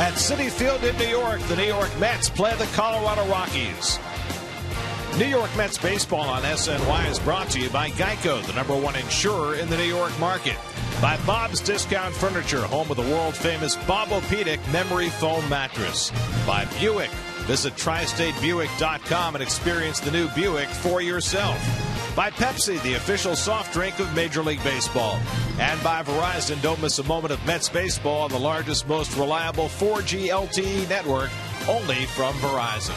At Citi Field in New York, the New York Mets play the Colorado Rockies. New York Mets baseball on SNY is brought to you by Geico, the #1 insurer in the New York market. By Bob's Discount Furniture, home of the world-famous Bob-O-Pedic memory foam mattress. By Buick. Visit TriStateBuick.com and experience the new Buick for yourself. By Pepsi, the official soft drink of Major League Baseball. And by Verizon, don't miss a moment of Mets baseball on the largest, most reliable 4G LTE network, only from Verizon.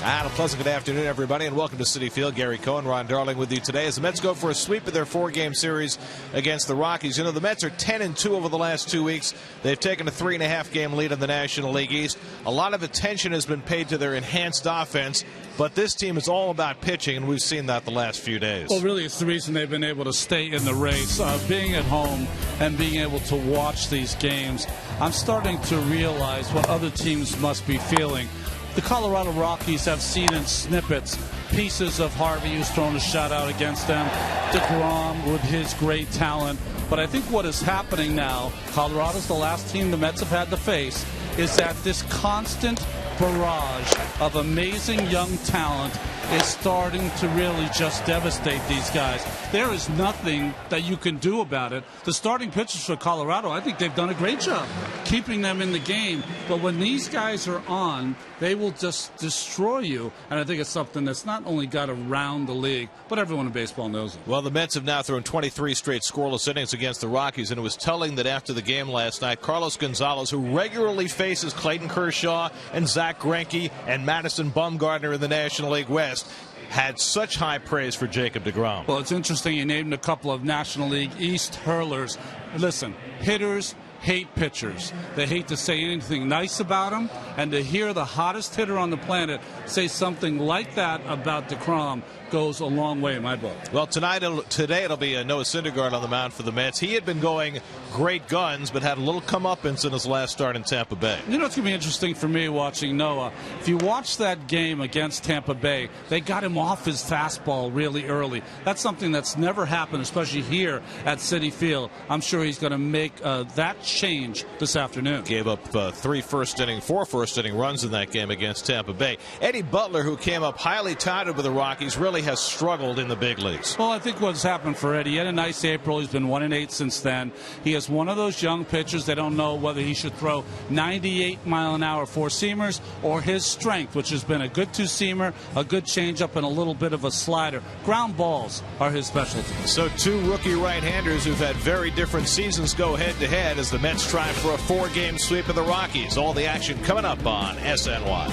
And a pleasant good afternoon, everybody, and welcome to Citi Field. Gary Cohen, Ron Darling with you today as the Mets go for a sweep of their 4-game series against the Rockies. You know, the Mets are 10-2 over the last 2 weeks. They've taken a 3.5-game lead in the National League East. A lot of attention has been paid to their enhanced offense, but this team is all about pitching, and we've seen that the last few days. Well, really, it's the reason they've been able to stay in the race. Being at home and being able to watch these games, I'm starting to realize what other teams must be feeling. The Colorado Rockies have seen in snippets pieces of Harvey, who's thrown a shutout against them, DeGrom with his great talent. But I think what is happening now, Colorado's the last team the Mets have had to face, is that this constant barrage of amazing young talent is starting to really just devastate these guys. There is nothing that you can do about it. The starting pitchers for Colorado, I think they've done a great job keeping them in the game. But when these guys are on, they will just destroy you. And I think it's something that's not only got around the league, but everyone in baseball knows it. Well, the Mets have now thrown 23 straight scoreless innings against the Rockies, and it was telling that after the game last night, Carlos Gonzalez, who regularly faces Clayton Kershaw and Zach Greinke and Madison Bumgarner in the National League West, had such high praise for Jacob deGrom. Well, it's interesting you named a couple of National League East hurlers. Listen, hitters hate pitchers. They hate to say anything nice about them, and to hear the hottest hitter on the planet say something like that about deGrom goes a long way in my book. Well, today it'll be Noah Syndergaard on the mound for the Mets. He had been going great guns, but had a little comeuppance in his last start in Tampa Bay. You know, it's going to be interesting for me watching Noah. If you watch that game against Tampa Bay, they got him off his fastball really early. That's something that's never happened, especially here at Citi Field. I'm sure he's going to make that change this afternoon. Gave up 4 first-inning runs in that game against Tampa Bay. Eddie Butler, who came up highly touted with the Rockies, really has struggled in the big leagues. Well, I think what's happened for Eddie, he had a nice April. He's been 1-8 since then. He is one of those young pitchers. They don't know whether he should throw 98-mile-an-hour four-seamers or his strength, which has been a good two-seamer, a good changeup, and a little bit of a slider. Ground balls are his specialty. So 2 rookie right-handers who've had very different seasons go head-to-head as the Mets try for a 4-game sweep of the Rockies. All the action coming up on SNY.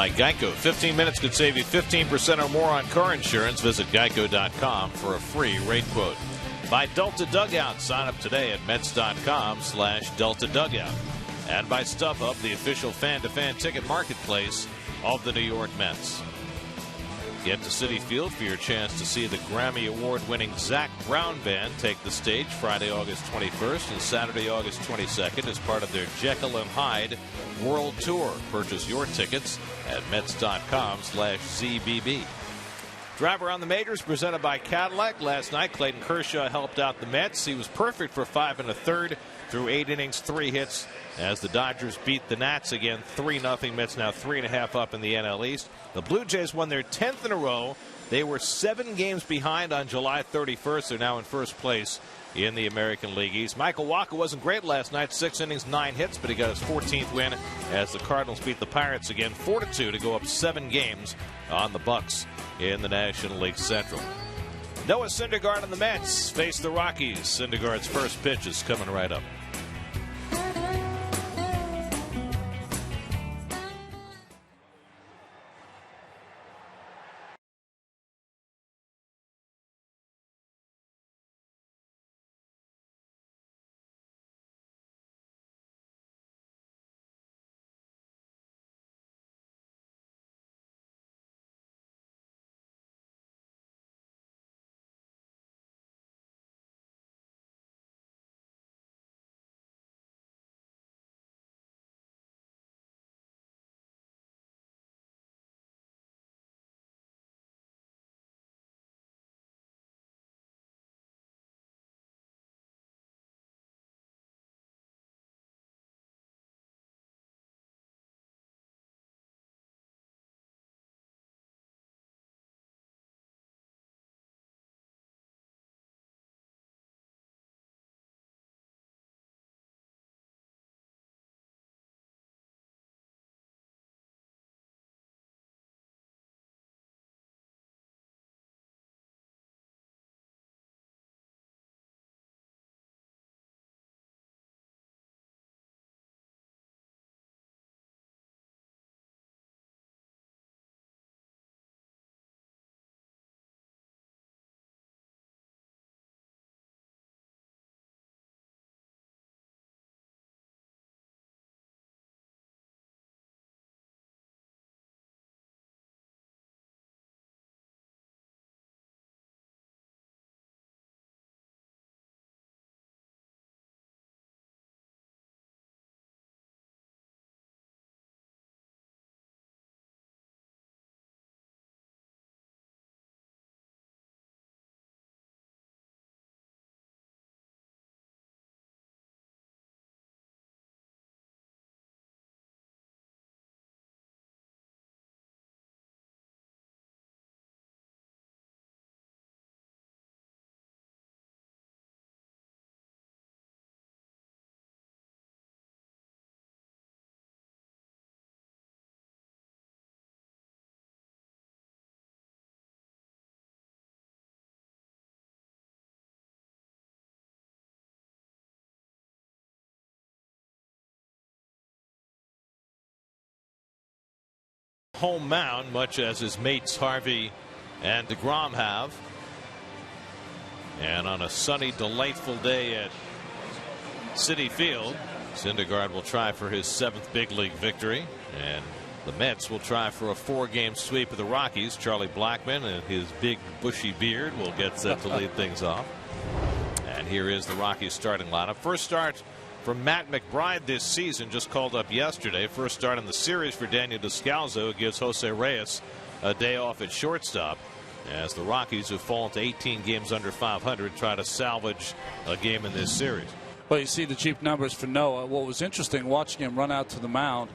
by Geico. 15 minutes could save you 15% or more on car insurance. Visit geico.com for a free rate quote. By Delta Dugout. Sign up today at Mets.com/Delta Dugout. And by StubHub, the official fan-to-fan ticket marketplace of the New York Mets. Get to Citi Field for your chance to see the Grammy Award-winning Zac Brown Band take the stage Friday, August 21st and Saturday, August 22nd as part of their Jekyll and Hyde World Tour. Purchase your tickets at Mets.com/ZBB. Driver on the Majors presented by Cadillac. Last night, Clayton Kershaw helped out the Mets. He was perfect for 5 1/3 through 8 innings, 3 hits as the Dodgers beat the Nats again 3-0. Mets now 3.5 up in the NL East. The Blue Jays won their 10th in a row. They were 7 games behind on July 31st. They're now in first place in the American League East. Michael Wacha wasn't great last night. 6 innings, 9 hits, but he got his 14th win as the Cardinals beat the Pirates again 4-2 to go up 7 games on the Bucks in the National League Central. Noah Syndergaard and the Mets face the Rockies. Syndergaard's first pitch is coming right up. Home mound, much as his mates Harvey and DeGrom have. And on a sunny, delightful day at Citi Field, Syndergaard will try for his 7th big league victory, and the Mets will try for a 4-game sweep of the Rockies. Charlie Blackmon and his big bushy beard will get set to lead things off. And here is the Rockies starting lineup. First start from Matt McBride this season, just called up yesterday. First start in the series for Daniel Descalso. It gives Jose Reyes a day off at shortstop as the Rockies, who've fallen to 18 games under 500, try to salvage a game in this series. Well, you see the cheap numbers for Noah. What was interesting watching him run out to the mound,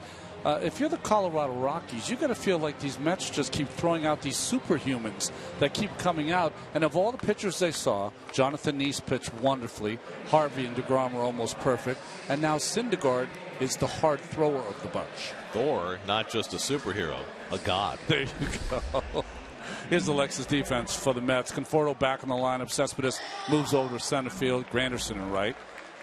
if you're the Colorado Rockies, you got to feel like these Mets just keep throwing out these superhumans that keep coming out. And of all the pitchers they saw, Jonathan Neese pitched wonderfully. Harvey and DeGrom were almost perfect. And now Syndergaard is the hard thrower of the bunch. Thor, not just a superhero, a god. There you go. Here's the Lexus defense for the Mets. Conforto back in the lineup. Cespedes moves over to center field. Granderson in right.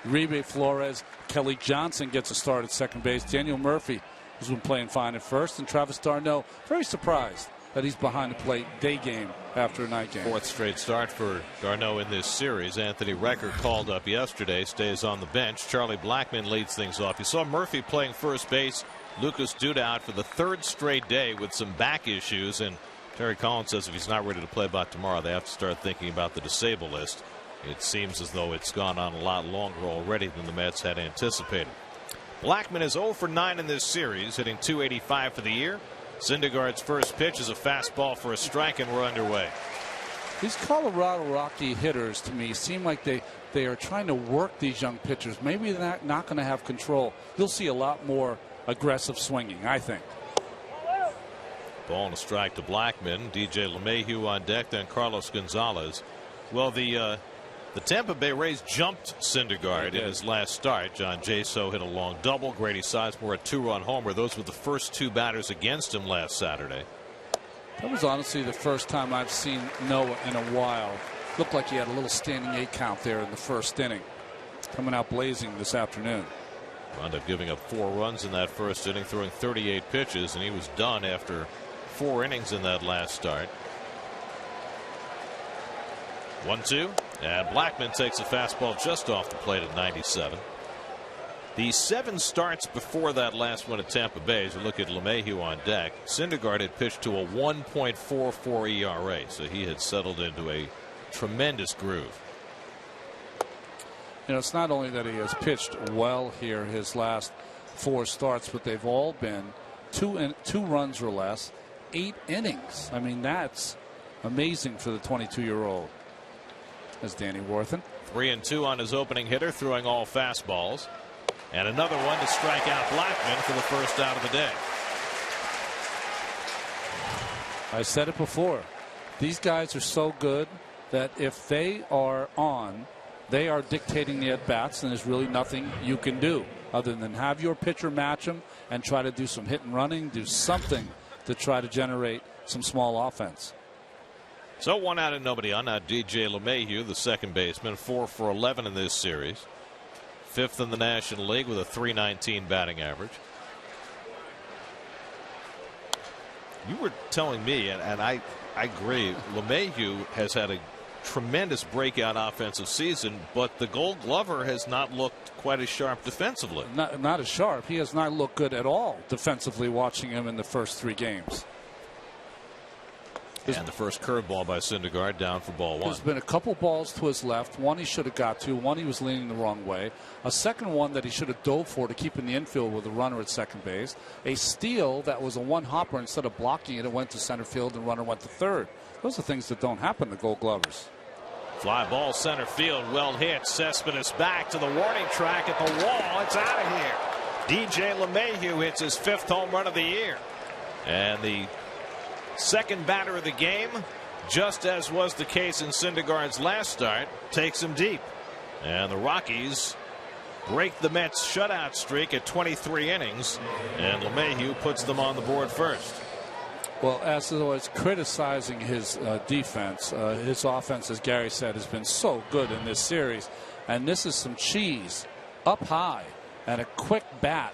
Uribe, Flores, Kelly Johnson gets a start at second base. Daniel Murphy who's been playing fine at first, and Travis d'Arnaud, very surprised that he's behind the plate day game after a night game. Fourth straight start for d'Arnaud in this series. Anthony Recker called up yesterday, stays on the bench. Charlie Blackmon leads things off. You saw Murphy playing first base. Lucas Duda out for the third straight day with some back issues, and Terry Collins says if he's not ready to play by tomorrow, they have to start thinking about the disabled list. It seems as though it's gone on a lot longer already than the Mets had anticipated. Blackmon is 0 for 9 in this series, hitting .285 for the year. Syndergaard's first pitch is a fastball for a strike, and we're underway. These Colorado Rocky hitters, to me, seem like they are trying to work these young pitchers. Maybe they're not going to have control. You'll see a lot more aggressive swinging, I think. Ball and a strike to Blackmon. DJ LeMahieu on deck, then Carlos Gonzalez. Well, the Tampa Bay Rays jumped Syndergaard in his last start. John Jaso hit a long double. Grady Sizemore a 2-run homer. Those were the first two batters against him last Saturday. That was honestly the first time I've seen Noah in a while. Looked like he had a little standing 8 count there in the first inning. Coming out blazing this afternoon. Wound up giving up 4 runs in that first inning, throwing 38 pitches, and he was done after 4 innings in that last start. 1-2, and Blackmon takes a fastball just off the plate at 97. The 7 starts before that last one at Tampa Bay, as you look at LeMahieu on deck, Syndergaard had pitched to a 1.44 ERA, so he had settled into a tremendous groove. You know, it's not only that he has pitched well here his last 4 starts, but they've all been 2 runs or less, 8 innings. I mean, that's amazing for the 22-year-old. As Danny Worthen. 3-2 on his opening hitter, throwing all fastballs. And another one to strike out Blackmon for the first out of the day. I said it before. These guys are so good that if they are on, they are dictating the at-bats, and there's really nothing you can do other than have your pitcher match them and try to do some hit and running, do something to try to generate some small offense. So 1 out and nobody on. Now DJ LeMahieu, the second baseman, 4 for 11 in this series. 5th in the National League with a .319 batting average. You were telling me, and I agree, LeMahieu has had a tremendous breakout offensive season, but the Gold Glover has not looked quite as sharp defensively. Not as sharp. He has not looked good at all defensively, watching him in the first 3 games. And the first curveball by Syndergaard down for ball 1. There's been a couple balls to his left. One he should have got to. One he was leaning the wrong way. A second one that he should have dove for to keep in the infield with a runner at second base. A steal that was a one-hopper. Instead of blocking it, it went to center field and runner went to third. Those are things that don't happen to Gold Glovers. Fly ball center field, well hit. Cespedes back to the warning track at the wall. It's out of here. DJ LeMahieu hits his 5th home run of the year. And the second batter of the game, just as was the case in Syndergaard's last start, takes him deep. And the Rockies break the Mets shutout streak at 23 innings, and LeMahieu puts them on the board first. Well, as always, criticizing his defense, his offense, as Gary said, has been so good in this series. And this is some cheese up high and a quick bat.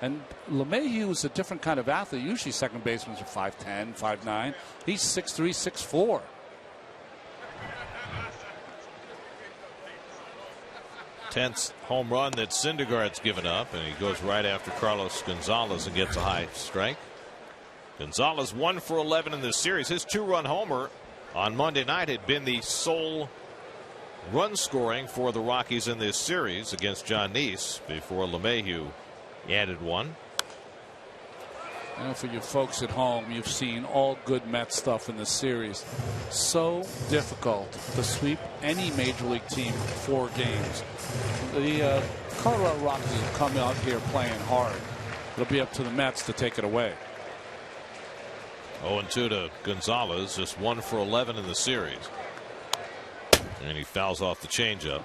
And LeMahieu is a different kind of athlete. Usually second basemen are 5'10", 5'9". He's 6'3", 6'4". Tenth home run that Syndergaard's given up, and he goes right after Carlos Gonzalez and gets a high strike. Gonzalez 1 for 11 in this series. His 2-run homer on Monday night had been the sole run scoring for the Rockies in this series against John Neese before LeMahieu added one. I know for you folks at home, you've seen all good Mets stuff in this series. So difficult to sweep any major league team 4 games. The Colorado Rockies have come out here playing hard. It'll be up to the Mets to take it away. 0-2 to Gonzalez, just 1 for 11 in the series. And he fouls off the changeup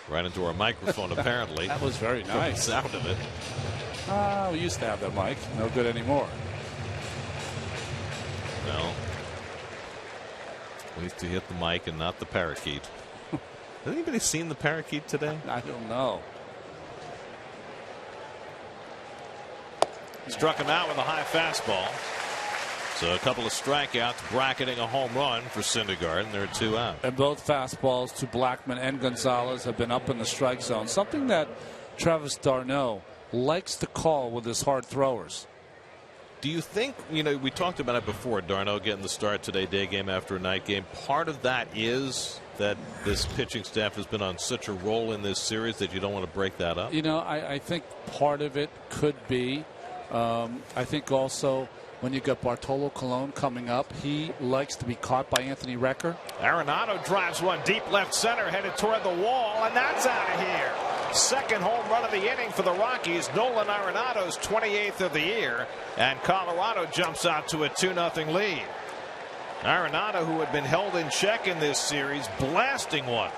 right into our microphone, apparently. That was very nice. The sound of it. We used to have that mic. No good anymore. Well, at least he hit the mic and not the parakeet. Has anybody seen the parakeet today? I don't know. Struck him out with a high fastball. So a couple of strikeouts bracketing a home run for Syndergaard, and there are 2 out. And both fastballs to Blackmon and Gonzalez have been up in the strike zone. Something that Travis d'Arnaud likes to call with his hard throwers. Do you think, we talked about it before, d'Arnaud getting the start today, day game after a night game. Part of that is that this pitching staff has been on such a roll in this series that you don't want to break that up? I think part of it could be. I think also when you got Bartolo Colon coming up, he likes to be caught by Anthony Recker. Arenado drives one deep left center, headed toward the wall, and that's out of here. Second home run of the inning for the Rockies. Nolan Arenado's 28th of the year, and Colorado jumps out to a 2-0 lead. Arenado, who had been held in check in this series, blasting one.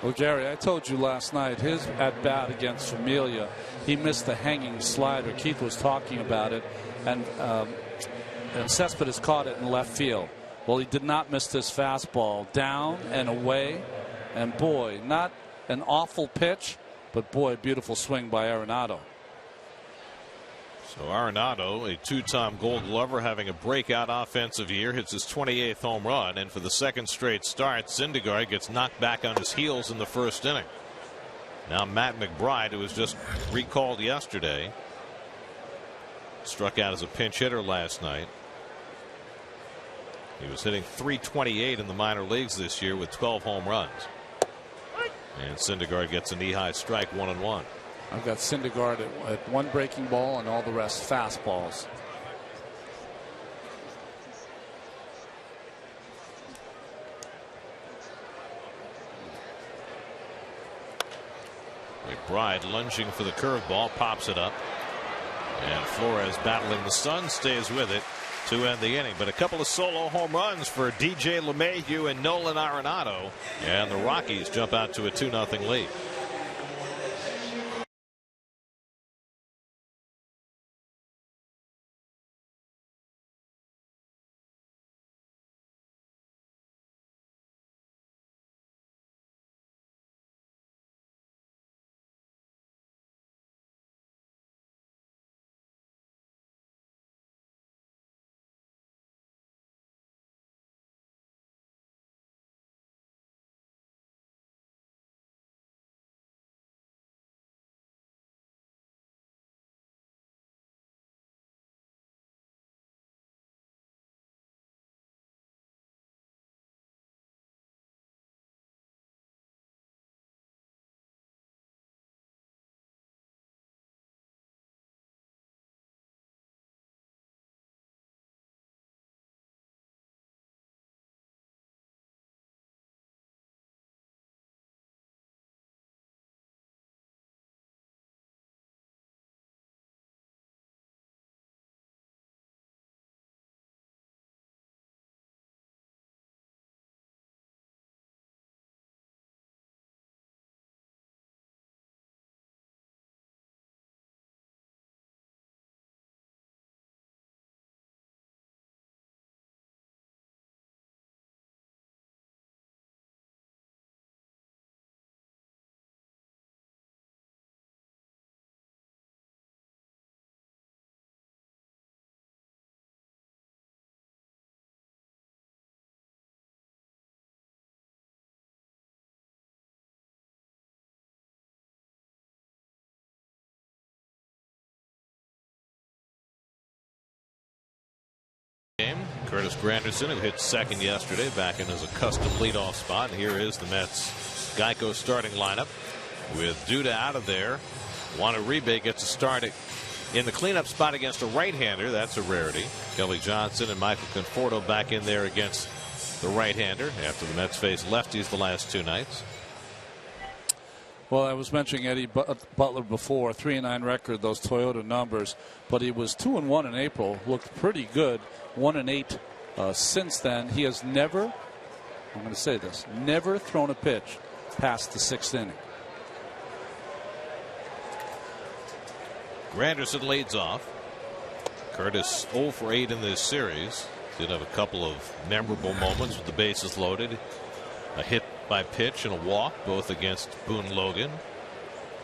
Well, Gary, I told you last night, his at-bat against Familia, he missed the hanging slider. Keith was talking about it, and Cespedes caught it in left field. Well, he did not miss this fastball. Down and away, and boy, not an awful pitch, but boy, beautiful swing by Arenado. So Arenado, a 2-time Gold Glover, having a breakout offensive year, hits his 28th home run, and for the second straight start, Syndergaard gets knocked back on his heels in the first inning. Now Matt McBride, who was just recalled yesterday, struck out as a pinch hitter last night. He was hitting .328 in the minor leagues this year with 12 home runs. And Syndergaard gets a knee-high strike, 1-1. I've got Syndergaard at one breaking ball and all the rest fastballs. McBride lunging for the curveball, pops it up. And Flores battling the sun, stays with it to end the inning. But a couple of solo home runs for DJ LeMahieu and Nolan Arenado. And the Rockies jump out to a 2-0 lead. Curtis Granderson, who hit second yesterday, back in his accustomed leadoff spot. And here is the Mets Geico starting lineup with Duda out of there. Juan Uribe gets a start in the cleanup spot against a right-hander. That's a rarity. Kelly Johnson and Michael Conforto back in there against the right-hander after the Mets faced lefties the last 2 nights. Well, I was mentioning Eddie Butler before, 3-9 record, those Toyota numbers, but he was 2-1 in April, looked pretty good, 1-8 since then. He has never, I'm going to say this, never thrown a pitch past the 6th inning. Granderson leads off. Curtis 0 for 8 in this series. Did have a couple of memorable moments with the bases loaded. A hit by pitch and a walk, both against Boone Logan,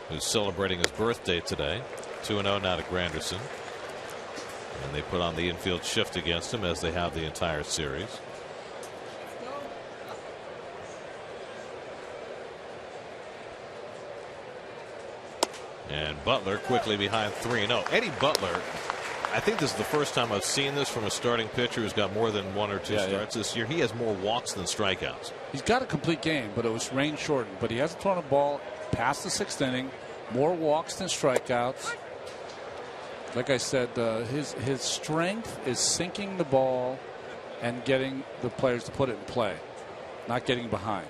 who's celebrating his birthday today. 2-0 now to Granderson. And they put on the infield shift against him, as they have the entire series. And Butler quickly behind 3-0. Eddie Butler, I think this is the first time I've seen this from a starting pitcher who's got more than 1 or 2 starts this year. He has more walks than strikeouts. He's got a complete game, but it was rain shortened. But he hasn't thrown a ball past the 6th inning. More walks than strikeouts. Like I said, his strength is sinking the ball and getting the players to put it in play, not getting behind.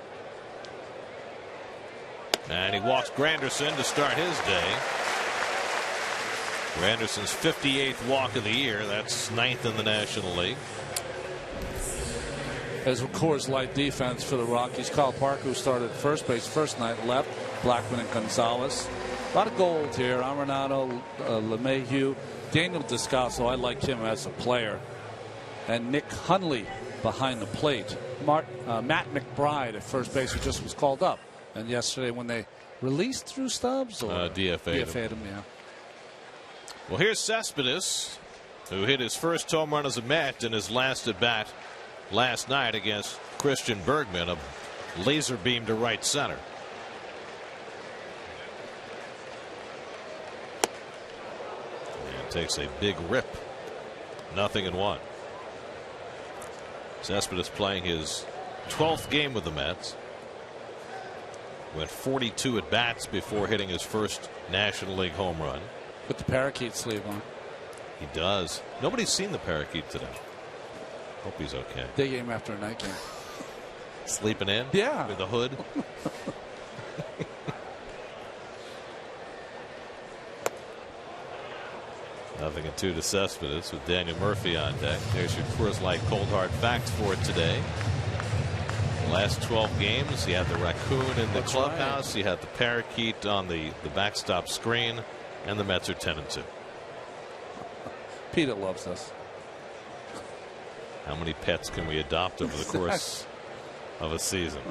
And he walks Granderson to start his day. Granderson's 58th walk of the year. That's 9th in the National League. As of course, light defense for the Rockies. Kyle Parker, who started at first base first night, left. Blackman and Gonzalez. A lot of gold here. Arenado, LeMahieu, Daniel Descalso. I like him as a player. And Nick Hundley behind the plate. Matt McBride at first base, who just was called up. And yesterday, when they released Drew Stubbs, or DFA'd him, yeah. Well, here's Cespedes, who hit his first home run as a Met in his last at bat last night against Christian Bergman, a laser beam to right center. And takes a big rip. 0-1. Cespedes playing his 12th game with the Mets. Went 42 at bats before hitting his first National League home run. With the parakeet sleeve on. He does. Nobody's seen the parakeet today. Hope he's okay. Day game after a night game. Sleeping in? Yeah. With the hood? Nothing in 2 to Cespedes with Daniel Murphy on deck. There's your Coors Light Cold Hard Facts for today. Last 12 games, he had the raccoon in the clubhouse. Right. He had the parakeet on the backstop screen, and the Mets are 10-2. Peter loves us. How many pets can we adopt over the course of a season?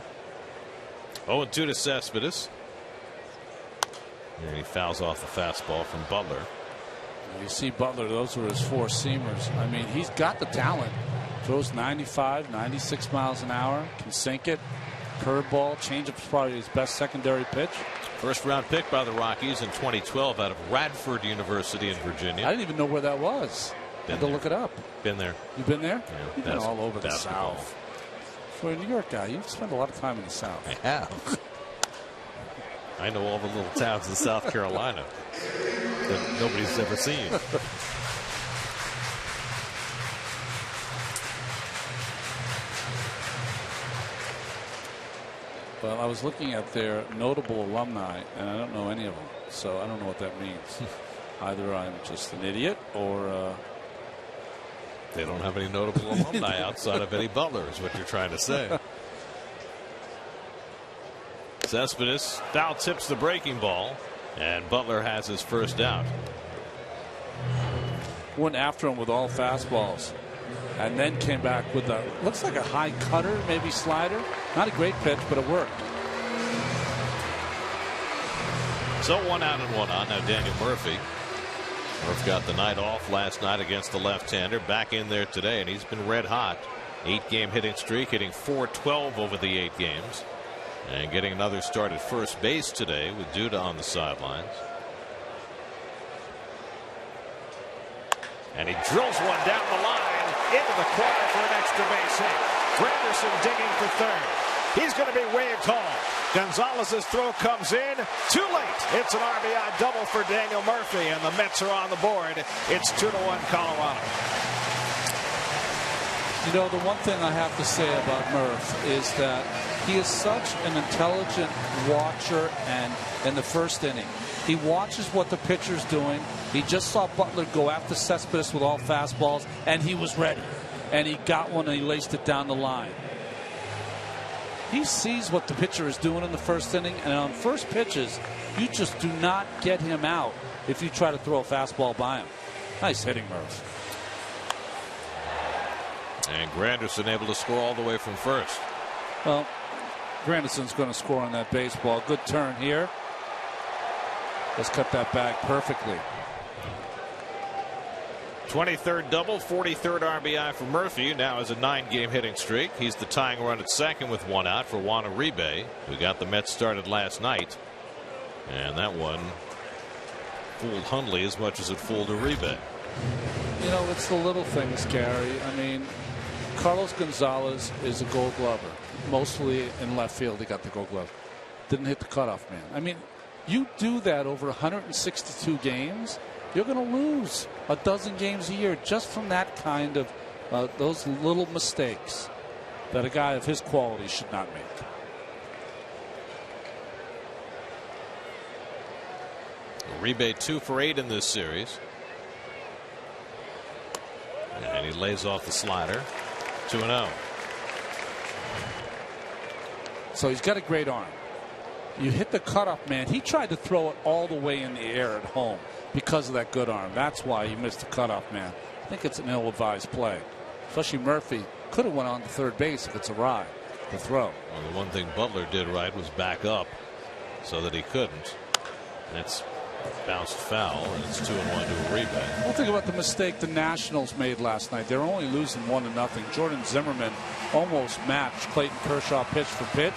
0-2 to Cespedes. And he fouls off the fastball from Butler. You see Butler, those were his 4 seamers. I mean, he's got the talent. Throws 95, 96 miles an hour, can sink it. Curveball, changeup's probably his best secondary pitch. First round pick by the Rockies in 2012 out of Radford University in Virginia. I didn't even know where that was. Had to look it up. Been there. You've been there? Yeah, You've been all over the South. For a New York guy, you've spent a lot of time in the South. I have. I know all the little towns in South Carolina that nobody's ever seen. Well, I was looking at their notable alumni, and I don't know any of them, so I don't know what that means. Either I'm just an idiot, or they don't have any notable alumni outside of Eddie Butler, is what you're trying to say. Cespedes foul tips the breaking ball, and Butler has his first out. Went after him with all fastballs, and then came back with a looks like a high cutter, maybe slider. Not a great pitch, but it worked. So 1 out and 1 on. Now Daniel Murphy. Murph got the night off last night against the left-hander. Back in there today, and he's been red hot. 8-game hitting streak, hitting .412 over the 8 games. And getting another start at first base today with Duda on the sidelines. And he drills one down the line into the corner for an extra base hit. Granderson digging for third. He's going to be waved home. Gonzalez's throw comes in too late. It's an RBI double for Daniel Murphy, and the Mets are on the board. It's 2-1 Colorado. You know, the one thing I have to say about Murph is that he is such an intelligent watcher, and in the first inning, he watches what the pitcher's doing. He just saw Butler go after Cespedes with all fastballs, and he was ready. And he got one, and he laced it down the line. He sees what the pitcher is doing in the first inning, and on first pitches, you just do not get him out if you try to throw a fastball by him. Nice hitting, Murph. And Granderson able to score all the way from first. Well, Granderson's going to score on that baseball. Good turn here. Let's cut that back perfectly. 23rd double, 43rd RBI for Murphy. Now has a 9-game hitting streak. He's the tying run at second with 1 out for Juan Uribe, who got the Mets started last night. And that one fooled Hundley as much as it fooled Uribe. You know, it's the little things, Gary. I mean, Carlos Gonzalez is a Gold Glover. Mostly in left field, he got the Gold Glove. Didn't hit the cutoff man. I mean, you do that over 162 games, you're going to lose a dozen games a year just from that kind of those little mistakes that a guy of his quality should not make. Uribe 2 for 8 in this series. And he lays off the slider. 2-0. So he's got a great arm. You hit the cutoff man. He tried to throw it all the way in the air at home because of that good arm. That's why he missed the cutoff man. I think it's an ill-advised play. Especially Murphy could have went on to third base if it's a ride, the throw. Well, the one thing Butler did right was back up so that he couldn't. And it's bounced foul, and it's 2-1 to Uribe. Well, think about the mistake the Nationals made last night. They're only losing 1-0. Jordan Zimmerman almost matched Clayton Kershaw pitch for pitch.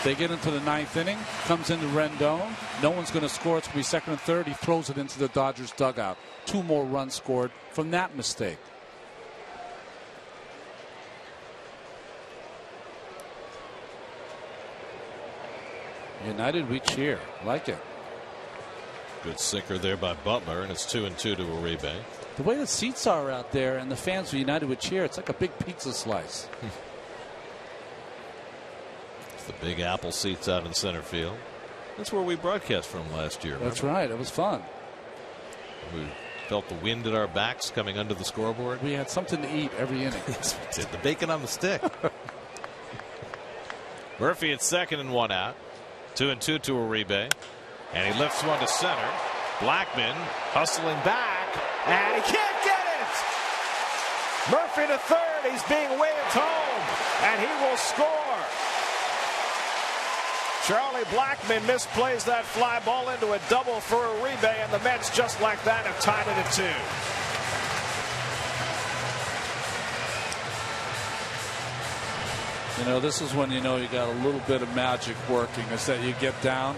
They get into the 9th inning, comes into Rendon. No one's going to score. It's going to be second and third. He throws it into the Dodgers dugout. 2 more runs scored from that mistake. United, we cheer. Like it. Good sinker there by Butler, and it's 2-2 to Uribe. The way the seats are out there and the fans of United would cheer, it's like a big pizza slice. It's the Big Apple seats out in center field. That's where we broadcast from last year. That's right. It was fun. We felt the wind at our backs coming under the scoreboard. We had something to eat every inning. The bacon on the stick. Murphy at second and 1 out. 2-2 to Uribe. And he lifts one to center. Blackman hustling back. And he can't get it. Murphy to third. He's being waved home. And he will score. Charlie Blackman misplays that fly ball into a double for Uribe. And the Mets, just like that, have tied it at 2. You know, this is when you know you got a little bit of magic working, is that you get down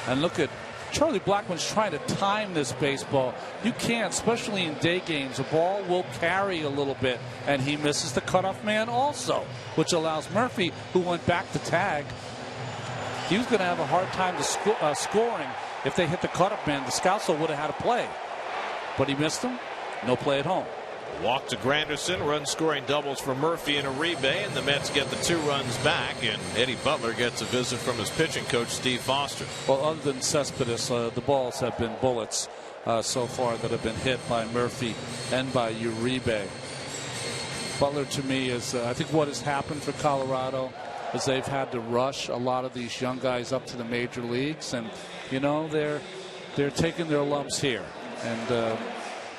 and look at Charlie Blackman's trying to time this baseball. You can't, especially in day games. A ball will carry a little bit, and he misses the cutoff man also, which allows Murphy, who went back to tag, he was going to have a hard time to scoring if they hit the cutoff man. The Scouts would have had a play, but he missed him. No play at home. Walk to Granderson, run scoring doubles for Murphy and Uribe, and the Mets get the 2 runs back, and Eddie Butler gets a visit from his pitching coach, Steve Foster. Well, other than Cespedes, the balls have been bullets so far that have been hit by Murphy and by Uribe. Butler, to me, is I think what has happened for Colorado is they've had to rush a lot of these young guys up to the major leagues, and you know they're taking their lumps here, and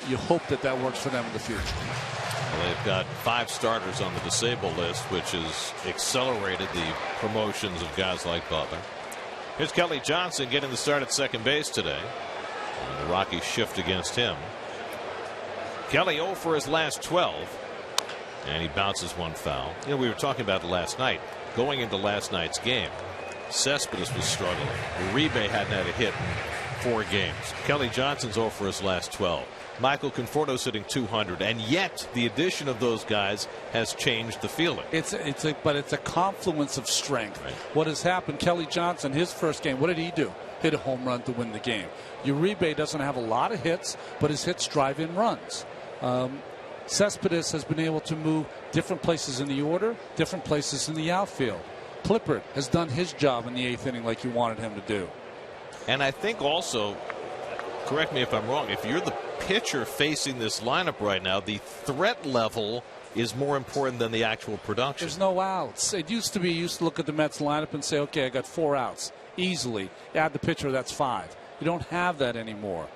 you hope that works for them in the future. Well, they've got 5 starters on the disabled list, which has accelerated the promotions of guys like Butler. Here's Kelly Johnson getting the start at second base today. And the Rockies shift against him. Kelly 0 for his last 12. And he bounces one foul. You know, we were talking about it last night. Going into last night's game, Cespedes was struggling. Uribe hadn't had a hit in 4 games. Kelly Johnson's 0 for his last 12. Michael Conforto's hitting 200, and yet the addition of those guys has changed the feeling. But it's a confluence of strength. Right. What has happened? Kelly Johnson, his first game, what did he do? Hit a home run to win the game. Uribe doesn't have a lot of hits, but his hits drive in runs. Cespedes has been able to move different places in the order, different places in the outfield. Clippard has done his job in the 8th inning like you wanted him to do. And I think also, correct me if I'm wrong, if you're the pitcher facing this lineup right now, the threat level is more important than the actual production. There's no outs. It used to be, you used to look at the Mets lineup and say, okay, I got 4 outs easily. Add the pitcher, that's 5. You don't have that anymore.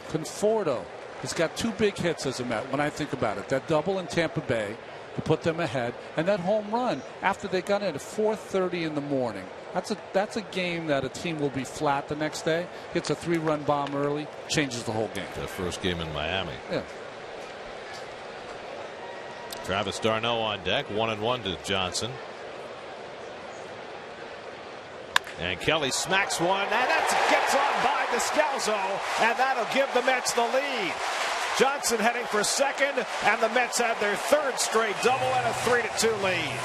Conforto has got 2 big hits as a Met when I think about it. That double in Tampa Bay to put them ahead. And that home run after they got in at 4:30 in the morning. That's a game that a team will be flat the next day. Hits a 3-run bomb early, changes the whole game. The first game in Miami. Yeah. Travis d'Arnaud on deck, 1-1 to Johnson. And Kelly smacks one, and that gets on by Descalso, and that'll give the Mets the lead. Johnson heading for second, and the Mets had their third straight double and a 3-2 lead.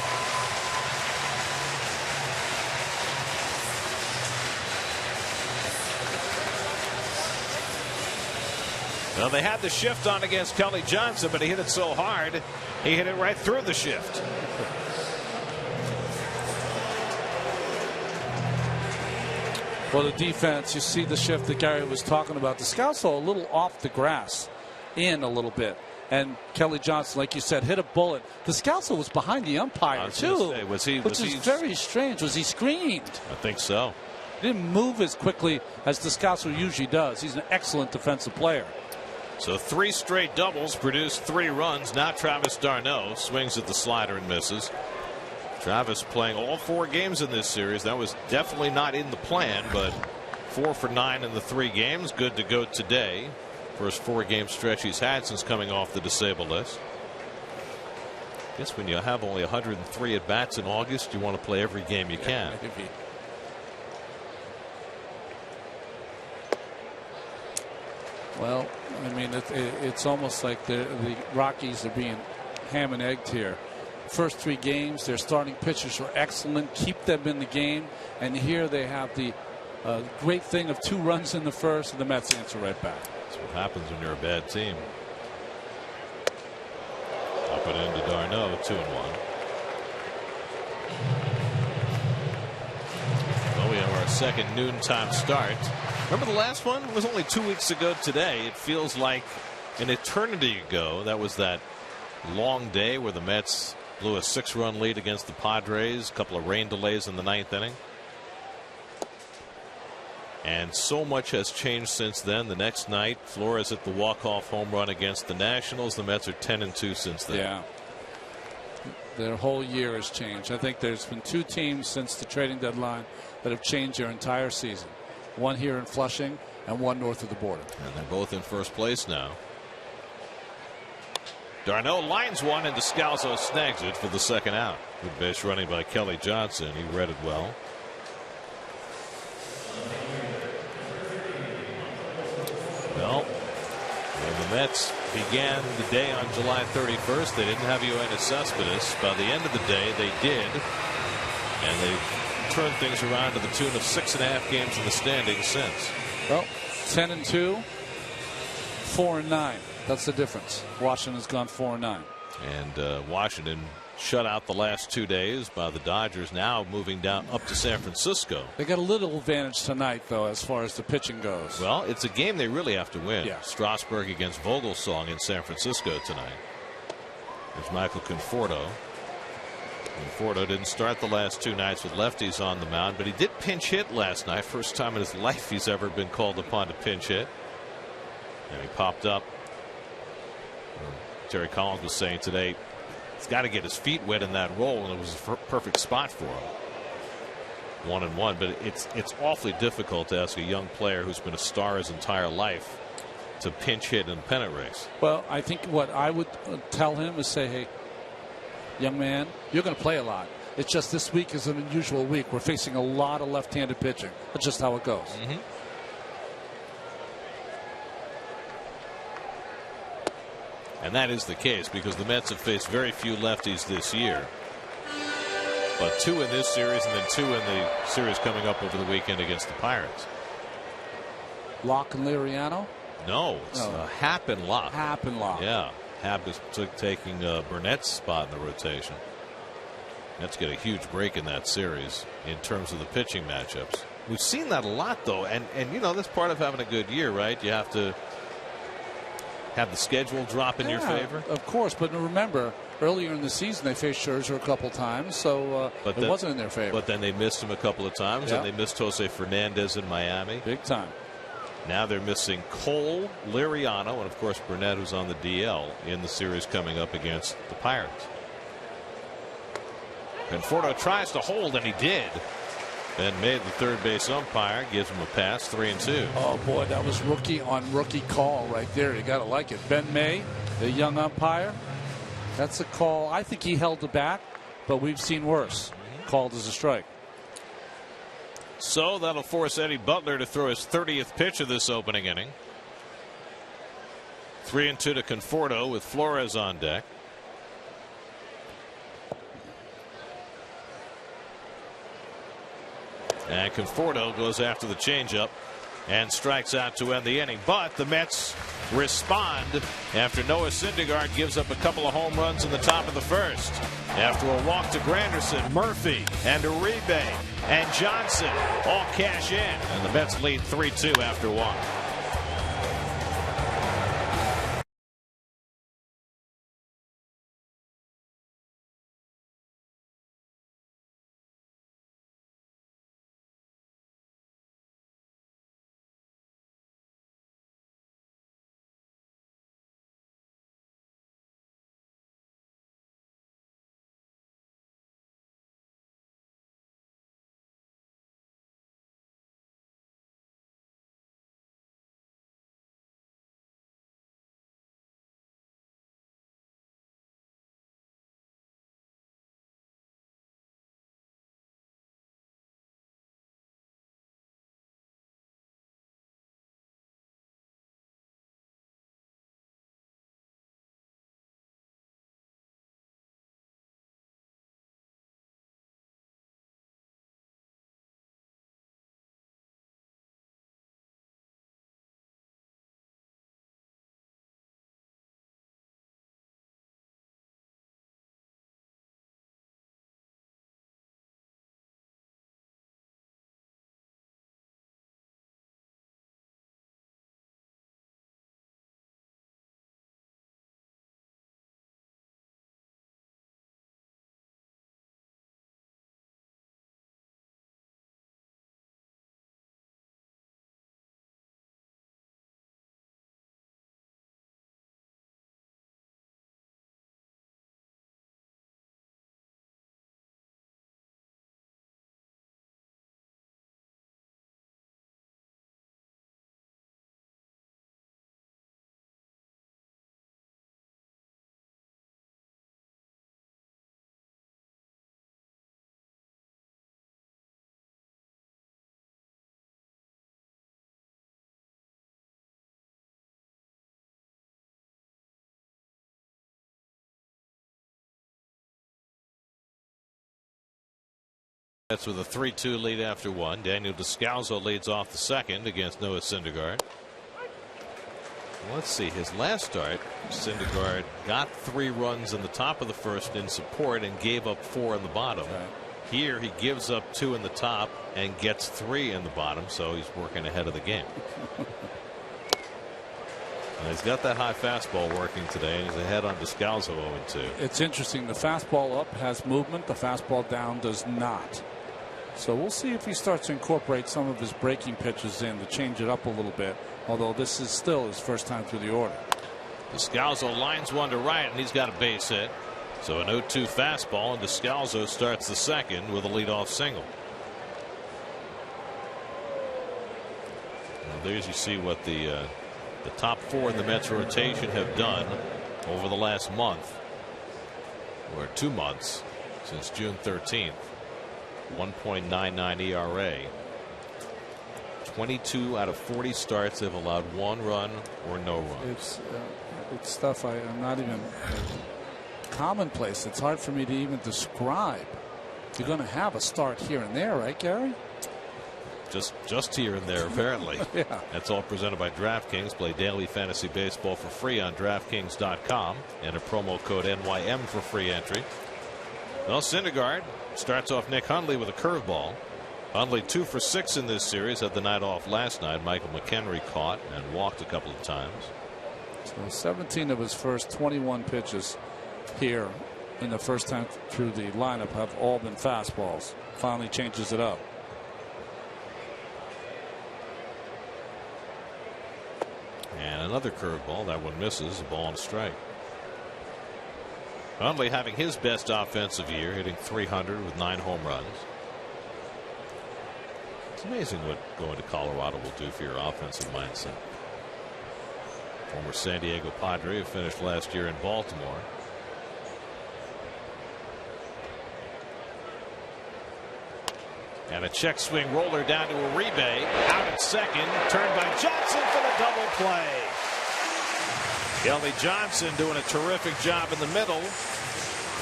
Well, they had the shift on against Kelly Johnson, but he hit it so hard, he hit it right through the shift. Well, the defense, you see the shift that Gary was talking about. Descalso a little off the grass, in a little bit. And Kelly Johnson, like you said, hit a bullet. Descalso was behind the umpire, too. Say, which is very strange. Was he screened? I think so. He didn't move as quickly as Descalso usually does. He's an excellent defensive player. So 3 straight doubles produced 3 runs. Now Travis d'Arnaud swings at the slider and misses. Travis playing all 4 games in this series. That was definitely not in the plan, but 4 for 9 in the 3 games. Good to go today. First 4-game stretch he's had since coming off the disabled list. I guess when you have only 103 at bats in August, you want to play every game you can. Well, I mean, it's almost like the Rockies are being ham and egged here. First 3 games, their starting pitchers were excellent, keep them in the game, and here they have the great thing of 2 runs in the first, and the Mets answer right back. That's what happens when you're a bad team. Up and into d'Arnaud, 2-1. Well, we have our second noontime start. Remember the last one? It was only 2 weeks ago today. It feels like an eternity ago. That was that long day where the Mets blew a 6-run lead against the Padres. A couple of rain delays in the 9th inning. And so much has changed since then. The next night, Flores hit the walk-off home run against the Nationals. The Mets are 10-2 since then. Yeah. Their whole year has changed. I think there's been 2 teams since the trading deadline that have changed their entire season. One here in Flushing and one north of the border. And they're both in first place now. d'Arnaud lines one, and Descalso snags it for the second out. Good base running by Kelly Johnson. He read it well. Well, when the Mets began the day on July 31st, they didn't have Yoenis Cespedes. By the end of the day, they did. And they've turned things around to the tune of 6.5 games in the standings since. Well, 10-2, 4-9. That's the difference. Washington's gone 4-9. And Washington shut out the last 2 days by the Dodgers, now moving down up to San Francisco. They got a little advantage tonight, though, as far as the pitching goes. Well, it's a game they really have to win. Yeah. Strasburg against Vogelsong in San Francisco tonight. There's Michael Conforto. Conforto didn't start the last 2 nights with lefties on the mound, but he did pinch hit last night. First time in his life he's ever been called upon to pinch hit. And he popped up. Terry Collins was saying today he's got to get his feet wet in that role, and it was a perfect spot for him. 1-1, but it's awfully difficult to ask a young player who's been a star his entire life to pinch hit in a pennant race. Well, I think what I would tell him is say, hey, young man, you're going to play a lot. It's just this week is an unusual week. We're facing a lot of left-handed pitching. That's just how it goes. Mm-hmm. And that is the case because the Mets have faced very few lefties this year. But 2 in this series and then 2 in the series coming up over the weekend against the Pirates. Locke and Liriano? No, it's Happ and Locke. Happ and Locke. Yeah. Happ is taking Burnett's spot in the rotation. Mets get a huge break in that series in terms of the pitching matchups. We've seen that a lot, though. And you know, that's part of having a good year, right? You have to have the schedule drop in your favor. Of course, but remember, earlier in the season they faced Scherzer a couple times, so it wasn't in their favor. But then they missed him a couple of times, yeah. And they missed Jose Fernandez in Miami. Big time. Now they're missing Cole, Liriano, and of course Burnett, who's on the DL in the series coming up against the Pirates. Conforto tries to hold, and he did. And made the third base umpire, gives him a pass, 3-2. Oh, boy, that was rookie on rookie call right there. You got to like it. Ben May, the young umpire, that's a call. I think he held it back, but we've seen worse. Called as a strike. So that'll force Eddie Butler to throw his 30th pitch of this opening inning. 3-2 to Conforto with Flores on deck. And Conforto goes after the changeup and strikes out to end the inning. But the Mets respond after Noah Syndergaard gives up a couple of home runs in the top of the first. After a walk to Granderson, Murphy, and Uribe, and Johnson all cash in. And the Mets lead 3-2 after one. That's with a 3-2 lead after one. Daniel Descalso leads off the second against Noah Syndergaard. Let's see, his last start, Syndergaard got 3 runs in the top of the first in support and gave up 4 in the bottom. Here he gives up 2 in the top and gets 3 in the bottom, so he's working ahead of the game. And he's got that high fastball working today, and he's ahead on Descalso 0-2. It's interesting. The fastball up has movement. The fastball down does not. So we'll see if he starts to incorporate some of his breaking pitches in to change it up a little bit, although this is still his first time through the order. Descalso lines one to right, and he's got a base hit. So an 0-2 fastball, and Descalso starts the second with a leadoff single. Well, there's you see what the top 4 in the Mets rotation have done over the last month, or 2 months, since June 13th. 1.99 ERA. 22 out of 40 starts have allowed 1 run or no runs. It's stuff I'm not even commonplace. It's hard for me to even describe. You're going to have a start here and there, right, Gary? Just here and there, apparently. Yeah. That's all presented by DraftKings. Play daily fantasy baseball for free on DraftKings.com and a promo code NYM for free entry. Well, Syndergaard starts off Nick Hundley with a curveball. Hundley 2 for 6 in this series. Had the night off last night. Michael McHenry caught and walked a couple of times. So 17 of his first 21 pitches here in the first time through the lineup have all been fastballs. Finally changes it up. And another curveball. That one misses. A ball and a strike. Hundley having his best offensive year, hitting .300 with 9 home runs. It's amazing what going to Colorado will do for your offensive mindset. Former San Diego Padre, who finished last year in Baltimore. And a check swing roller down to Uribe. Out at second. Turned by Johnson for the double play. Kelly Johnson doing a terrific job in the middle.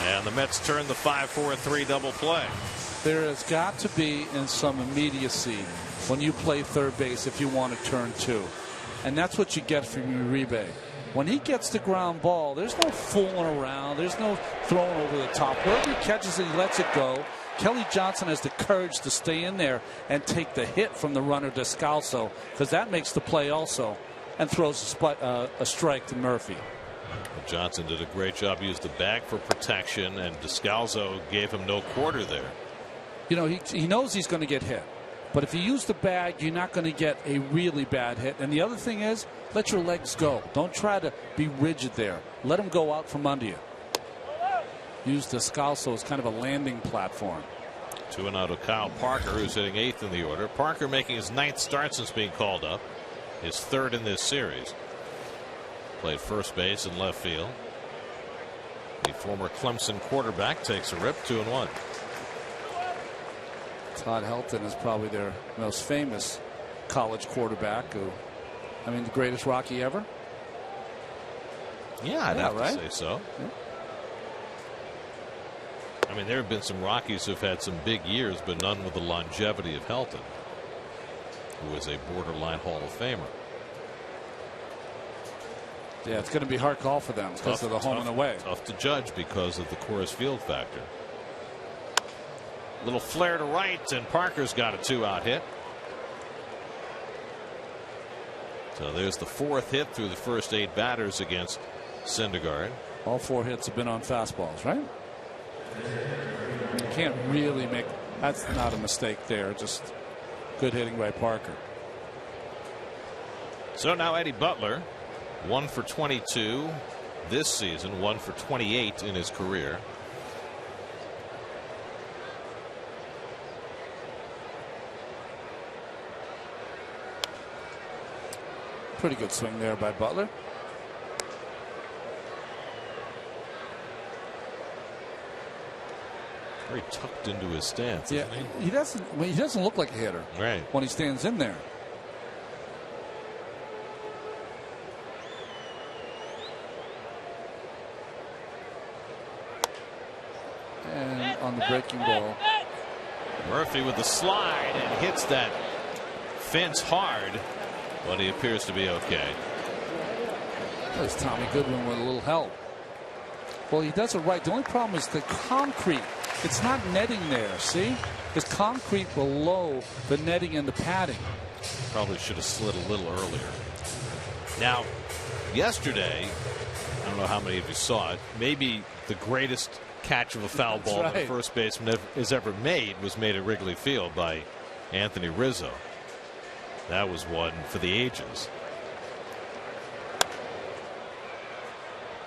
And the Mets turn the 5-4-3 double play. There has got to be in some immediacy when you play third base if you want to turn 2. And that's what you get from Uribe. When he gets the ground ball, there's no fooling around. There's no throwing over the top. Wherever he catches it, he lets it go. Kelly Johnson has the courage to stay in there and take the hit from the runner Descalso, because that makes the play also, and throws a strike to Murphy. Johnson did a great job. He used the bag for protection, and Descalso gave him no quarter there. You know, he knows he's going to get hit. But if you use the bag, you're not going to get a really bad hit. And the other thing is, let your legs go. Don't try to be rigid there. Let them go out from under you. Use Descalso as kind of a landing platform. 2-0 to Kyle Parker, who's hitting 8th in the order. Parker making his 9th start since being called up. His 3rd in this series. Played first base and left field. The former Clemson quarterback takes a rip. 2-1. Todd Helton is probably their most famous college quarterback. The greatest Rocky ever. Yeah, I'd have right? to say so. Yeah. There have been some Rockies who've had some big years, but none with the longevity of Helton, who is a borderline Hall of Famer. Yeah, it's going to be a hard call for them because of the home and away. Tough to judge because of the Coors Field factor. Little flare to right, and Parker's got a 2-out hit. So there's the 4th hit through the first 8 batters against Syndergaard. All 4 hits have been on fastballs, right? You can't really make. That's not a mistake there. Just good hitting by Parker. So now Eddie Butler, 1 for 22 this season, 1 for 28 in his career. Pretty good swing there by Butler. Very tucked into his stance. Yeah, he doesn't look like a hitter. Right. When he stands in there. And on the breaking ball, Murphy with the slide and hits that fence hard, but he appears to be okay. There's Tommy Goodwin with a little help. Well, he does it right. The only problem is the concrete. It's not netting there. See? There's concrete below the netting and the padding. Probably should have slid a little earlier. Now, yesterday, I don't know how many of you saw it, maybe the greatest catch of a foul ball that a first baseman has ever made was made at Wrigley Field by Anthony Rizzo. That was one for the ages.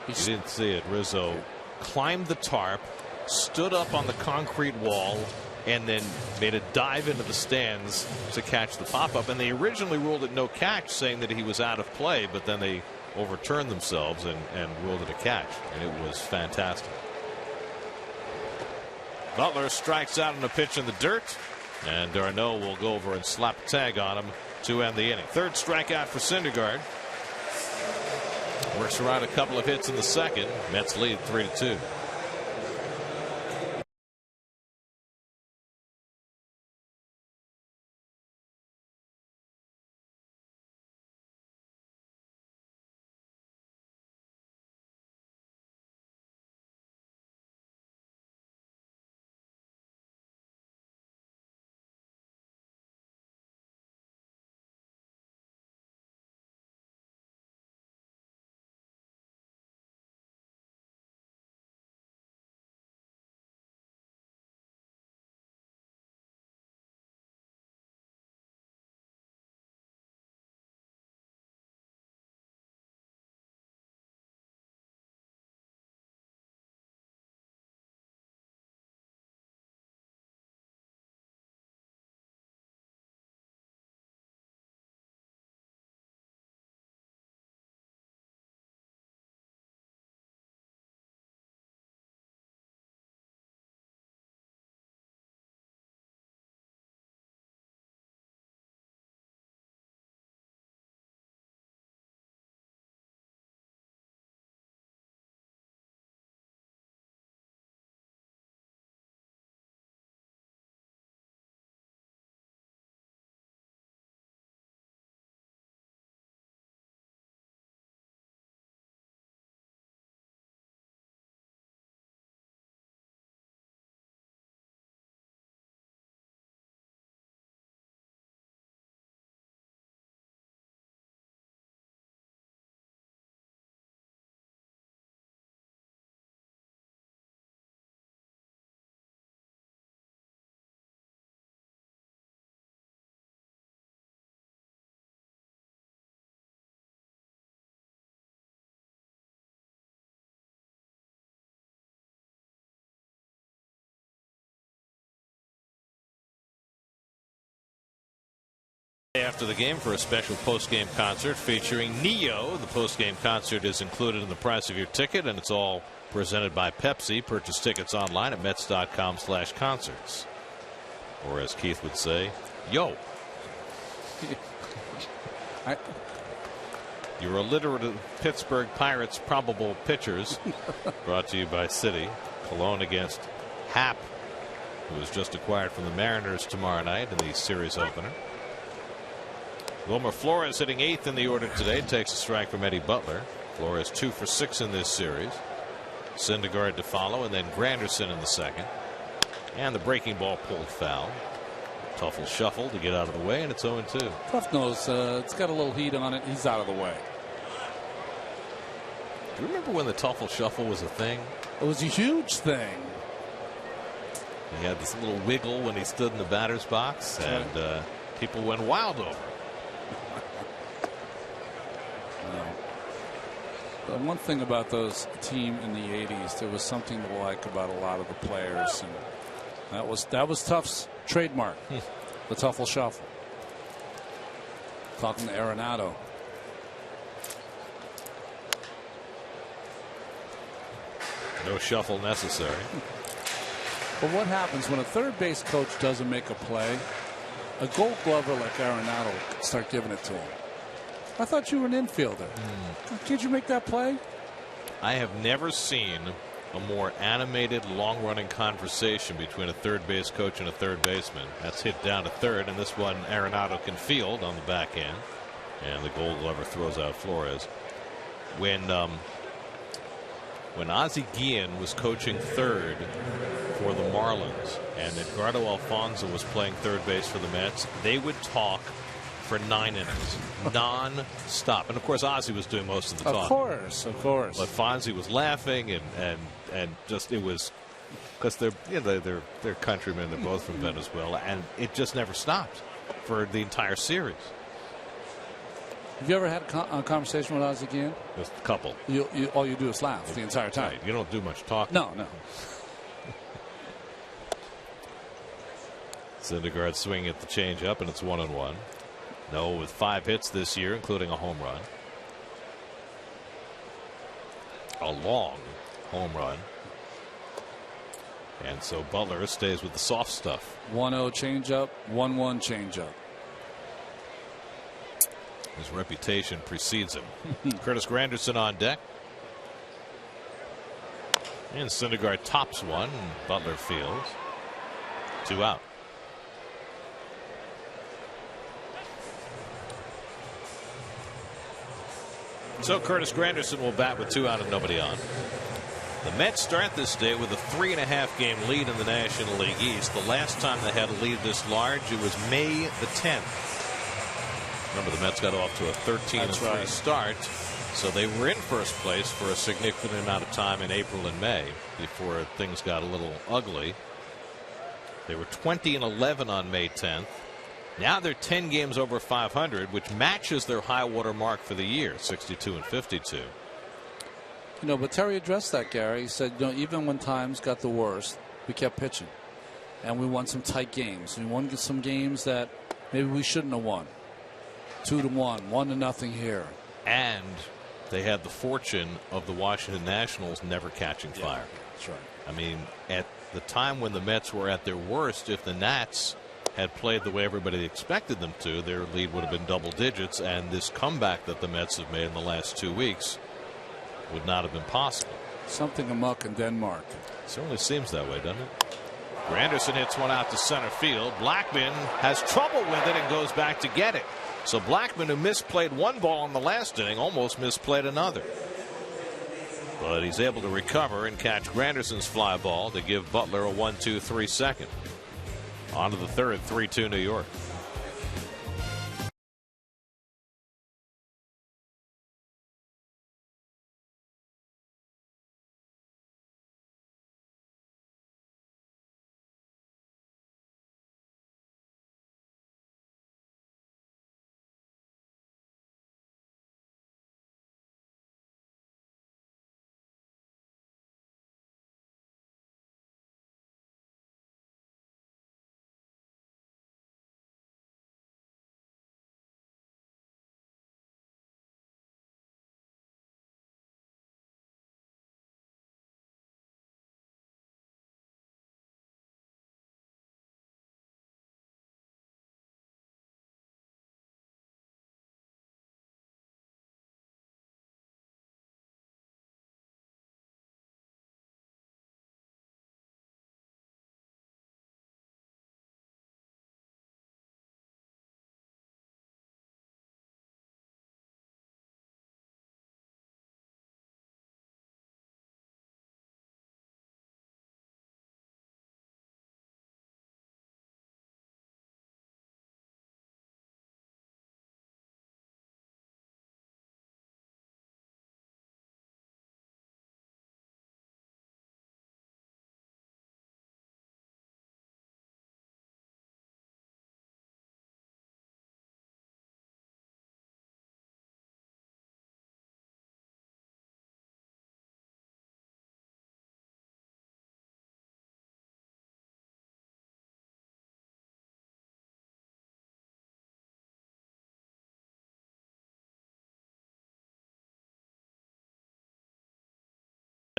You didn't see it. Rizzo climbed the tarp, stood up on the concrete wall, and then made a dive into the stands to catch the pop-up. And they originally ruled it no catch, saying that he was out of play, but then they overturned themselves and ruled it a catch. And it was fantastic. Butler strikes out on a pitch in the dirt, and Darno will go over and slap a tag on him to end the inning. 3rd strikeout for Syndergaard. Works around a couple of hits in the second. Mets lead 3-2. After the game for a special post-game concert featuring Neo. The post-game concert is included in the price of your ticket, and it's all presented by Pepsi. Purchase tickets online at Mets.com/concerts. Or as Keith would say, yo. Your alliterative Pittsburgh Pirates probable pitchers, brought to you by Citi. Colon against Happ, who was just acquired from the Mariners tomorrow night in the series opener. Wilmer Flores hitting 8th in the order today, takes a strike from Eddie Butler. Flores 2 for 6 in this series. Syndergaard to follow, and then Granderson in the second. And the breaking ball pulled foul. Tough shuffle to get out of the way, and it's 0-2. Tough nose. It's got a little heat on it. He's out of the way. Do you remember when the Tuffle shuffle was a thing? It was a huge thing. He had this little wiggle when he stood in the batter's box, and people went wild over it. The one thing about those team in the 80s, there was something to like about a lot of the players, and that was Tuff's trademark, the Tuffle shuffle. Talking to Arenado. No shuffle necessary. But what happens when a third base coach doesn't make a play? A Gold Glover like Arenado start giving it to him. I thought you were an infielder. Can't you make that play? I have never seen a more animated, long-running conversation between a third base coach and a third baseman. That's hit down to third, and this one Arenado can field on the back end. And the Gold Glover throws out Flores. When Ozzie Guillen was coaching third for the Marlins and Edgardo Alfonso was playing third base for the Mets, they would talk for 9 innings, non-stop. And of course, Ozzie was doing most of the talking. Of course. But Fonzie was laughing, and just it was because they're countrymen. They're both from Venezuela, and it just never stopped for the entire series. Have you ever had a conversation with Ozzie Guillen? Just a couple. All you do is laugh the entire time. Right. You don't do much talking. No. Syndergaard swinging at the changeup, and it's 1-1. Noah with 5 hits this year, including a home run. A long home run. And so Butler stays with the soft stuff. 1-0 changeup, 1-1 changeup. His reputation precedes him. Curtis Granderson on deck. And Syndergaard tops one. Butler fields. 2 out. So Curtis Granderson will bat with 2 out and nobody on. The Mets start this day with a 3.5 game lead in the National League East. The last time they had a lead this large, it was May the 10th. Remember, the Mets got off to a 13-3 start, so they were in first place for a significant amount of time in April and May before things got a little ugly. They were 20-11 on May 10th. Now they're 10 games over 500, which matches their high water mark for the year, 62-52. But Terry addressed that, Gary. He said, even when times got the worst, we kept pitching, and we won some tight games. We won some games that maybe we shouldn't have won. 2-1, 1-0 here. And they had the fortune of the Washington Nationals never catching fire. That's right. I mean, at the time when the Mets were at their worst, if the Nats had played the way everybody expected them to, their lead would have been double digits, and this comeback that the Mets have made in the last 2 weeks would not have been possible. Something amuck in Denmark. Certainly seems that way, doesn't it? Granderson hits one out to center field. Blackmon has trouble with it and goes back to get it. So Blackmon, who misplayed one ball in the last inning, almost misplayed another. But he's able to recover and catch Granderson's fly ball to give Butler a 1-2-3 second. On to the third, 3-2 New York.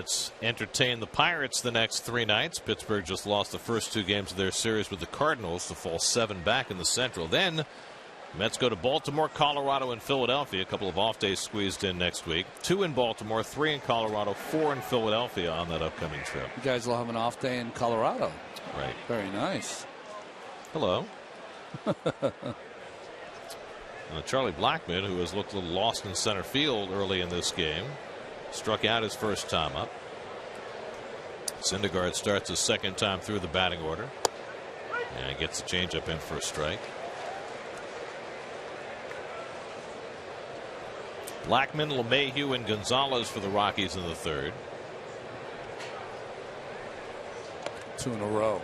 Mets entertain the Pirates the next 3 nights. Pittsburgh just lost the first 2 games of their series with the Cardinals to fall 7 back in the Central. Then Mets go to Baltimore, Colorado, and Philadelphia. A couple of off days squeezed in next week. 2 in Baltimore, 3 in Colorado, 4 in Philadelphia on that upcoming trip. You guys will have an off day in Colorado. Right. Very nice. Hello. Charlie Blackmon, who has looked a little lost in center field early in this game, struck out his first time up. Syndergaard starts his second time through the batting order and gets the changeup in for a strike. Blackmon, LeMahieu, and Gonzalez for the Rockies in the third. 2 in a row.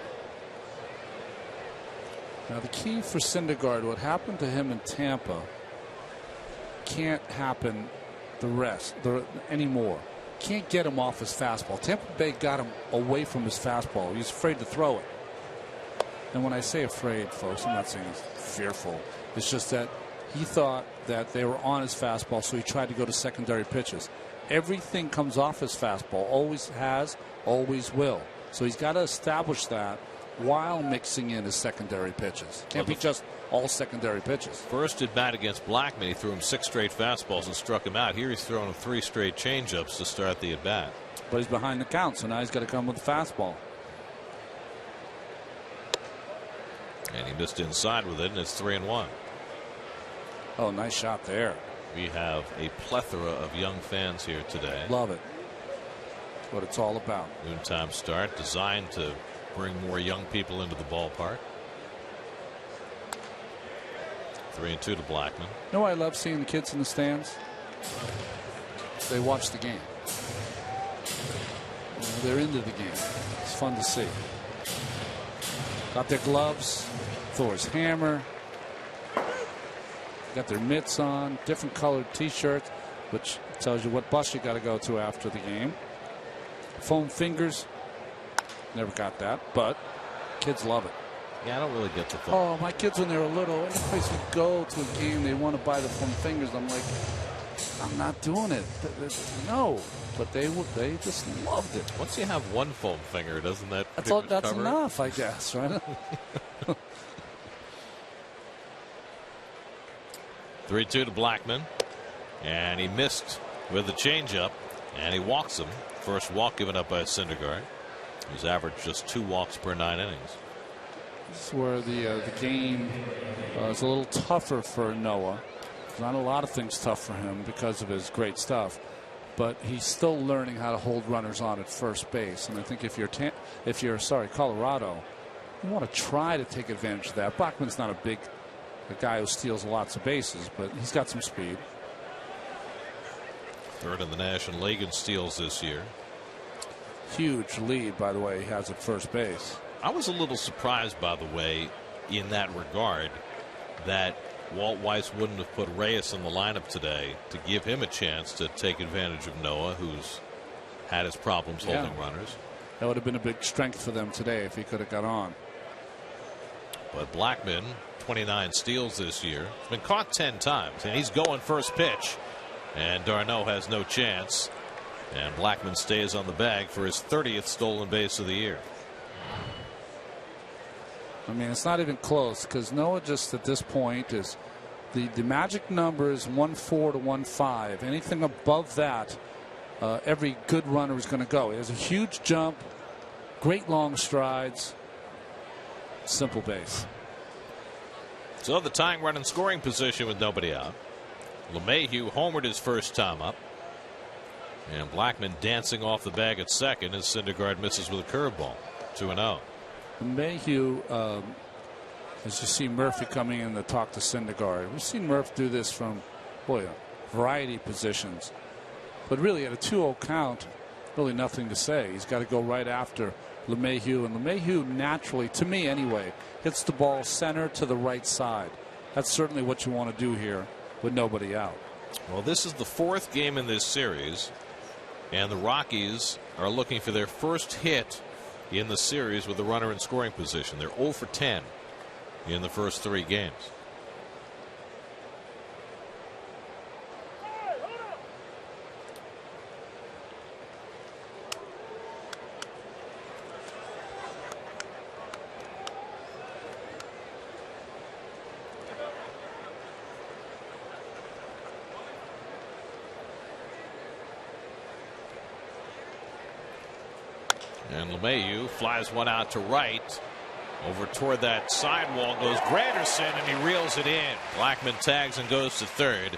Now the key for Syndergaard, what happened to him in Tampa, can't happen anymore. Can't get him off his fastball. Tampa Bay got him away from his fastball. He's afraid to throw it. And when I say afraid, folks, I'm not saying he's fearful. It's just that he thought that they were on his fastball, so he tried to go to secondary pitches. Everything comes off his fastball. Always has, always will. So he's got to establish that while mixing in his secondary pitches. Can't be just all secondary pitches. First at bat against Blackmon, he threw him 6 straight fastballs and struck him out. Here he's throwing him 3 straight changeups to start the at bat. But he's behind the count, so now he's got to come with a fastball. And he missed inside with it, and it's 3-1. Oh, nice shot there. We have a plethora of young fans here today. Love it. That's what it's all about. Noontime start designed to bring more young people into the ballpark. 3-2 to Blackmon. You know, I love seeing the kids in the stands. They watch the game. They're into the game. It's fun to see. Got their gloves, Thor's hammer. Got their mitts on, different colored T-shirts, which tells you what bus you got to go to after the game. Foam fingers. Never got that, but kids love it. Yeah, I don't really get the foam. Oh, my kids when they were little, any place we go to a game, they want to buy the foam fingers. I'm like, I'm not doing it. No, but they just loved it. Once you have one foam finger, doesn't that? That's enough, I guess, right? 3-2 to Blackmon, and he missed with the changeup, and he walks him. First walk given up by Syndergaard, who's averaged just 2 walks per 9 innings. This is where the game is a little tougher for Noah. Not a lot of things tough for him because of his great stuff, but he's still learning how to hold runners on at first base. And I think if you're Colorado, you want to try to take advantage of that. Blackmon's not a guy who steals lots of bases, but he's got some speed. Third in the National League in steals this year. Huge lead, by the way, he has at first base. I was a little surprised, by the way, in that regard, that Walt Weiss wouldn't have put Reyes in the lineup today to give him a chance to take advantage of Noah, who's had his problems holding runners. That would have been a big strength for them today if he could have got on. But Blackmon, 29 steals this year. He's been caught 10 times, and he's going first pitch. And d'Arnaud has no chance. And Blackmon stays on the bag for his 30th stolen base of the year. I mean, it's not even close because Noah just at this point is the magic number is 1.4 to 1.5. Anything above that, every good runner is going to go. He has a huge jump, great long strides, simple base. So the tying run in scoring position with nobody out. LeMahieu homered his first time up. And Blackmon dancing off the bag at second as Syndergaard misses with a curveball. 2-0. Mayhew, as you see Murphy coming in to talk to Syndergaard. We've seen Murph do this from, a variety of positions. But really, at a 2-0 count, really nothing to say. He's got to go right after LeMahieu. And LeMahieu naturally, to me anyway, hits the ball center to the right side. That's certainly what you want to do here with nobody out. Well, this is the 4th game in this series. And the Rockies are looking for their first hit in the series with a runner in scoring position. They're 0 for 10 in the first 3 games. And LeMahieu flies one out to right. Over toward that sidewall goes Granderson, and he reels it in. Blackmon tags and goes to third.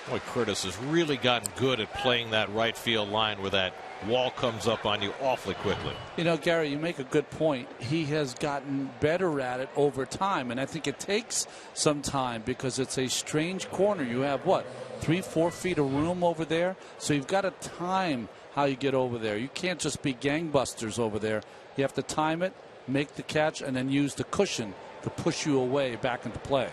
Boy, Curtis has really gotten good at playing that right field line where that wall comes up on you awfully quickly. You know, Gary, you make a good point. He has gotten better at it over time, and I think it takes some time because it's a strange corner. You have, what, 3-4 feet of room over there? So you've got to time how you get over there. You can't just be gangbusters over there. You have to time it, make the catch, and then use the cushion to push you away back into play.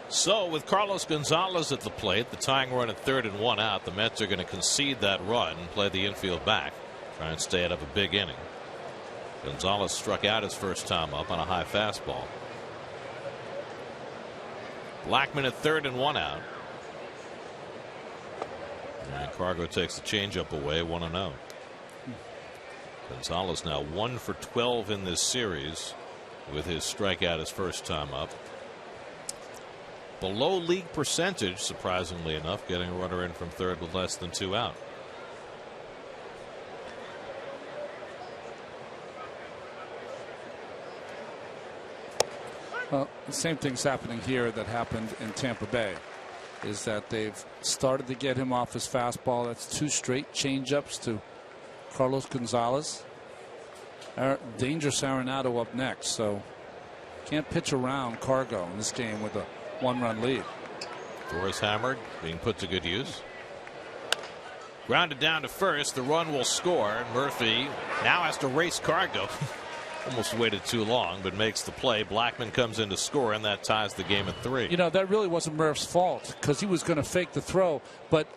So with Carlos Gonzalez at the plate, the tying run at third and one out, the Mets are going to concede that run and play the infield back, try and stay out of a big inning. Gonzalez struck out his first time up on a high fastball. Blackmon at third and one out. And Cargo takes the changeup away, 1-0. Gonzalez now 1 for 12 in this series with his strikeout his first time up. Below league percentage, surprisingly enough, getting a runner in from third with less than 2 out. Well, the same thing's happening here that happened in Tampa Bay, is that they've started to get him off his fastball. That's 2 straight changeups to Carlos Gonzalez. Dangerous Arenado up next, so can't pitch around Cargo in this game with a 1-run lead. Torres hammered, being put to good use. Grounded down to first. The run will score. Murphy now has to race Cargo. Almost waited too long, but makes the play. Blackmon comes in to score, and that ties the game at 3. You know, that really wasn't Murph's fault because he was going to fake the throw, but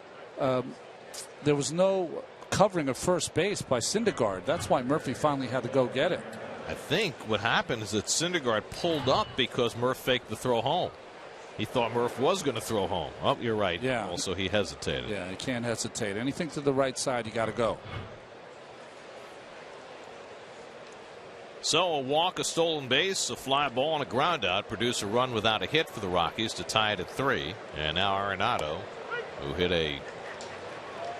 there was no covering of first base by Syndergaard. That's why Murphy finally had to go get it. I think what happened is that Syndergaard pulled up because Murph faked the throw home. He thought Murph was going to throw home. Oh, you're right. Yeah. Also, he hesitated. Yeah, you can't hesitate. Anything to the right side, you got to go. So a walk, a stolen base, a fly ball, and a ground out produce a run without a hit for the Rockies to tie it at 3. And now Arenado, who hit a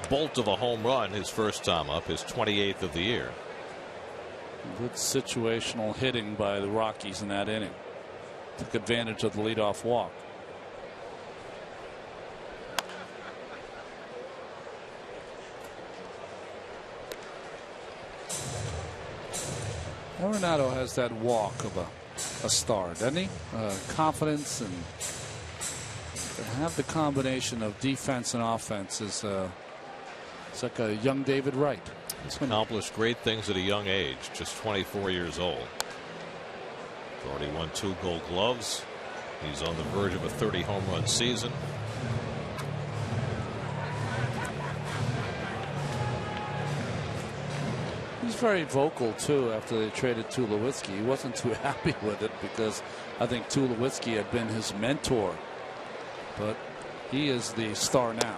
bolt of a home run his first time up, his 28th of the year. Good situational hitting by the Rockies in that inning. Took advantage of the leadoff walk. Arenado has that walk of a star, doesn't he? Confidence and to have the combination of defense and offense is it's like a young David Wright. He's accomplished great things at a young age, just 24 years old. He's already won 2 Gold Gloves. He's on the verge of a 30 home run season. He's very vocal too after they traded Tulowitzki. He wasn't too happy with it because I think Tulowitzki had been his mentor, but he is the star now.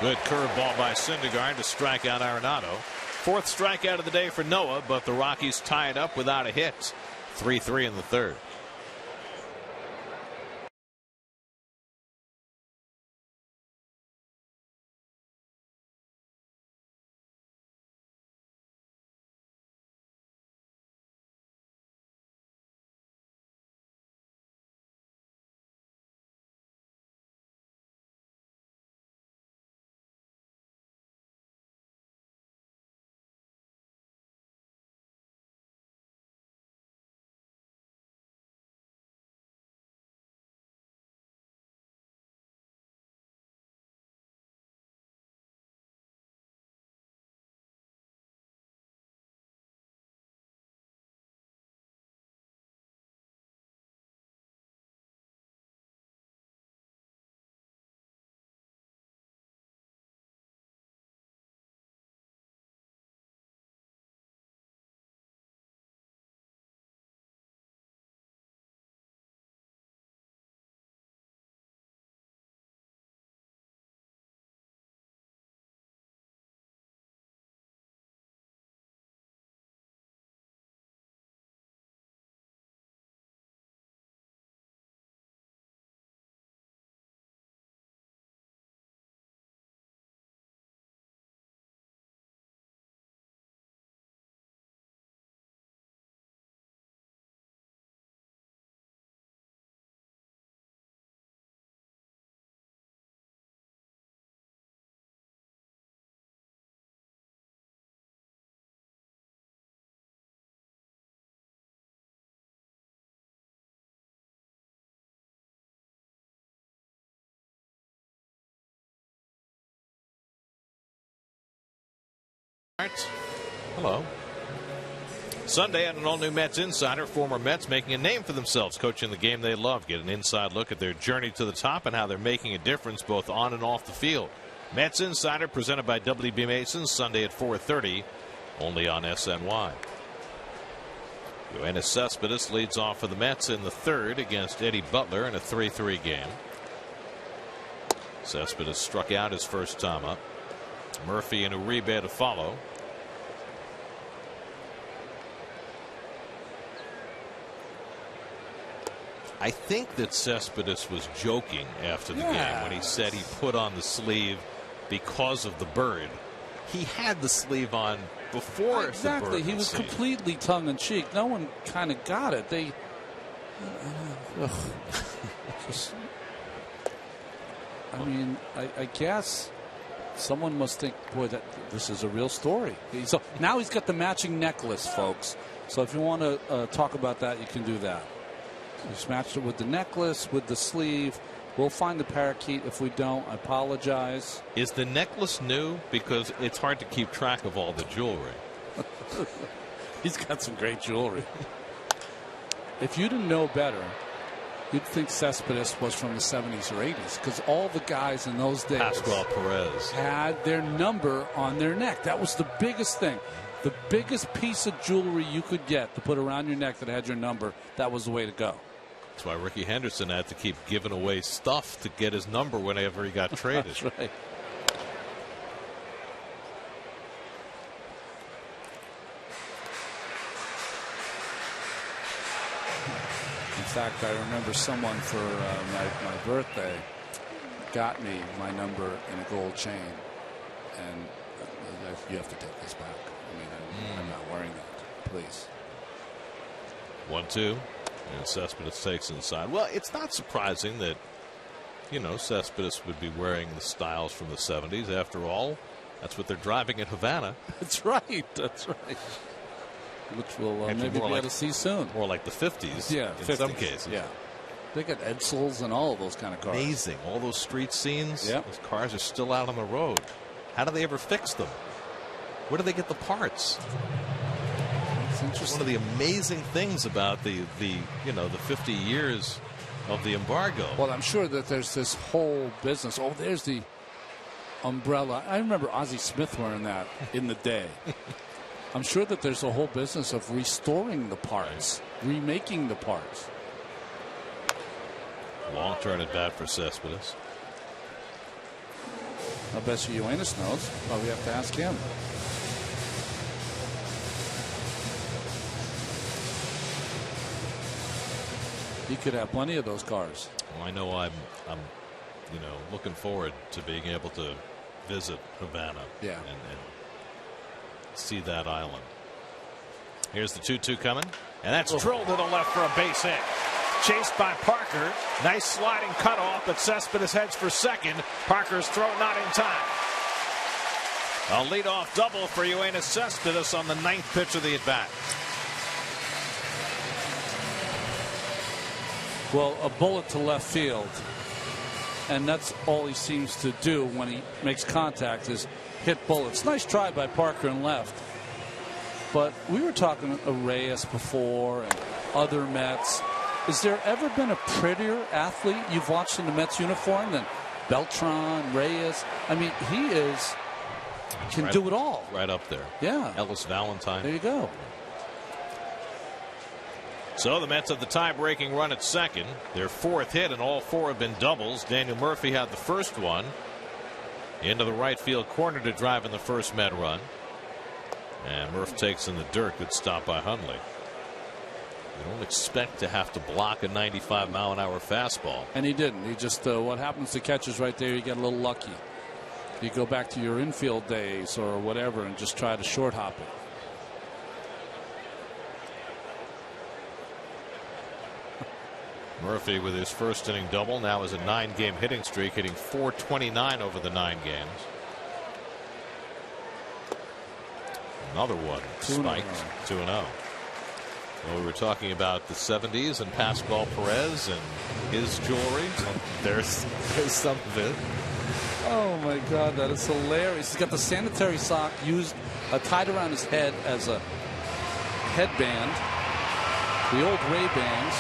Good curveball by Syndergaard to strike out Arenado. 4th strikeout of the day for Noah, but the Rockies tie it up without a hit. 3-3 in the 3rd. Art. Hello. Sunday at an all-new Mets Insider, former Mets making a name for themselves, coaching the game they love. Get an inside look at their journey to the top and how they're making a difference both on and off the field. Mets Insider presented by W.B. Mason, Sunday at 4:30, only on SNY. Yoenis Cespedes leads off for the Mets in the third against Eddie Butler in a 3-3 game. Cespedes struck out his first time up. Murphy and Uribe to follow. I think that Cespedes was joking after the game when he said he put on the sleeve because of the bird. He had the sleeve on before exactly. The bird he was completely tongue-in-cheek. No one kind of got it. They I mean, I guess someone must think, boy, that this is a real story. So now he's got the matching necklace, folks. So if you want to talk about that, you can do that. He's matched it with the necklace, with the sleeve. We'll find the parakeet. If we don't, I apologize. Is the necklace new? Because it's hard to keep track of all the jewelry. He's got some great jewelry. If you didn't know better, you'd think Cespedes was from the 70s or 80s, because all the guys in those days Pascual Perez had their number on their neck. That was the biggest thing. The biggest piece of jewelry you could get to put around your neck that had your number, that was the way to go. That's why Ricky Henderson had to keep giving away stuff to get his number whenever he got traded. That's right. In fact, I remember someone for my birthday got me my number in a gold chain, and you have to take this back. I mean, I'm not wearing that, please. 1-2, and Cespedes takes inside. Well, it's not surprising that, you know, Cespedes would be wearing the styles from the 70s. After all, that's what they're driving at Havana. That's right. That's right. Which we'll maybe be able to see soon. More like the 50s. Yeah, in 50s. some cases. Yeah. They got Edsels and all of those kind of cars. Amazing. All those street scenes. Yep. Those cars are still out on the road. How do they ever fix them? Where do they get the parts? It's interesting. One of the amazing things about the 50 years of the embargo. Well, I'm sure that there's this whole business. Oh, there's the umbrella. I remember Ozzie Smith wearing that in the day. I'm sure that there's a whole business of restoring the parts, remaking the parts. Long turn at bat for Cespedes. I bet you Yoenis knows. Well, we have to ask him. He could have plenty of those cars. Well, I know I'm looking forward to being able to visit Havana. Yeah. And see that island. Here's the 2-2 coming, and that's drilled to the left for a base hit. Chased by Parker. Nice sliding cutoff, but Cespedes heads for second. Parker's throw not in time. A leadoff double for Yoenis Cespedes on the 9th pitch of the at bat. Well, a bullet to left field, and that's all he seems to do when he makes contact is hit bullets. Nice try by Parker in left. But we were talking Reyes before and other Mets. Has there ever been a prettier athlete you've watched in the Mets uniform than Beltran, Reyes? I mean, he can do it all. Right up there. Yeah. Ellis Valentine. There you go. So the Mets have the tie-breaking run at second. Their 4th hit, and all 4 have been doubles. Daniel Murphy had the first one. Into the right field corner to drive in the first Met run. And Murph takes in the dirt. Good stop by Hundley. You don't expect to have to block a 95-mile-an-hour fastball. And he didn't. He just, what happens to catches right there, you get a little lucky. You go back to your infield days or whatever and just try to short hop it. Murphy with his first inning double now is a 9-game hitting streak, hitting .429 over the 9 games. Another one spiked 2-0. Well, we were talking about the 70s and Pascual Perez and his jewelry. There's some of it. Oh my God, that is hilarious. He's got the sanitary sock used tied around his head as a headband. The old Ray-Bans.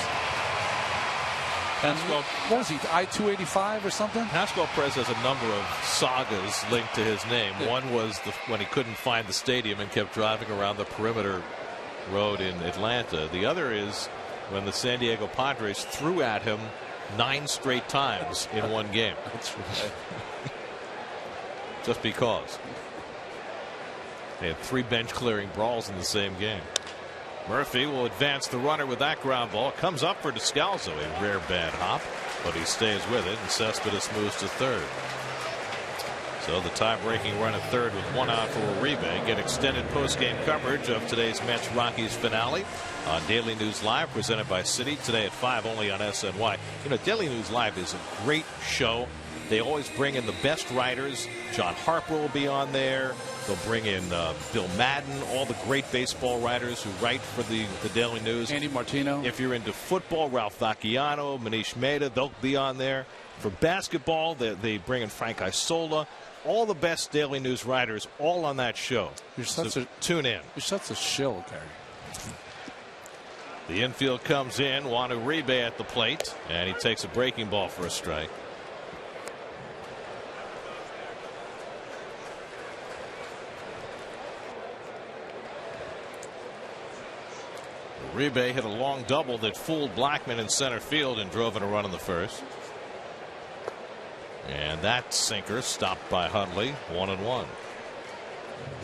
And what was he, I-285 or something? Pascual Perez has a number of sagas linked to his name. Yeah. One was when he couldn't find the stadium and kept driving around the perimeter road in Atlanta. The other is when the San Diego Padres threw at him 9 straight times in one game. That's right. Just because. They had 3 bench clearing brawls in the same game. Murphy will advance the runner with that ground ball. Comes up for Descalso, a rare bad hop, but he stays with it, and Cespedes moves to third. So the tie-breaking run at third with 1 out for Uribe. Get extended post-game coverage of today's Mets-Rockies finale on Daily News Live, presented by Citi, today at 5 only on SNY. You know, Daily News Live is a great show. They always bring in the best writers. John Harper will be on there. They'll bring in Bill Madden, all the great baseball writers who write for the Daily News. Andy Martino. If you're into football, Ralph Vacchiano, Manish Mehta, they'll be on there. For basketball, they bring in Frank Isola. All the best Daily News writers, all on that show. So tune in. You're such a shill, Gary. The infield comes in. Juan Uribe at the plate, and he takes a breaking ball for a strike. Uribe hit a long double that fooled Blackman in center field and drove in a run in the first. And that sinker stopped by Hundley, 1-1.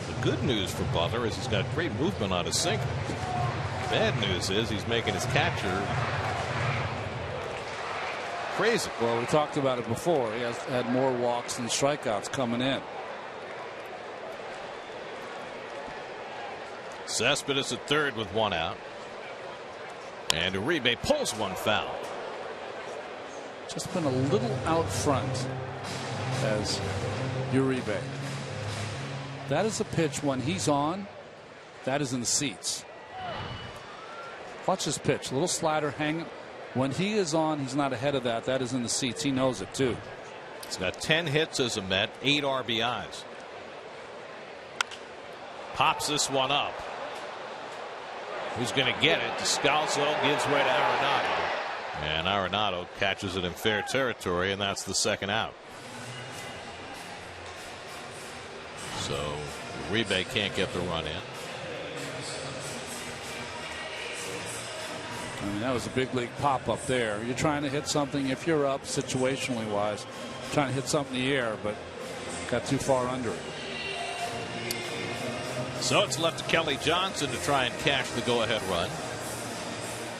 The good news for Butler is he's got great movement on his sinker. Bad news is he's making his catcher crazy. Well, we talked about it before. He has had more walks than strikeouts coming in. Cespedes at third with 1 out. And Uribe pulls one foul. Just been a little out front as Uribe. That is a pitch when he's on. That is in the seats. Watch this pitch. Little slider hanging. When he is on, he's not ahead of that. That is in the seats. He knows it too. He's got 10 hits as a Met, 8 RBIs. Pops this one up. Who's going to get it? Descalso gives way to Arenado. And Arenado catches it in fair territory, and that's the second out. So Uribe can't get the run in. I mean, that was a big league pop up there. You're trying to hit something, if you're up situationally wise, trying to hit something in the air, but got too far under it. So it's left to Kelly Johnson to try and cash the go-ahead run.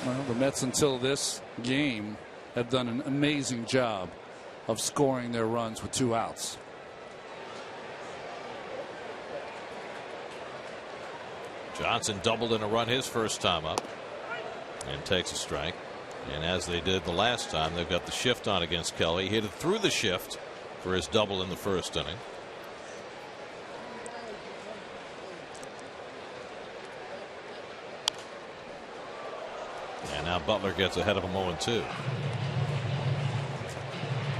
Well, the Mets until this game have done an amazing job of scoring their runs with 2 outs. Johnson doubled in a run his first time up and takes a strike. And as they did the last time, they've got the shift on against Kelly. He hit it through the shift for his double in the first inning. And now Butler gets ahead of him 0-2.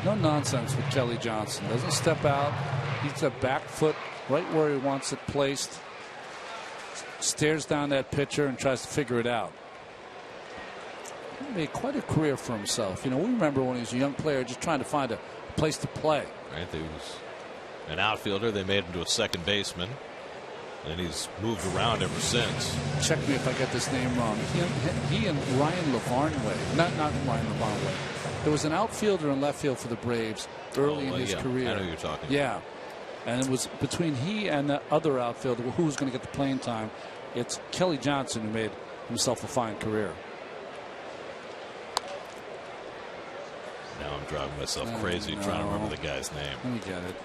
No nonsense with Kelly Johnson. Doesn't step out. He's a back foot right where he wants it placed. Stares down that pitcher and tries to figure it out. He made quite a career for himself. You know, we remember when he was a young player just trying to find a place to play. Right, he was an outfielder. They made him to a second baseman. And he's moved around ever since. Check me if I get this name wrong. He and Ryan LaVarnway. Not Ryan LaVarnway. There was an outfielder in left field for the Braves early in his career. I know who you're talking about. Yeah. And it was between he and the other outfielder who was going to get the playing time. It's Kelly Johnson who made himself a fine career. Now I'm driving myself crazy trying to remember the guy's name. Let me get it.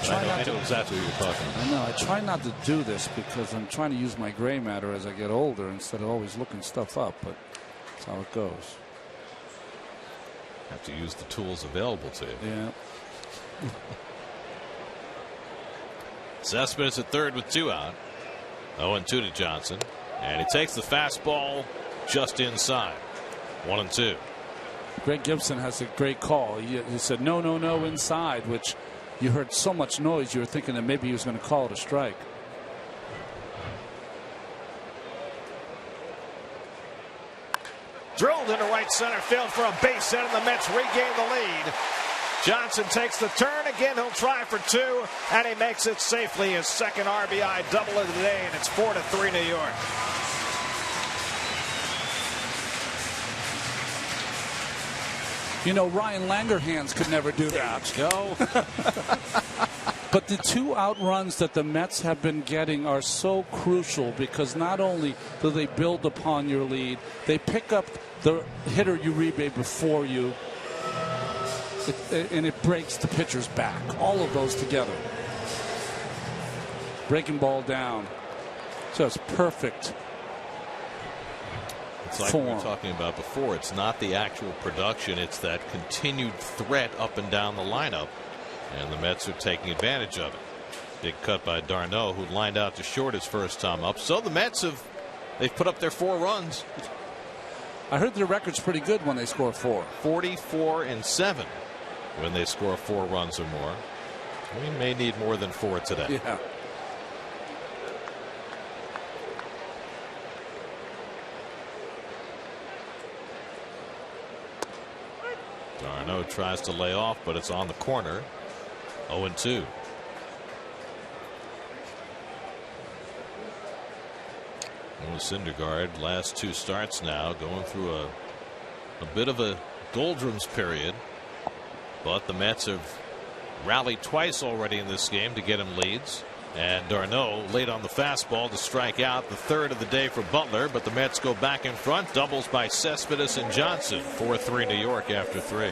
I know exactly what you're talking about. I know. I try not to do this because I'm trying to use my gray matter as I get older instead of always looking stuff up, but that's how it goes. Have to use the tools available to you. Yeah. Cespedes at third with 2 out. 0-2 to Johnson. And he takes the fastball just inside. 1-2. Greg Gibson has a great call. He said, no, inside, which you heard so much noise, you were thinking that maybe he was going to call it a strike. Drilled into right center field for a base hit, and the Mets regain the lead. Johnson takes the turn. Again, he'll try for 2, and he makes it safely. His second RBI double of the day, and it's 4-3 New York. You know, Ryan Langerhans could never do that. Go. But the 2 out runs that the Mets have been getting are so crucial because not only do they build upon your lead, they pick up the hitter Uribe before you, and it breaks the pitcher's back. All of those together. Breaking ball down. Just perfect. It's like we were talking about before. It's not the actual production. It's that continued threat up and down the lineup. And the Mets are taking advantage of it. Big cut by d'Arnaud, who lined out to short his first time up. So the Mets they've put up their 4 runs. I heard their record's pretty good when they score 4. 44-7 when they score 4 runs or more. We may need more than 4 today. Yeah. d'Arnaud tries to lay off, but it's on the corner. 0-2. Syndergaard, last 2 starts now, going through a bit of a doldrums period. But the Mets have rallied twice already in this game to get him leads. And d'Arnaud late on the fastball to strike out, the 3rd of the day for Butler. But the Mets go back in front. Doubles by Cespedes and Johnson. 4-3 New York after 3.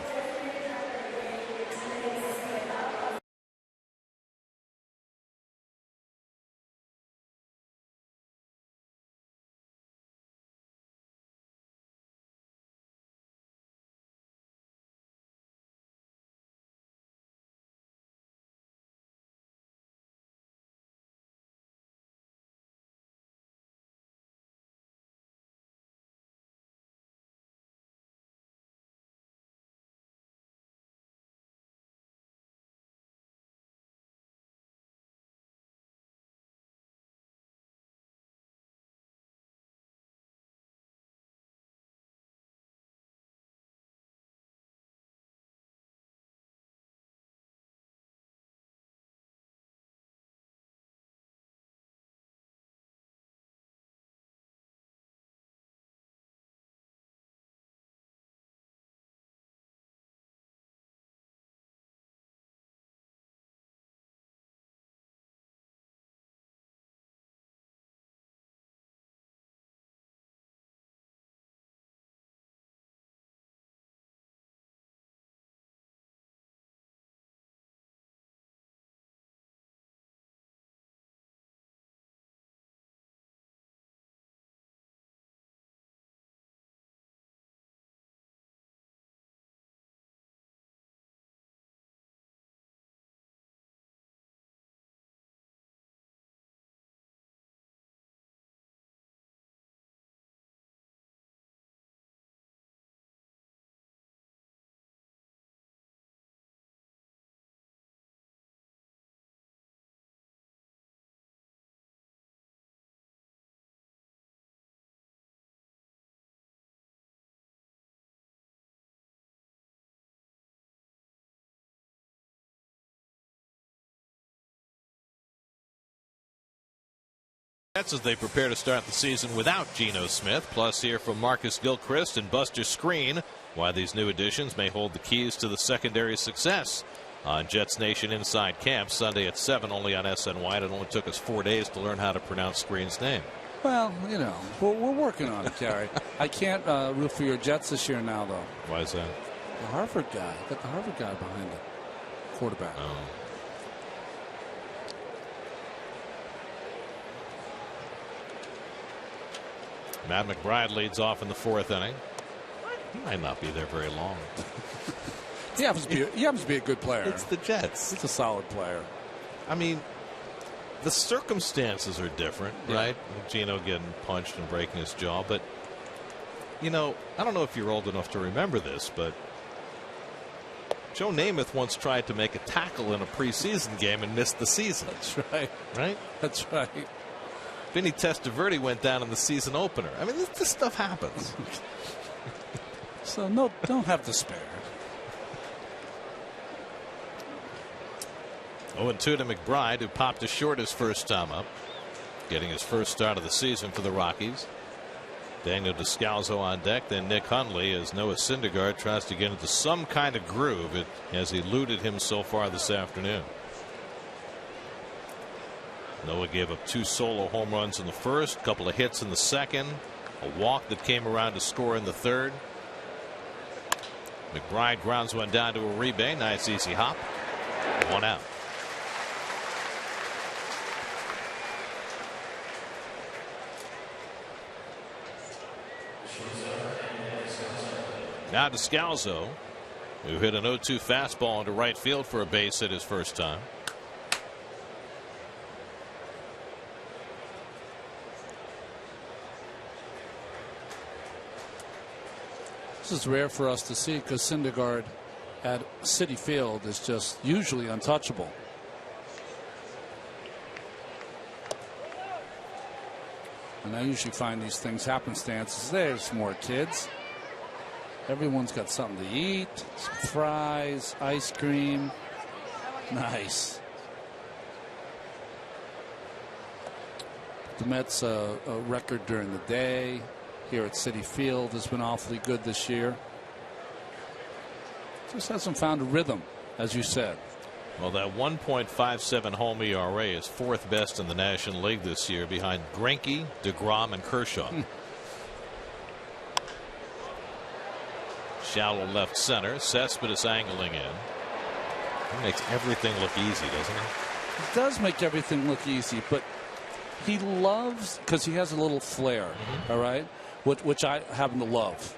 As they prepare to start the season without Geno Smith. Plus, hear from Marcus Gilchrist and Buster Screen why these new additions may hold the keys to the secondary success on Jets Nation Inside Camp Sunday at 7 only on SNY. It only took us 4 days to learn how to pronounce Screen's name. Well, you know, we're working on it, Gary. I can't root for your Jets this year now, though. Why is that? The Harvard guy. Got the Harvard guy behind the quarterback. Oh. Matt McBride leads off in the 4th inning. He might not be there very long. He happens to be a good player. It's the Jets. He's a solid player. I mean, the circumstances are different, right? Geno getting punched and breaking his jaw. But, you know, I don't know if you're old enough to remember this, but Joe Namath once tried to make a tackle in a preseason game and missed the season. That's right. Right? That's right. Vinny Testaverde went down in the season opener. I mean, this stuff happens. So no, don't have despair. 0-2 to McBride, who popped a short his first time up, getting his first start of the season for the Rockies. Daniel Descalso on deck, then Nick Hundley as Noah Syndergaard tries to get into some kind of groove. It has eluded him so far this afternoon. Noah gave up 2 solo home runs in the first, a couple of hits in the second, a walk that came around to score in the third. McBride grounds one down to Uribe. Nice easy hop. 1 out. Now Descalso, who hit an 0-2 fastball into right field for a base hit his first time. This is rare for us to see because Syndergaard at Citi Field is just usually untouchable. And I usually find these things happenstances. There's more kids. Everyone's got something to eat, some fries, ice cream. Nice. The Mets a record during the day here at Citi Field has been awfully good this year. Just hasn't found a rhythm, as you said. Well, that 1.57 home ERA is 4th best in the National League this year, behind Greinke, DeGrom, and Kershaw. Shallow left center. Cespedes angling in. He makes everything look easy, doesn't he? He does make everything look easy, but he loves, because he has a little flair, all right, which I happen to love.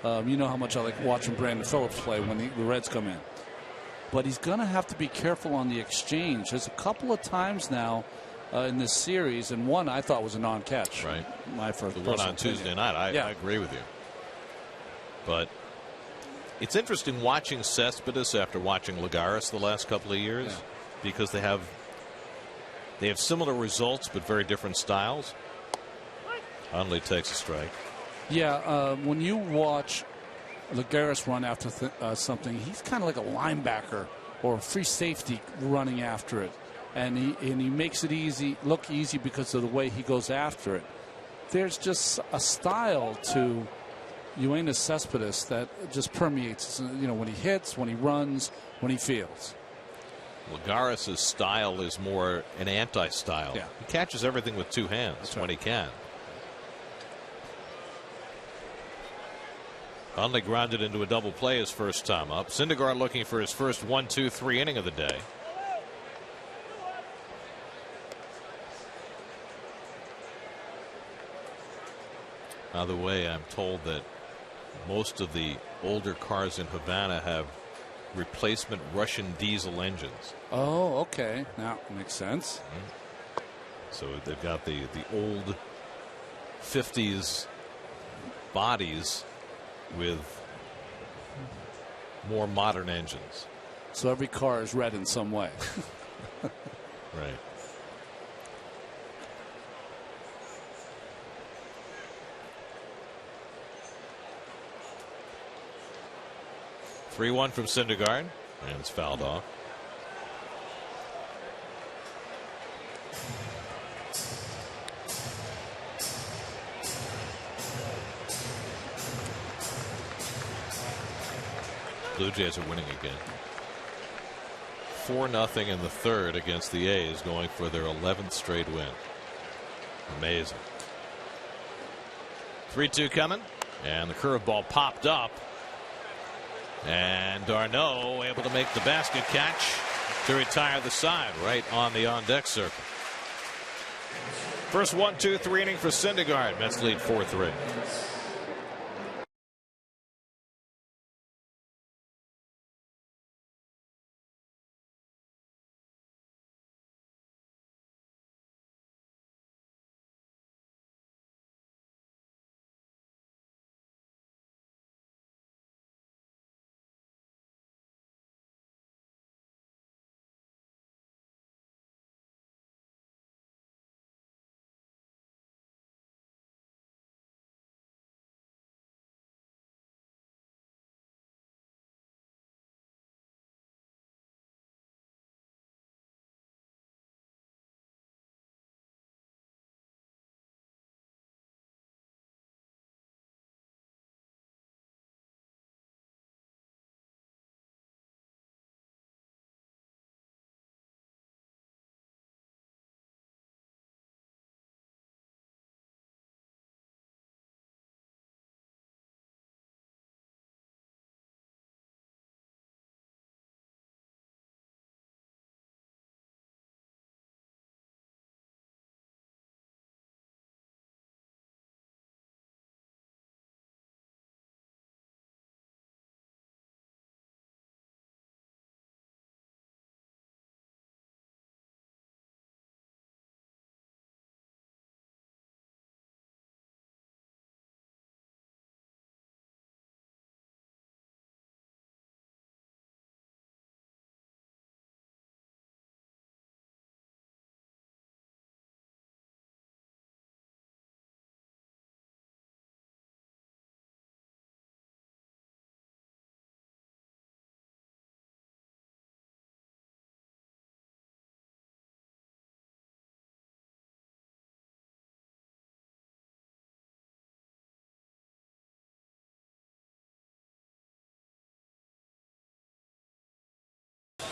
You know how much I like watching Brandon Phillips play when the Reds come in. But he's going to have to be careful on the exchange. There's a couple of times now in this series, and one I thought was a non-catch. Right. My first. The one on Tuesday night, I agree with you. But it's interesting watching Cespedes after watching Lagares the last couple of years, because they have similar results but very different styles. Hundley takes a strike. Yeah, when you watch Lagares run after something, he's kind of like a linebacker or a free safety running after it, and he makes it look easy because of the way he goes after it. There's just a style to Yoenis Cespedes that just permeates. You know, when he hits, when he runs, when he fields. Lagares' style is more an anti-style. Yeah. He catches everything with 2 hands when he can. Hundley grounded into a double play his first time up. Syndergaard looking for his first 1-2-3 inning of the day. By the way, I'm told that most of the older cars in Havana have replacement Russian diesel engines. Oh, okay. Now makes sense. So they've got the old 50s bodies with more modern engines. So every car is red in some way. Right. (3-1) from Syndergaard, and it's fouled off. Blue Jays are winning again. 4-0 in the third against the A's, going for their 11th straight win. Amazing. 3-2 coming, and the curveball popped up, and d'Arnaud able to make the basket catch to retire the side right on the on-deck circle. First 1-2-3 inning for Syndergaard. Mets lead 4-3.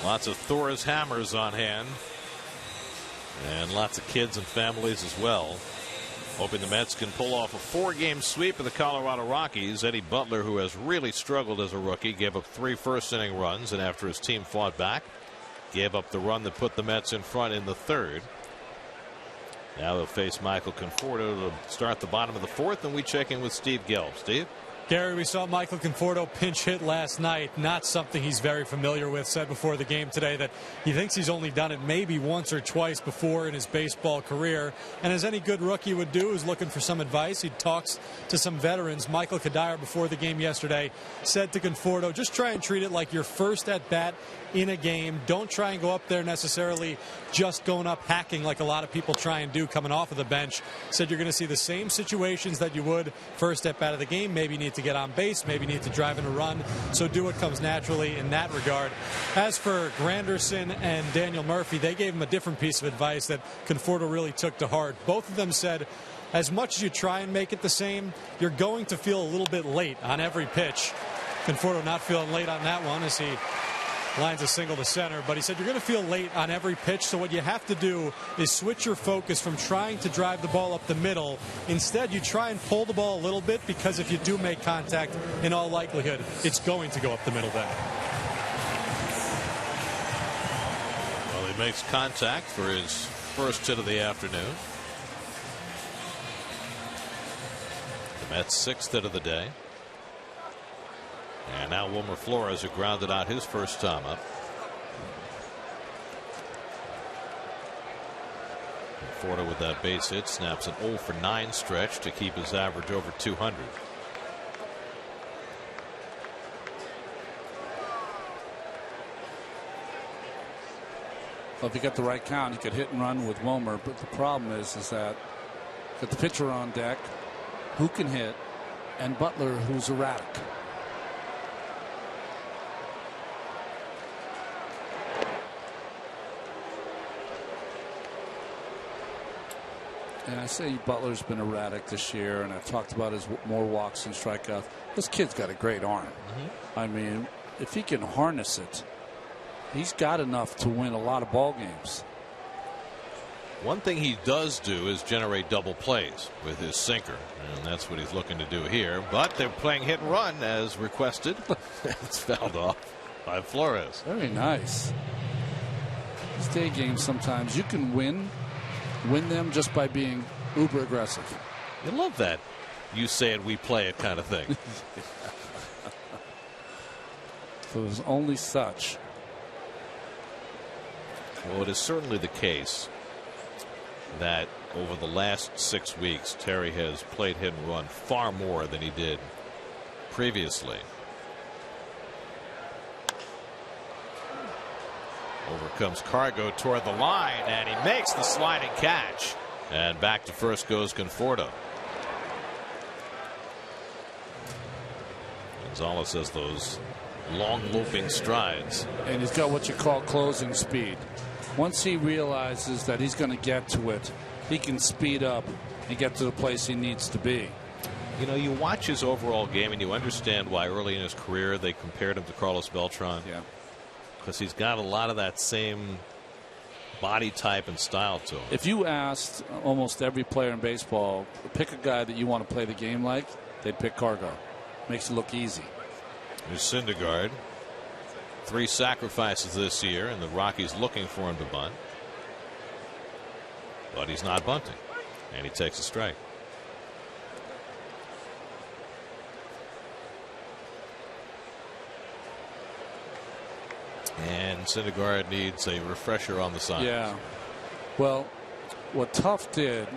Lots of Thor's hammers on hand. And lots of kids and families as well. Hoping the Mets can pull off a 4-game sweep of the Colorado Rockies. Eddie Butler, who has really struggled as a rookie, gave up 3 first-inning runs, and after his team fought back, gave up the run that put the Mets in front in the 3rd. Now they'll face Michael Conforto to start the bottom of the 4th, and we check in with Steve Gelb. Steve? Gary, we saw Michael Conforto pinch hit last night. Not something he's very familiar with. Said before the game today that he thinks he's only done it maybe once or twice before in his baseball career. And as any good rookie would do, is looking for some advice. He talks to some veterans. Michael Kadire, before the game yesterday, said to Conforto, just try and treat it like your first at bat in a game. Don't try and go up there necessarily just going up hacking like a lot of people try and do coming off of the bench. Said you're going to see the same situations that you would first at bat of the game. Maybe you need to get on base, maybe need to drive in a run. So do what comes naturally in that regard. As for Granderson and Daniel Murphy, they gave him a different piece of advice that Conforto really took to heart. Both of them said, as much as you try and make it the same, you're going to feel a little bit late on every pitch. Conforto not feeling late on that one as he lines a single to center, but he said you're going to feel late on every pitch, so what you have to do is switch your focus from trying to drive the ball up the middle. Instead, you try and pull the ball a little bit, because if you do make contact, in all likelihood, it's going to go up the middle then. Well, he makes contact for his first hit of the afternoon. The Mets' 6th hit of the day. And now Wilmer Flores, who grounded out his first time up. Conforto with that base hit snaps an 0 for 9 stretch to keep his average over 200. Well, if you get the right count, you could hit and run with Wilmer. But the problem is that got the pitcher on deck who can hit, and Butler, who's erratic. And I say Butler's been erratic this year, and I've talked about his more walks and strikeouts. This kid's got a great arm. I mean, if he can harness it, he's got enough to win a lot of ball games. One thing he does do is generate double plays with his sinker, and that's what he's looking to do here. But they're playing hit and run as requested. It's fouled off by Flores. Very nice. These day games, sometimes you can win them just by being uber aggressive. You love that. You say it, we play it kind of thing. So it was only such. Well, it is certainly the case that over the last 6 weeks, Terry has played hit and run far more than he did previously. Over comes Cargo toward the line, and he makes the sliding catch. And back to first goes Conforto. Gonzalez has those long looping strides. And he's got what you call closing speed. Once he realizes that he's going to get to it, he can speed up and get to the place he needs to be. You know, you watch his overall game and you understand why early in his career they compared him to Carlos Beltran. Yeah. Because he's got a lot of that same body type and style to him. If you asked almost every player in baseball, pick a guy that you want to play the game like, they'd pick Cargo. Makes it look easy. Here's Syndergaard. 3 sacrifices this year, and the Rockies looking for him to bunt. But he's not bunting, and he takes a strike. And Syndergaard needs a refresher on the side. Yeah. Well, what Tuff did,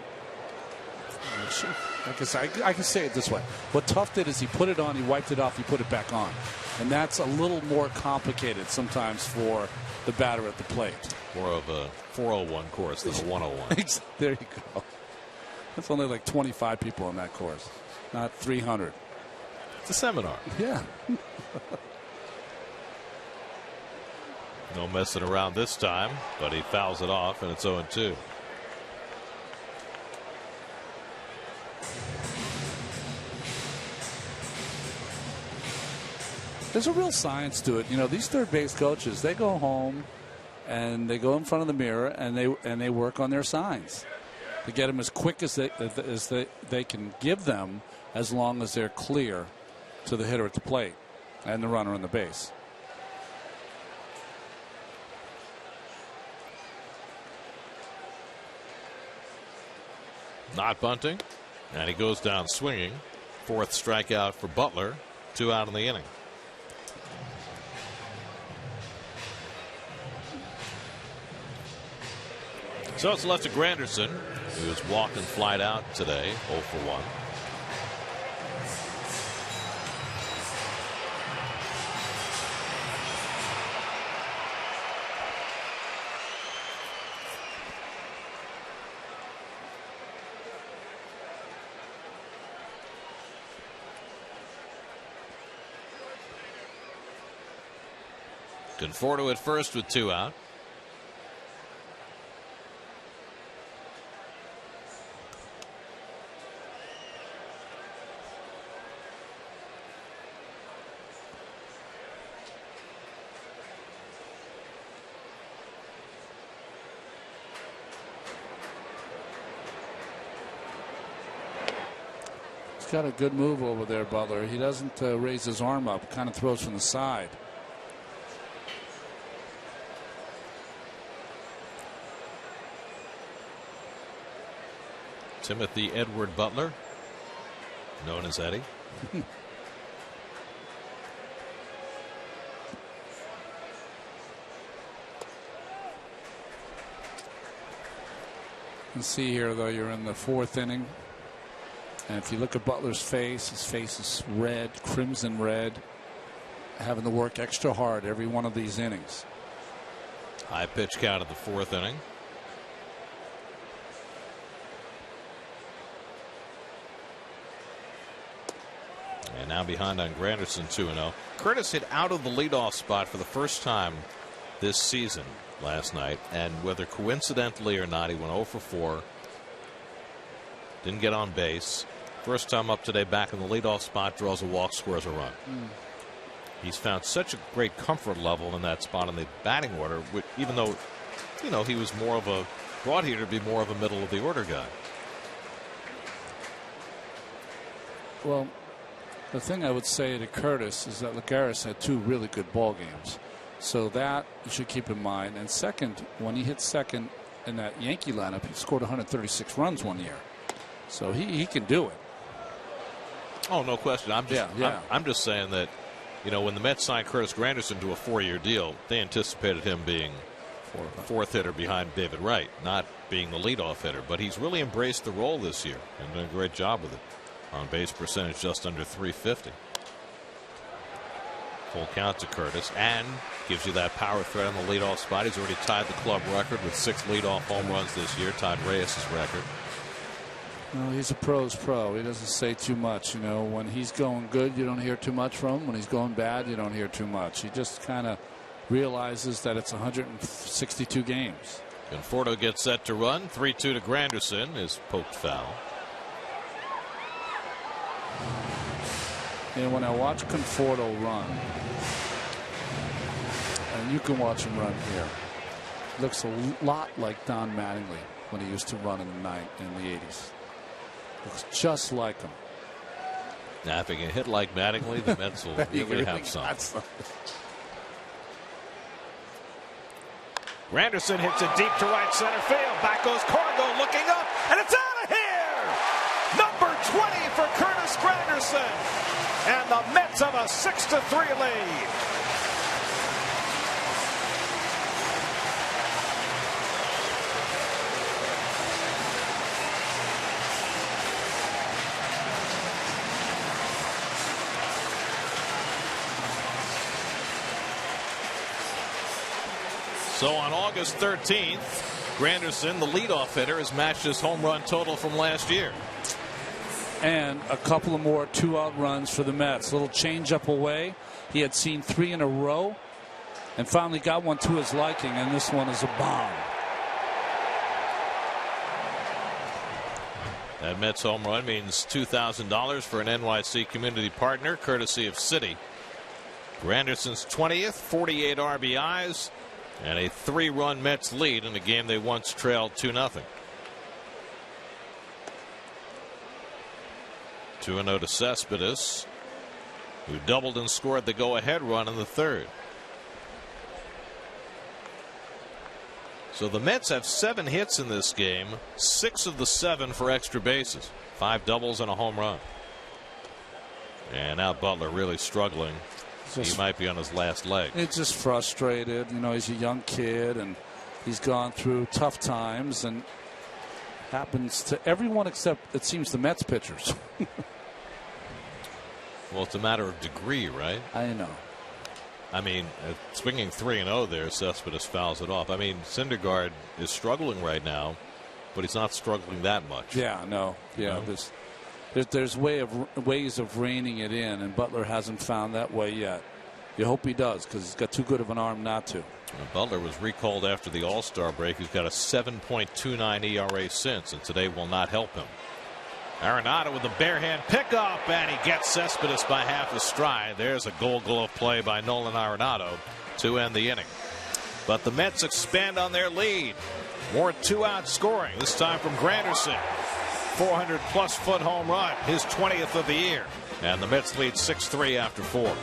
I can say it this way. What Tuff did is he put it on, he wiped it off, he put it back on. And that's a little more complicated sometimes for the batter at the plate. More of a 401 course than a 101. There you go. That's only like 25 people on that course, not 300. It's a seminar. Yeah. No messing around this time, but he fouls it off, and it's 0-2. There's a real science to it. You know, these third base coaches, they go home and they go in front of the mirror and they work on their signs to get them as quick as they can give them, as long as they're clear to the hitter at the plate and the runner on the base. Not bunting, and he goes down swinging. Fourth strikeout for Butler. 2 out in the inning. So it's left to Granderson, who was walked and flied out today, 0 for 1. Conforto at first with 2 out. He's got a good move over there, Butler. He doesn't raise his arm up, kind of throws from the side. Timothy Edward Butler, known as Eddie. You can see here, though, you're in the 4th inning. And if you look at Butler's face, his face is red, crimson red, having to work extra hard every one of these innings. High pitch count of the 4th inning. And now behind on Granderson, 2-0. Curtis hit out of the leadoff spot for the first time this season last night. And whether coincidentally or not, he went 0 for 4. Didn't get on base. First time up today, back in the leadoff spot, draws a walk, scores a run. He's found such a great comfort level in that spot in the batting order, even though, you know, he was more of a, brought here to be more of a middle of the order guy. Well, the thing I would say to Curtis is that Lagares had 2 really good ball games. So that you should keep in mind. And second, when he hit second in that Yankee lineup, he scored 136 runs one year. So he can do it. Oh, no question. I'm just saying that, you know, when the Mets signed Curtis Granderson to a 4-year deal, they anticipated him being a 4th hitter behind David Wright, not being the leadoff hitter. But he's really embraced the role this year and done a great job with it. On base percentage just under 350. Full count to Curtis, and gives you that power threat on the leadoff spot. He's already tied the club record with 6 leadoff home runs this year, tied Reyes' record. Well, he's a pro's pro. He doesn't say too much. You know, when he's going good, you don't hear too much from him. When he's going bad, you don't hear too much. He just kind of realizes that it's 162 games. Conforto gets set to run. 3-2 to Granderson is poked foul. And when I watch Conforto run, and you can watch him run here, looks a lot like Don Mattingly when he used to run in the 80s. Looks just like him. Now, if he can hit like Mattingly, the Mets will really have some. Granderson hits it deep to right center field. Back goes Corgo looking up, and it's out of here! Number 20 for Curtis Granderson. And the Mets have a 6-3 lead. So on August 13th, Granderson, the leadoff hitter, has matched his home run total from last year. And a couple of more 2-out runs for the Mets. A little change up away. He had seen 3 in a row and finally got one to his liking, and this one is a bomb. That Mets home run means $2,000 for an NYC community partner, courtesy of Citi. Granderson's 20th, 48 RBIs, and a 3-run Mets lead in a game they once trailed 2-0. 2-0 to Cespedes, who doubled and scored the go-ahead run in the third. So the Mets have 7 hits in this game, 6 of the 7 for extra bases, 5 doubles and a home run. And now Butler really struggling. He might be on his last leg. It's just frustrated. You know, he's a young kid and he's gone through tough times, and happens to everyone except, it seems, the Mets pitchers. Well, it's a matter of degree, right? I know. I mean, swinging 3-0 there, Cespedes fouls it off. I mean, Syndergaard is struggling right now, but he's not struggling that much. Yeah, no. Yeah, No? there's ways of reining it in, and Butler hasn't found that way yet. You hope he does, because he's got too good of an arm not to. Butler was recalled after the All-Star break. He's got a 7.29 ERA since, and today will not help him. Arenado with a bare hand pickup, and he gets Cespedes by half a stride. There's a Gold Glove play by Nolan Arenado to end the inning. But the Mets expand on their lead. More 2-out scoring, this time from Granderson. 400-plus foot home run, his 20th of the year. And the Mets lead 6-3 after 4.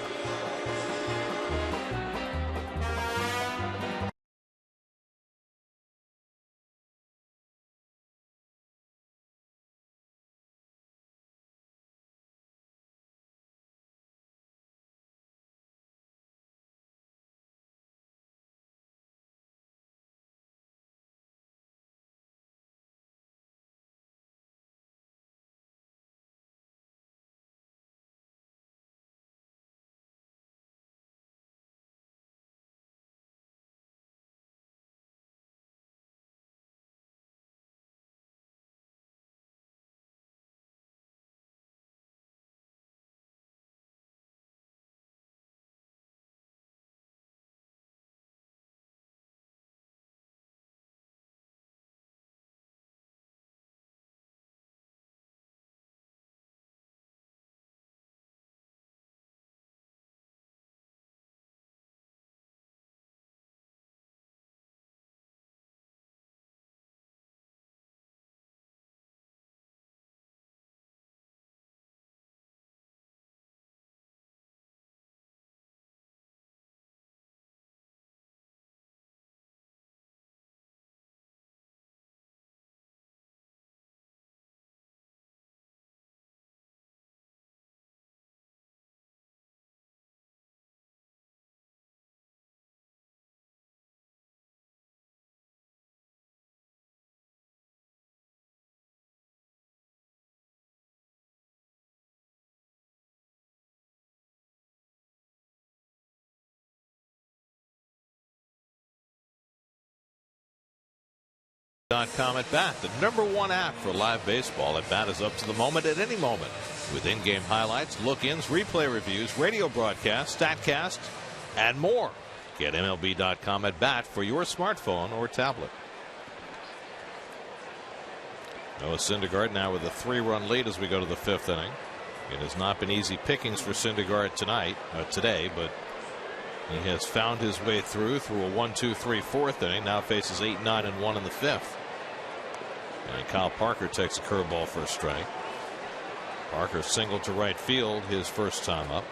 .com at bat, the #1 app for live baseball. At bat is up to the moment at any moment, with in-game highlights, look-ins, replay reviews, radio broadcasts, StatCast, and more. Get MLB.com at bat for your smartphone or tablet. Noah Syndergaard now with a 3-run lead as we go to the 5th inning. It has not been easy pickings for Syndergaard today, but he has found his way through a 1-2-3 4th inning. Now faces 8, 9, and 1 in the 5th. And Kyle Parker takes a curveball for a strike. Parker singled to right field his first time up.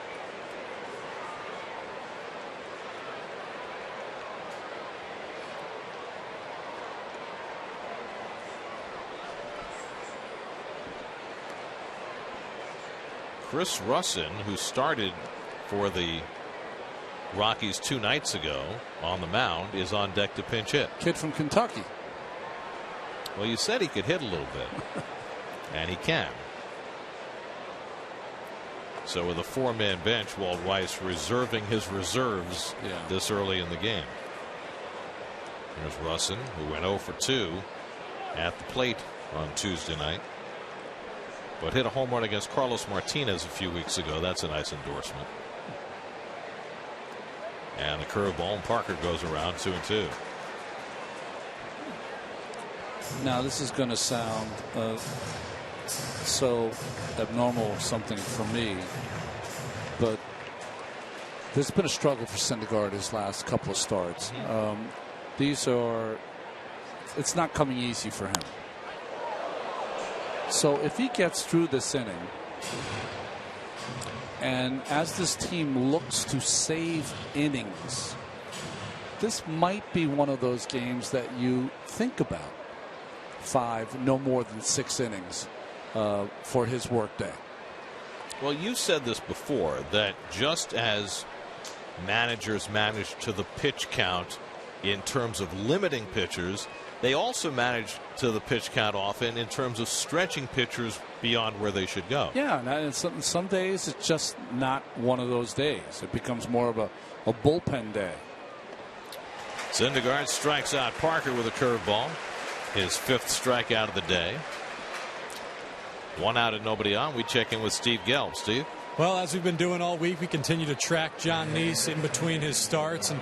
Chris Russin, who started for the Rockies 2 nights ago on the mound, is on deck to pinch hit. Kid from Kentucky. Well, you said he could hit a little bit, and he can. So with a 4-man bench, Walt Weiss reserving his reserves this early in the game. There's Russin, who went 0 for 2 at the plate on Tuesday night, but hit a home run against Carlos Martinez a few weeks ago. That's a nice endorsement. And the curveball, and Parker goes around 2-2. Now this is going to sound so abnormal, something for me, but There's been a struggle for Syndergaard his last couple of starts. It's not coming easy for him. So if he gets through this inning, and as this team looks to save innings, this might be one of those games that you think about. 5, no more than 6 innings for his workday. Well, you said this before, that just as managers manage to the pitch count in terms of limiting pitchers, they also manage to the pitch count often in terms of stretching pitchers beyond where they should go. Yeah, and some days it's just not one of those days. It becomes more of a bullpen day. Syndergaard strikes out Parker with a curveball. His 5th strikeout of the day. 1 out and nobody on. We check in with Steve Gelb. Steve? Well, as we've been doing all week, we continue to track Jon Niese in between his starts. And,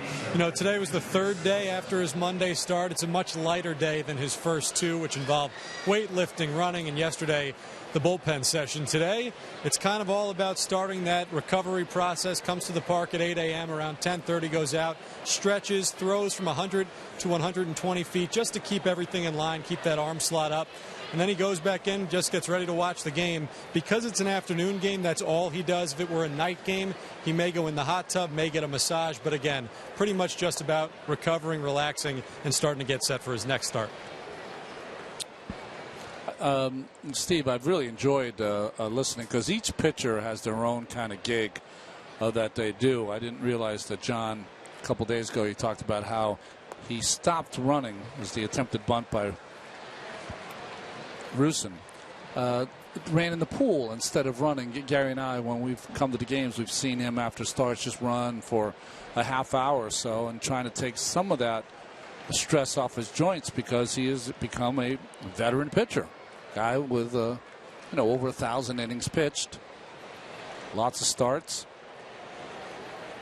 today was the 3rd day after his Monday start. It's a much lighter day than his first 2, which involved weightlifting, running, and yesterday, the bullpen session. Today, it's kind of all about starting that recovery process. Comes to the park at 8 a.m. Around 10:30, goes out, stretches, throws from 100 to 120 feet just to keep everything in line, keep that arm slot up. And then he goes back in, just gets ready to watch the game. Because it's an afternoon game, that's all he does. If it were a night game, he may go in the hot tub, may get a massage. But again, pretty much just about recovering, relaxing, and starting to get set for his next start. Steve, I've really enjoyed listening because each pitcher has their own kind of gig that they do. I didn't realize that John, a couple days ago, he talked about how he stopped running. It was the attempted bunt by Rusin. Ran in the pool instead of running. Gary and I, when we've come to the games, we've seen him after starts just run for a half hour or so and trying to take some of that stress off his joints because he has become a veteran pitcher. Guy with over 1,000 innings pitched, lots of starts.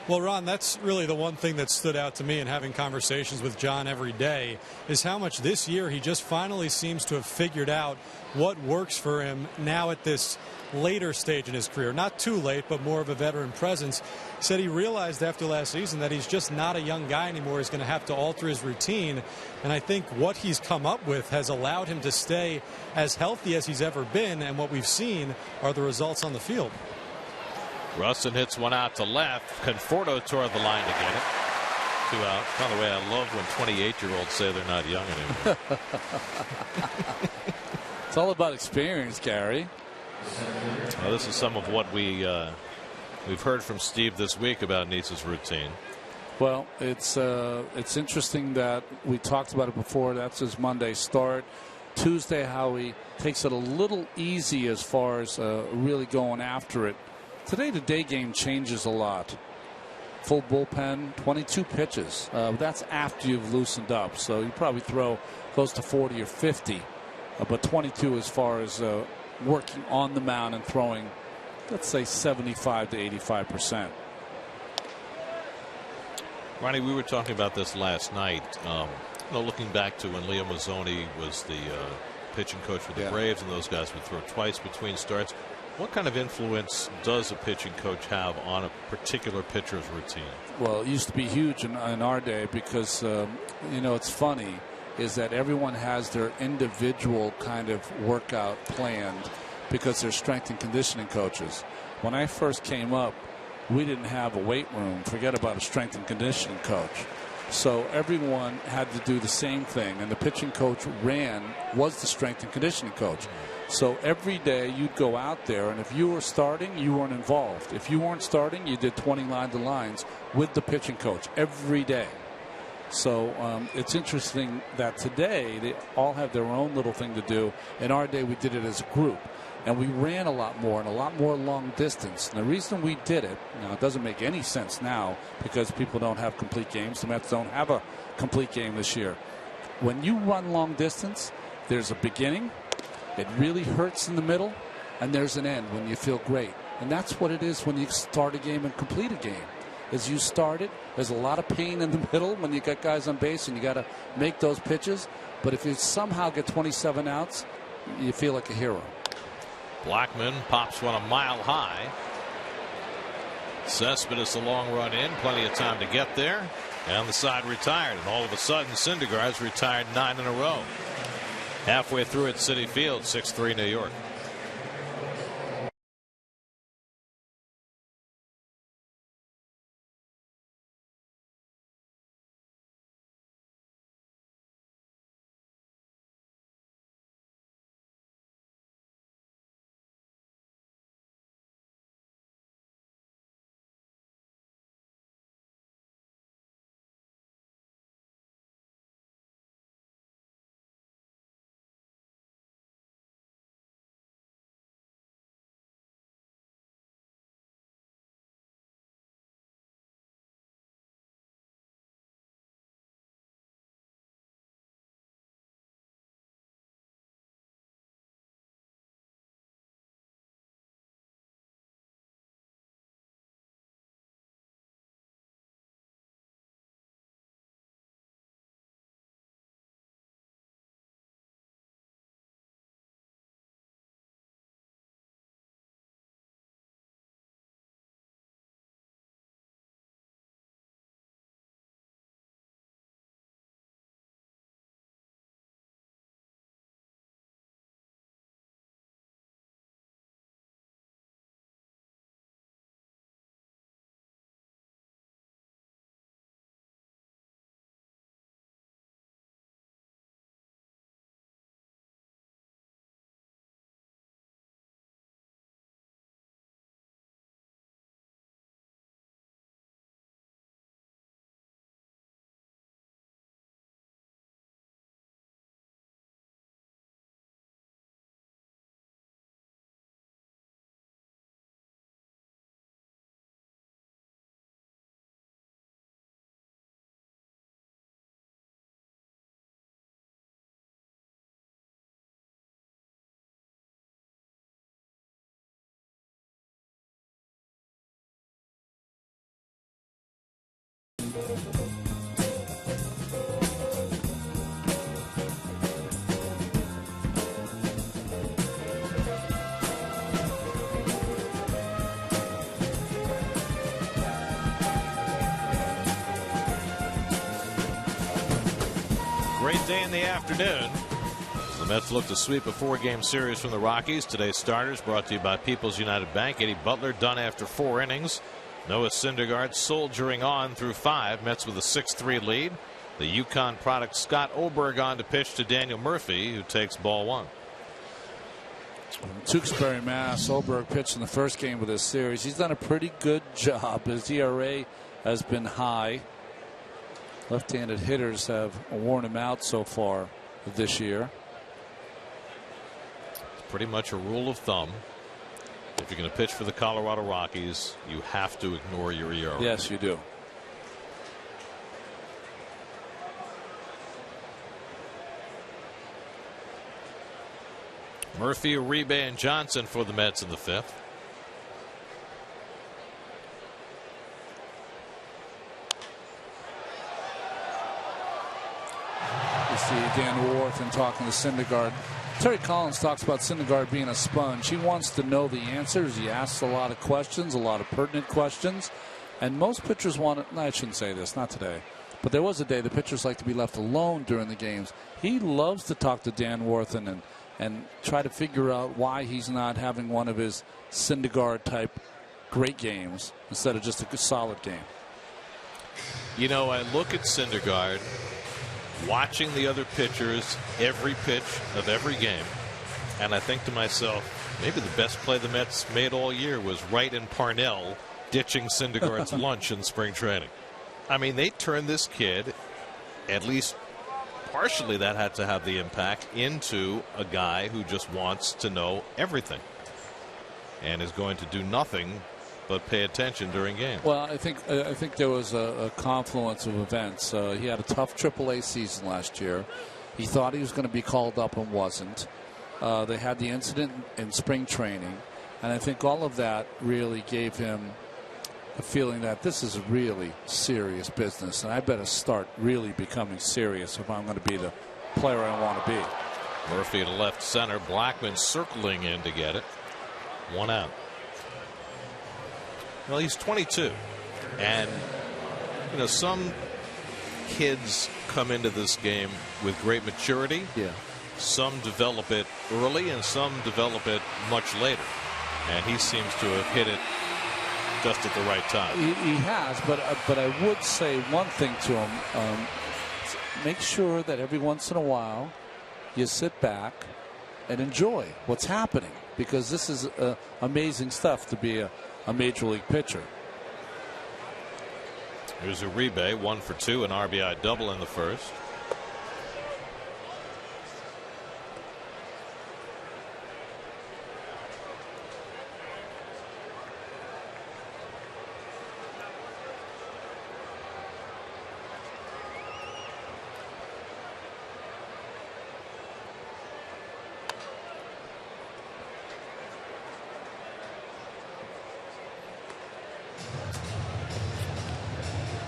Well, Ron, that's really the one thing that stood out to me in having conversations with John every day is how much this year he just finally seems to have figured out what works for him now at this later stage in his career. Not too late, but more of a veteran presence. He said he realized after last season that he's just not a young guy anymore. He's going to have to alter his routine. And I think what he's come up with has allowed him to stay as healthy as he's ever been. And what we've seen are the results on the field. Rustin hits one out to left. Conforto toward the line to get it. 2 out. By the way, I love when 28-year-olds say they're not young anymore. It's all about experience, Gary. Well, this is some of what we've heard from Steve this week about Niese's routine. Well, it's interesting that we talked about it before. That's his Monday start. Tuesday, how he takes it a little easy as far as really going after it. Today, the day game changes a lot. Full bullpen, 22 pitches. That's after you've loosened up. So you probably throw close to 40 or 50. But 22 as far as working on the mound and throwing, let's say 75 to 85%. Ronnie, we were talking about this last night. Looking back to when Leo Mazzoni was the pitching coach for the Braves, and those guys would throw twice between starts. What kind of influence does a pitching coach have on a particular pitcher's routine? Well, it used to be huge in our day because, it's funny is that everyone has their individual kind of workout planned because they're strength and conditioning coaches. When I first came up, we didn't have a weight room. Forget about a strength and conditioning coach. So everyone had to do the same thing, and the pitching coach was the strength and conditioning coach. So every day you'd go out there, and if you were starting, you weren't involved. If you weren't starting, you did 20 line to lines with the pitching coach every day. So it's interesting that today they all have their own little thing to do. In our day, we did it as a group. And we ran a lot more and a lot more long distance. And the reason we did it, now it doesn't make any sense now because people don't have complete games. The Mets don't have a complete game this year. When you run long distance, there's a beginning. It really hurts in the middle. And there's an end when you feel great. And that's what it is when you start a game and complete a game. As you start it, there's a lot of pain in the middle when you got guys on base and you got to make those pitches. But if you somehow get 27 outs, you feel like a hero. Blackman pops one a mile high. Cespedes a long run in, plenty of time to get there, and the side retired, and all of a sudden Syndergaard's retired 9 in a row. Halfway through at Citi Field, 6-3 New York. Great day in the afternoon. The Mets look to sweep a 4-game series from the Rockies. Today's starters brought to you by People's United Bank. Eddie Butler done after 4 innings. Noah Syndergaard soldiering on through 5. Mets with a 6-3 lead. The Yukon product Scott Oberg on to pitch to Daniel Murphy, who takes ball 1. Tewksbury, Mass. Oberg pitched in the first game of this series. He's done a pretty good job. His ERA has been high. Left-handed hitters have worn him out so far this year. It's pretty much a rule of thumb. If you're going to pitch for the Colorado Rockies, you have to ignore your ERA. Yes, you do. Murphy, Uribe, and Johnson for the Mets in the 5th. You see Dan Warthen talking to Syndergaard. Terry Collins talks about Syndergaard being a sponge. He wants to know the answers. He asks a lot of questions, a lot of pertinent questions. And most pitchers want to, no, I shouldn't say this, not today. But there was a day the pitchers like to be left alone during the games. He loves to talk to Dan Warthen and try to figure out why he's not having one of his Syndergaard type great games instead of just a solid game. You know, I look at Syndergaard watching the other pitchers every pitch of every game, and I think to myself, maybe the best play the Mets made all year was Wright and Parnell ditching Syndergaard's lunch in spring training. I mean, they turned this kid, at least partially that had to have the impact, into a guy who just wants to know everything and is going to do nothing but pay attention during games. Well, I think there was a confluence of events. He had a tough AAA season last year. He thought he was going to be called up and wasn't. They had the incident in spring training, and I think all of that really gave him a feeling that this is really serious business, and I better start really becoming serious if I'm going to be the player I want to be. Murphy to left center. Blackman circling in to get it. 1 out. Well, he's 22. And, you know, some kids come into this game with great maturity. Yeah. Some develop it early and some develop it much later. And he seems to have hit it just at the right time. He has, but I would say one thing to him. Make sure that every once in a while you sit back and enjoy what's happening, because this is amazing stuff to be a major league pitcher. Here's Uribe, 1 for 2, an RBI double in the first.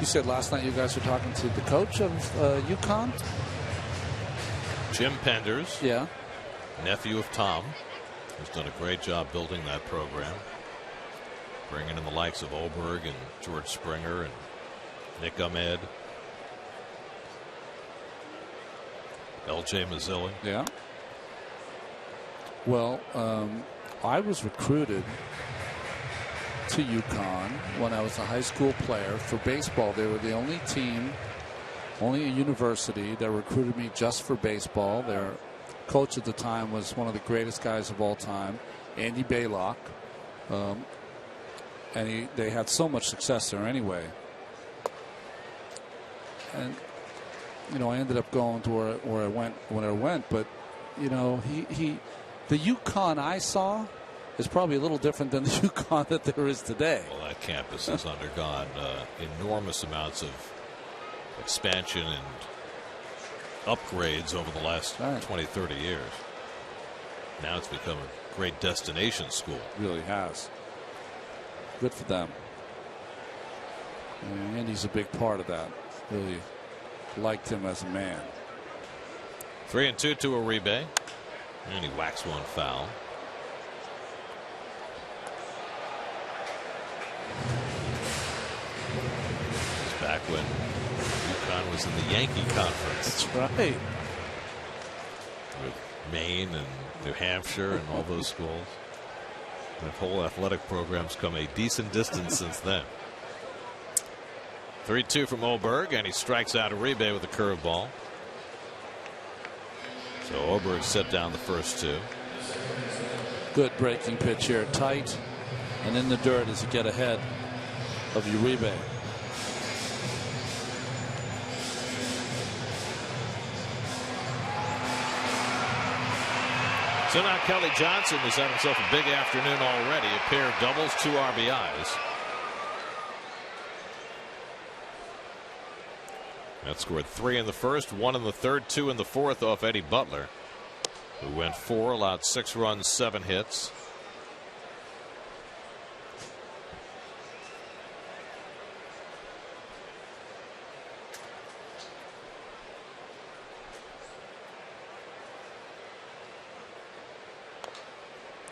You said last night you guys were talking to the coach of UConn? Jim Penders. Yeah. Nephew of Tom, who's done a great job building that program. Bringing in the likes of Oberg and George Springer and Nick Ahmed. L.J. Mazzilli. Yeah. Well, I was recruited to UConn when I was a high school player for baseball. They were the only team, only a university that recruited me just for baseball. Their coach at the time was one of the greatest guys of all time, Andy Baylock. And they had so much success there anyway. And, you know, I ended up going to where I went when I went. But, you know, the UConn I saw is probably a little different than the UConn that there is today. Well, that campus has undergone enormous amounts of expansion and upgrades over the last 20, 30 years. Now it's become a great destination school. It really has. Good for them. And Andy's a big part of that. Really liked him as a man. 3-2 to Uribe. And he whacks one foul. Back when UConn was in the Yankee Conference. That's right. With Maine and New Hampshire and all those schools. That whole athletic program's come a decent distance since then. 3-2 from Oberg, and he strikes out Uribe with a curveball. So Oberg set down the first two. Good breaking pitch here. Tight and in the dirt as you get ahead of Uribe. So now Kelly Johnson has had himself a big afternoon already. A pair of doubles, 2 RBIs. That scored 3 in the first, 1 in the third, 2 in the fourth off Eddie Butler, who went 4, allowed 6 runs, 7 hits.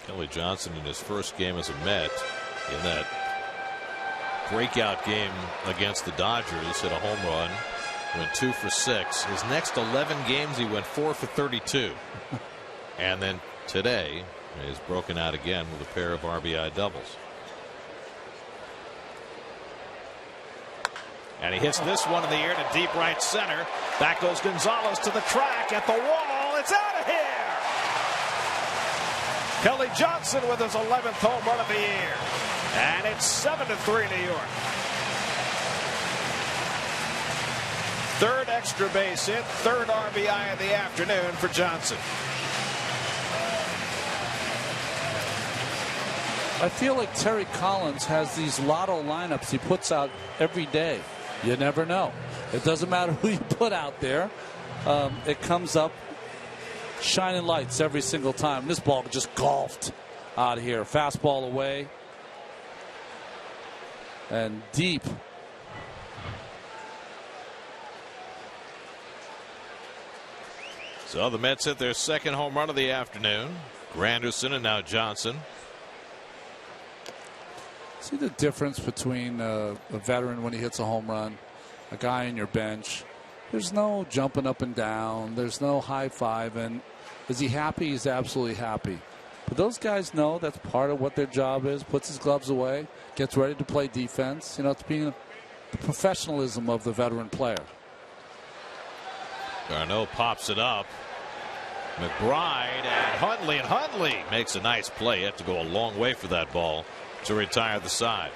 Kelly Johnson in his first game as a Met, in that breakout game against the Dodgers, hit a home run, went 2 for 6. His next 11 games he went 4 for 32. And then today he's broken out again with a pair of RBI doubles. And he hits this one in the air to deep right center. Back goes Gonzalez to the track at the wall. It's out of here. Kelly Johnson with his 11th home run of the year. And it's 7-3 New York. Third extra base hit, third RBI of the afternoon for Johnson. I feel like Terry Collins has these lotto lineups he puts out every day. You never know. It doesn't matter who you put out there. It comes up shining lights every single time. This ball just golfed out of here. Fastball away. And deep. So the Mets hit their second home run of the afternoon. Granderson and now Johnson. See the difference between a veteran when he hits a home run, a guy in your bench. There's no jumping up and down. There's no high-fiving. Is he happy? He's absolutely happy. But those guys know that's part of what their job is. Puts his gloves away, gets ready to play defense. It's being the professionalism of the veteran player. Garneau pops it up. McBride and Hundley makes a nice play. He had to go a long way for that ball to retire the side.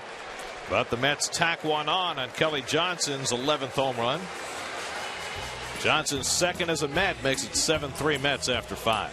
But the Mets tack one on Kelly Johnson's 11th home run. Johnson's second as a Met makes it 7-3 Mets after 5.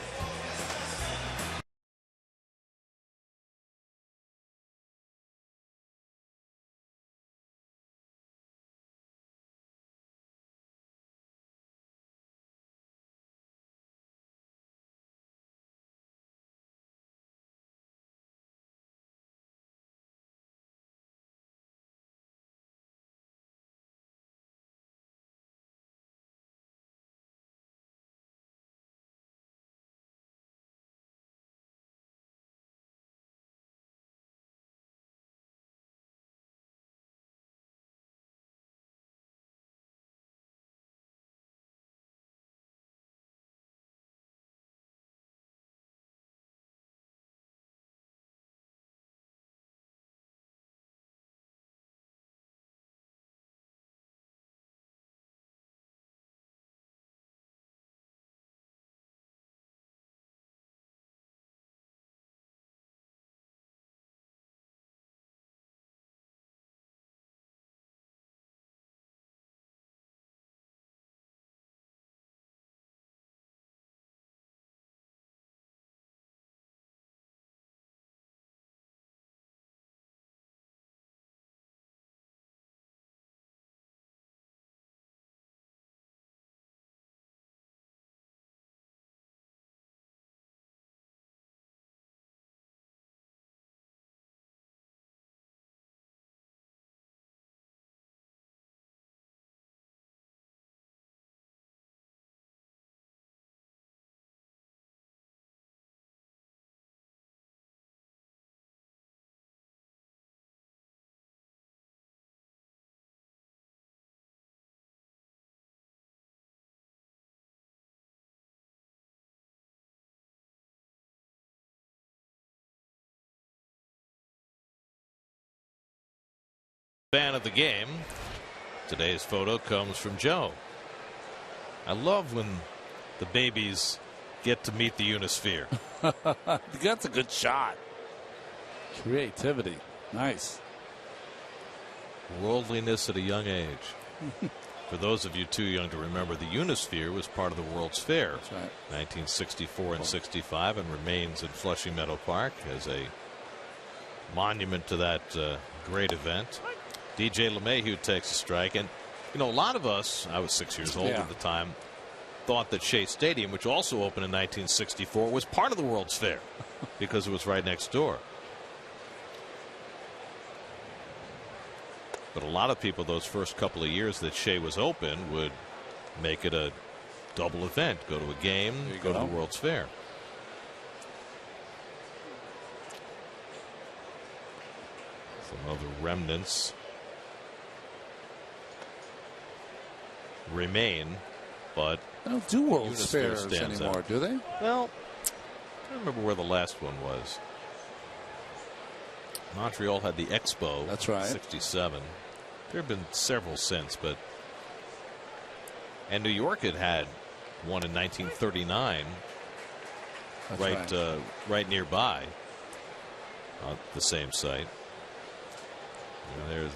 Fan of the game. Today's photo comes from Joe. I love when the babies get to meet the Unisphere. That's a good shot. Creativity. Nice. Worldliness at a young age. For those of you too young to remember, the Unisphere was part of the World's Fair. That's right. 1964 and 65, and remains in Flushing Meadow Park as a monument to that great event. DJ LeMahieu takes a strike, and a lot of us, I was 6 years old at the time, thought that Shea Stadium, which also opened in 1964, was part of the World's Fair because it was right next door. But a lot of people those first couple of years that Shea was open would make it a double event. Go to a game, go to the World's Fair. Some of the remnants remain, but they don't do World's Fairs anymore, do they? Well, I don't remember where the last one was. Montreal had the Expo. That's right. 67. There have been several since, and New York had one in 1939. That's right nearby, the same site. And there's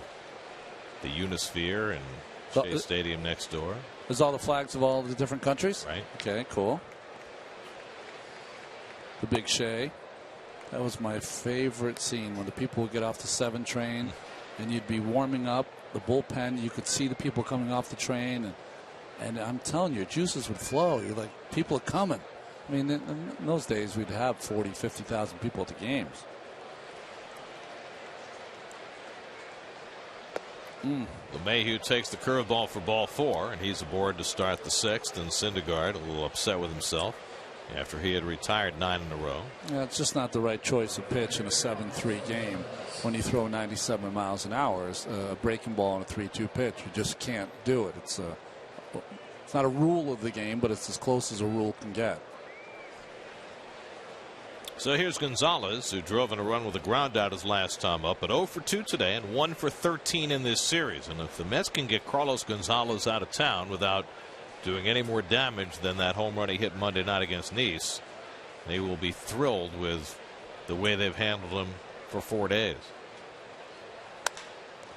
the Unisphere and Shea Stadium next door. There's all the flags of all the different countries? Right. Okay, cool. The Big Shea. That was my favorite scene when the people would get off the 7 train and you'd be warming up the bullpen. You could see the people coming off the train. And I'm telling you, juices would flow. You're like, people are coming. I mean, in those days, we'd have 40, 50,000 people at the games. LeMahieu takes the curveball for ball 4, and he's aboard to start the 6th. And Syndergaard, a little upset with himself, after he had retired 9 in a row. Yeah, it's just not the right choice of pitch in a 7-3 game when you throw 97 miles an hour. A breaking ball on a 3-2 pitch. You just can't do it. It's not a rule of the game, but it's as close as a rule can get. So here's Gonzalez, who drove in a run with a ground out his last time up, but 0 for 2 today and 1 for 13 in this series. And if the Mets can get Carlos Gonzalez out of town without doing any more damage than that home run he hit Monday night against Nice, they will be thrilled with the way they've handled him for 4 days.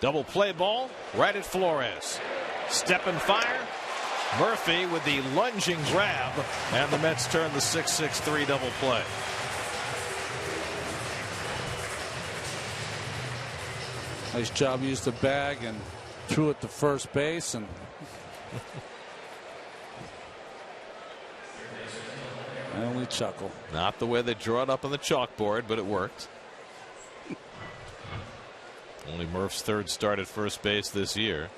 Double play ball right at Flores. Step and fire. Murphy with the lunging grab, and the Mets turn the 6-6-3 double play. Nice job. Used the bag and threw it to first base, and I only chuckle. Not the way they draw it up on the chalkboard, but it worked. Only Murph's third start at first base this year.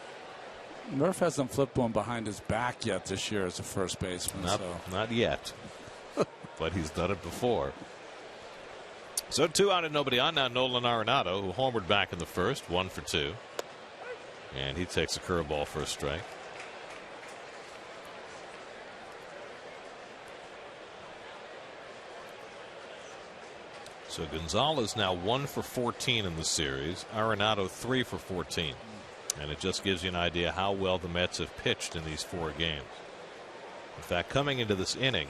Murph hasn't flipped one behind his back yet this year as a first baseman. Not yet, but he's done it before. So 2 out and nobody on. Now Nolan Arenado, who homered back in the first, 1 for 2. And he takes a curveball for a strike. So Gonzalez now 1 for 14 in the series. Arenado 3 for 14. And it just gives you an idea how well the Mets have pitched in these 4 games. In fact, coming into this inning,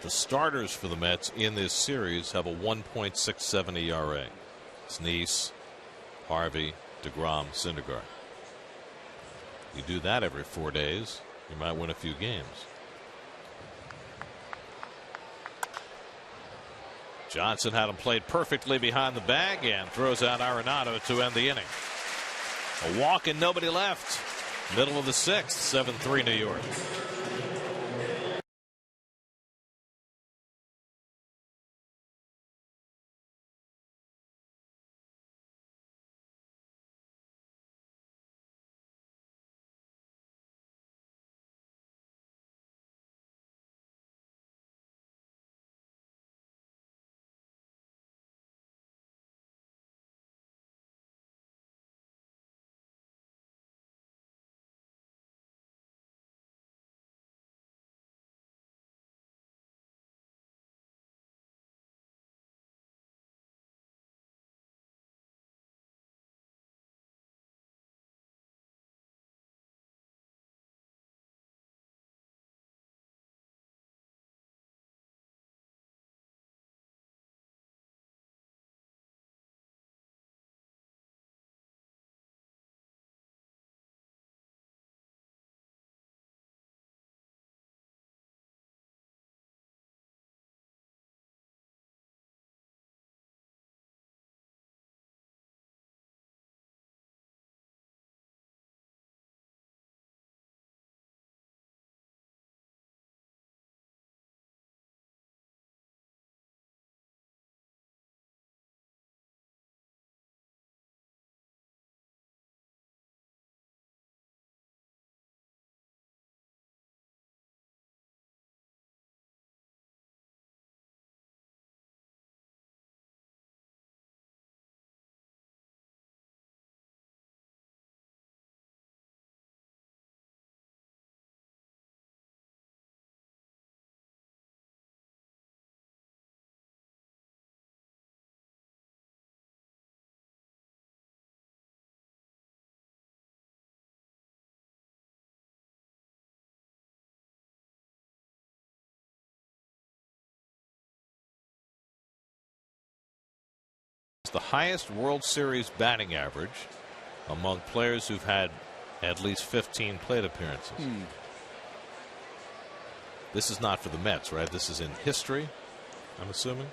the starters for the Mets in this series have a 1.67 ERA. It's Nice, Harvey, DeGrom, Syndergaard. You do that every 4 days, you might win a few games. Johnson had him played perfectly behind the bag and throws out Arenado to end the inning. A walk and nobody left. Middle of the 6th, 7-3 New York. The highest World Series batting average among players who've had at least 15 plate appearances. This is not for the Mets, right? This is in history, I'm assuming.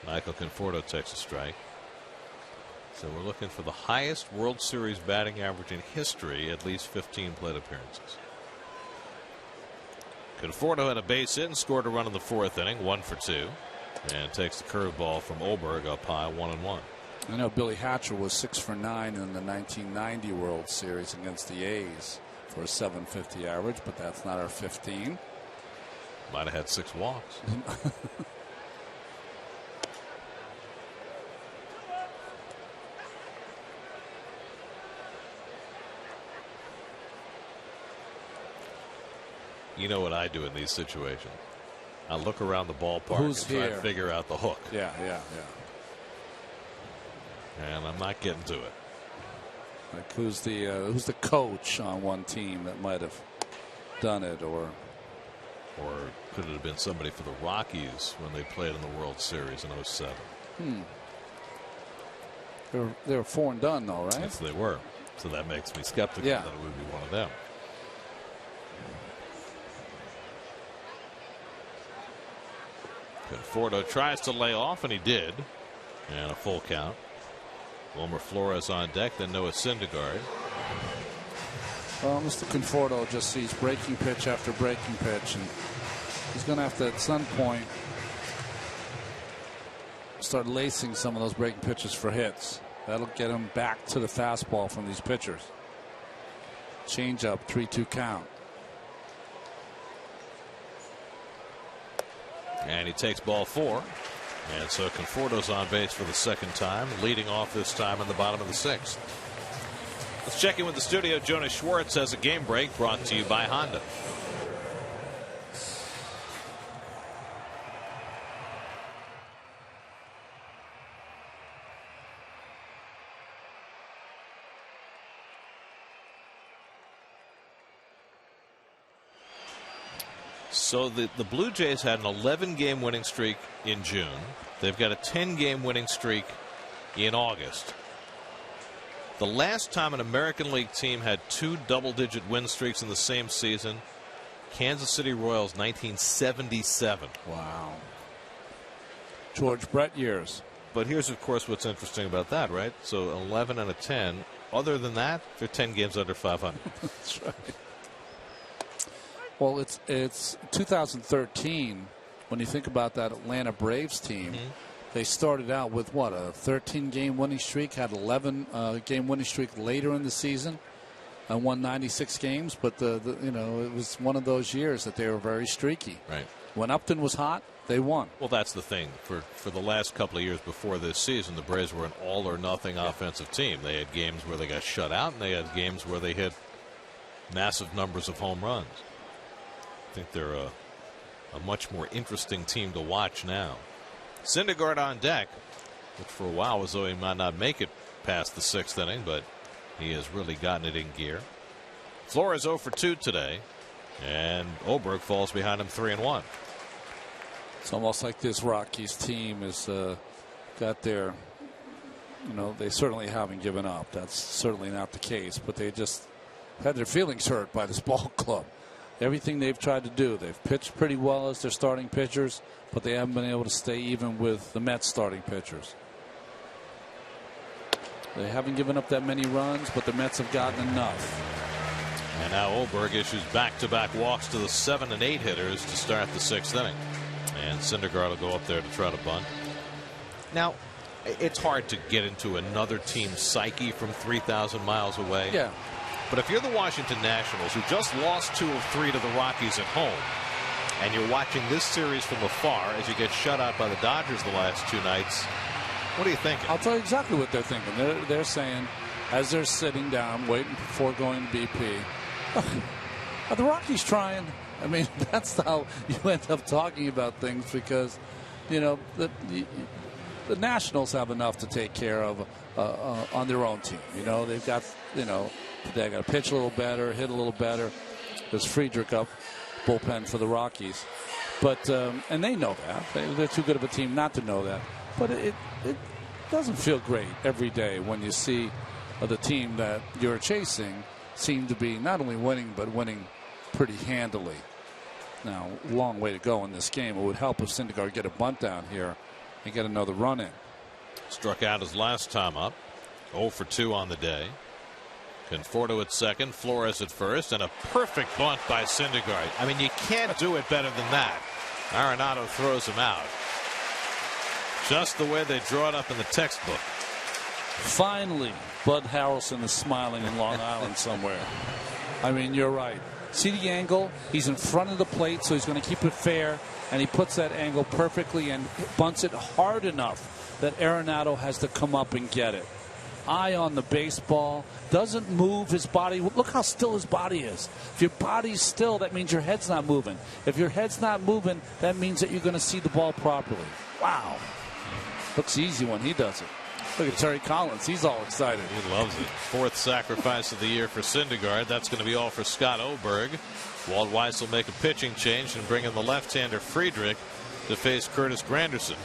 Michael Conforto takes a strike. So we're looking for the highest World Series batting average in history, at least 15 plate appearances. Conforto had a base hit and scored a run in the 4th inning, 1 for 2. And takes the curveball from Oberg up high, 1-1. I know Billy Hatcher was 6 for 9 in the 1990 World Series against the A's for a 750 average, but that's not our 15. Might have had 6 walks. You know what I do in these situations? I look around the ballpark and try to figure out the hook. Yeah. And I'm not getting to it. Like who's the coach on one team that might have done it, or could it have been somebody for the Rockies when they played in the World Series in 07? They were 4 and done though, right? Yes, they were. So that makes me skeptical that it would be one of them. Conforto tries to lay off, and he did. And a full count. Wilmer Flores on deck, then Noah Syndergaard. Well, Mr. Conforto just sees breaking pitch after breaking pitch, and he's going to have to, at some point, start lacing some of those breaking pitches for hits. That'll get him back to the fastball from these pitchers. Change up, 3-2 count. And he takes ball 4. And so Conforto's on base for the second time, leading off this time in the bottom of the 6th. Let's check in with the studio. Jonas Schwartz has a game break brought to you by Honda. So the Blue Jays had an 11-game winning streak in June. They've got a 10-game winning streak in August. The last time an American League team had 2 double-digit win streaks in the same season, Kansas City Royals, 1977. Wow. George Brett years. But here's, of course, what's interesting about that, right? So 11 and a 10. Other than that, they're 10 games under 500. That's right. Well, it's 2013. When you think about that Atlanta Braves team, they started out with what, a 13-game winning streak, had 11-game winning streak later in the season, and won 96 games. But it was one of those years that they were very streaky. Right. When Upton was hot, they won. Well, that's the thing. For the last couple of years before this season, the Braves were an all-or-nothing offensive team. They had games where they got shut out, and they had games where they hit massive numbers of home runs. I think they're a much more interesting team to watch now. Syndergaard on deck, which for a while was though he might not make it past the 6th inning, but he has really gotten it in gear. Flores 0 for 2 today, and Oberg falls behind him 3-1. It's almost like this Rockies team has got their, they certainly haven't given up. That's certainly not the case, but they just had their feelings hurt by this ball club. Everything they've tried to do, they've pitched pretty well as their starting pitchers, but they haven't been able to stay even with the Mets starting pitchers. They haven't given up that many runs, but the Mets have gotten enough. And now Oberg issues back-to-back walks to the 7 and 8 hitters to start the 6th inning. And Syndergaard will go up there to try to bunt. Now, it's hard to get into another team's psyche from 3,000 miles away. Yeah. But if you're the Washington Nationals, who just lost 2 of 3 to the Rockies at home, and you're watching this series from afar as you get shut out by the Dodgers the last 2 nights, what are you thinking? I'll tell you exactly what they're thinking. They're saying, as they're sitting down, waiting before going to BP, are the Rockies trying? I mean, that's how you end up talking about things, because, the Nationals have enough to take care of on their own team. They've got, they got to pitch a little better, hit a little better. There's Friedrich up bullpen for the Rockies. But, and they know that. They're too good of a team not to know that. But it doesn't feel great every day when you see the team that you're chasing seem to be not only winning, but winning pretty handily. Now, long way to go in this game. It would help if Syndergaard get a bunt down here and get another run in. Struck out his last time up. 0 for 2 on the day. Conforto at second, Flores at first, and a perfect bunt by Syndergaard. I mean, you can't do it better than that. Arenado throws him out. Just the way they draw it up in the textbook. Finally, Bud Harrelson is smiling in Long Island somewhere. I mean, you're right. See the angle? He's in front of the plate, so he's going to keep it fair, and he puts that angle perfectly and bunts it hard enough that Arenado has to come up and get it. Eye on the baseball, doesn't move his body. Look how still his body is. If your body's still, that means your head's not moving. If your head's not moving, that means that you're going to see the ball properly. Wow. Looks easy when he does it. Look at Terry Collins. He's all excited. He loves it. Fourth sacrifice of the year for Syndergaard. That's going to be all for Scott Oberg. Walt Weiss will make a pitching change and bring in the left-hander Friedrich to face Curtis Granderson.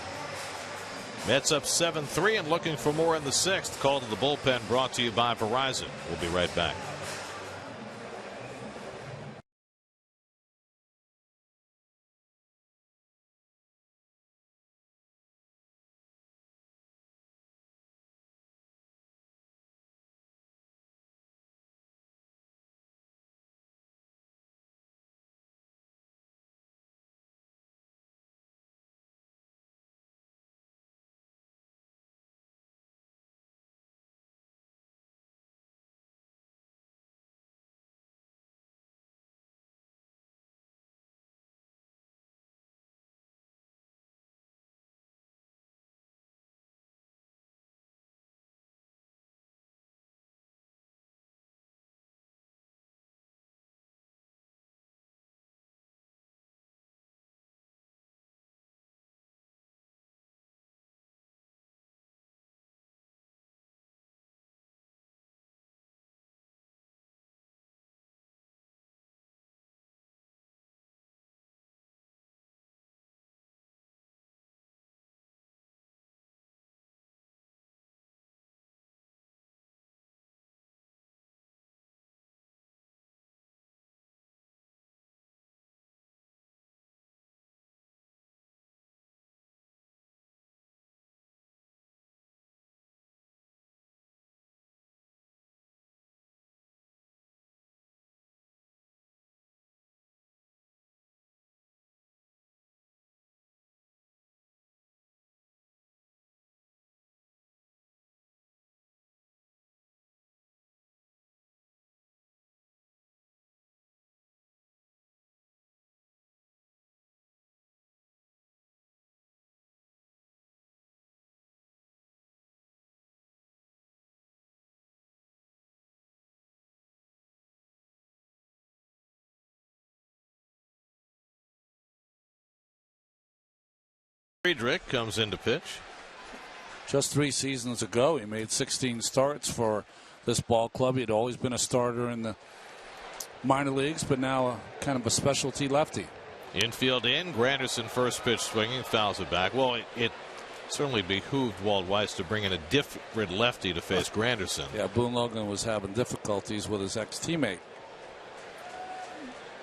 Mets up 7-3 and looking for more in the sixth. Call to the bullpen brought to you by Verizon. We'll be right back. Friedrich comes in to pitch. Just 3 seasons ago, he made 16 starts for this ball club. He had always been a starter in the minor leagues, but now kind of a specialty lefty. Infield in. Granderson first pitch swinging, fouls it back. Well, it certainly behooved Walt Weiss to bring in a different lefty to face Granderson. Yeah, Boone Logan was having difficulties with his ex-teammate.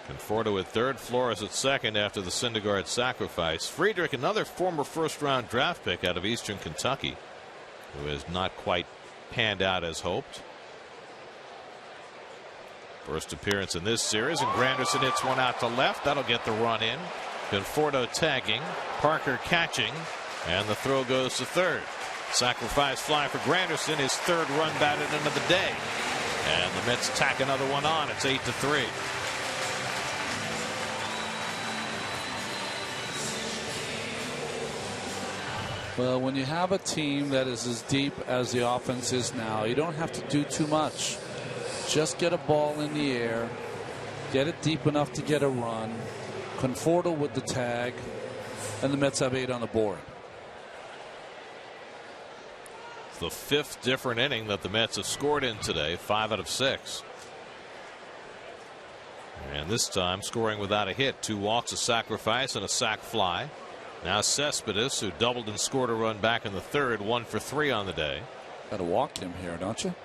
Conforto at third, Flores at second after the Syndergaard sacrifice. Friedrich, another former first-round draft pick out of Eastern Kentucky, who has not quite panned out as hoped. First appearance in this series, and Granderson hits one out to left. That'll get the run in. Conforto tagging, Parker catching, and the throw goes to third. Sacrifice fly for Granderson, his third run batted into the day. And the Mets tack another one on. It's 8-3. Well, when you have a team that is as deep as the offense is now, you don't have to do too much. Just get a ball in the air, get it deep enough to get a run, Conforto with the tag, and the Mets have 8 on the board. It's the 5th different inning that the Mets have scored in today, 5 out of 6. And this time scoring without a hit. 2 walks, a sacrifice, and a sac fly. Now Cespedes, who doubled and scored a run back in the third, 1 for 3 on the day. Got to walk him here, don't you?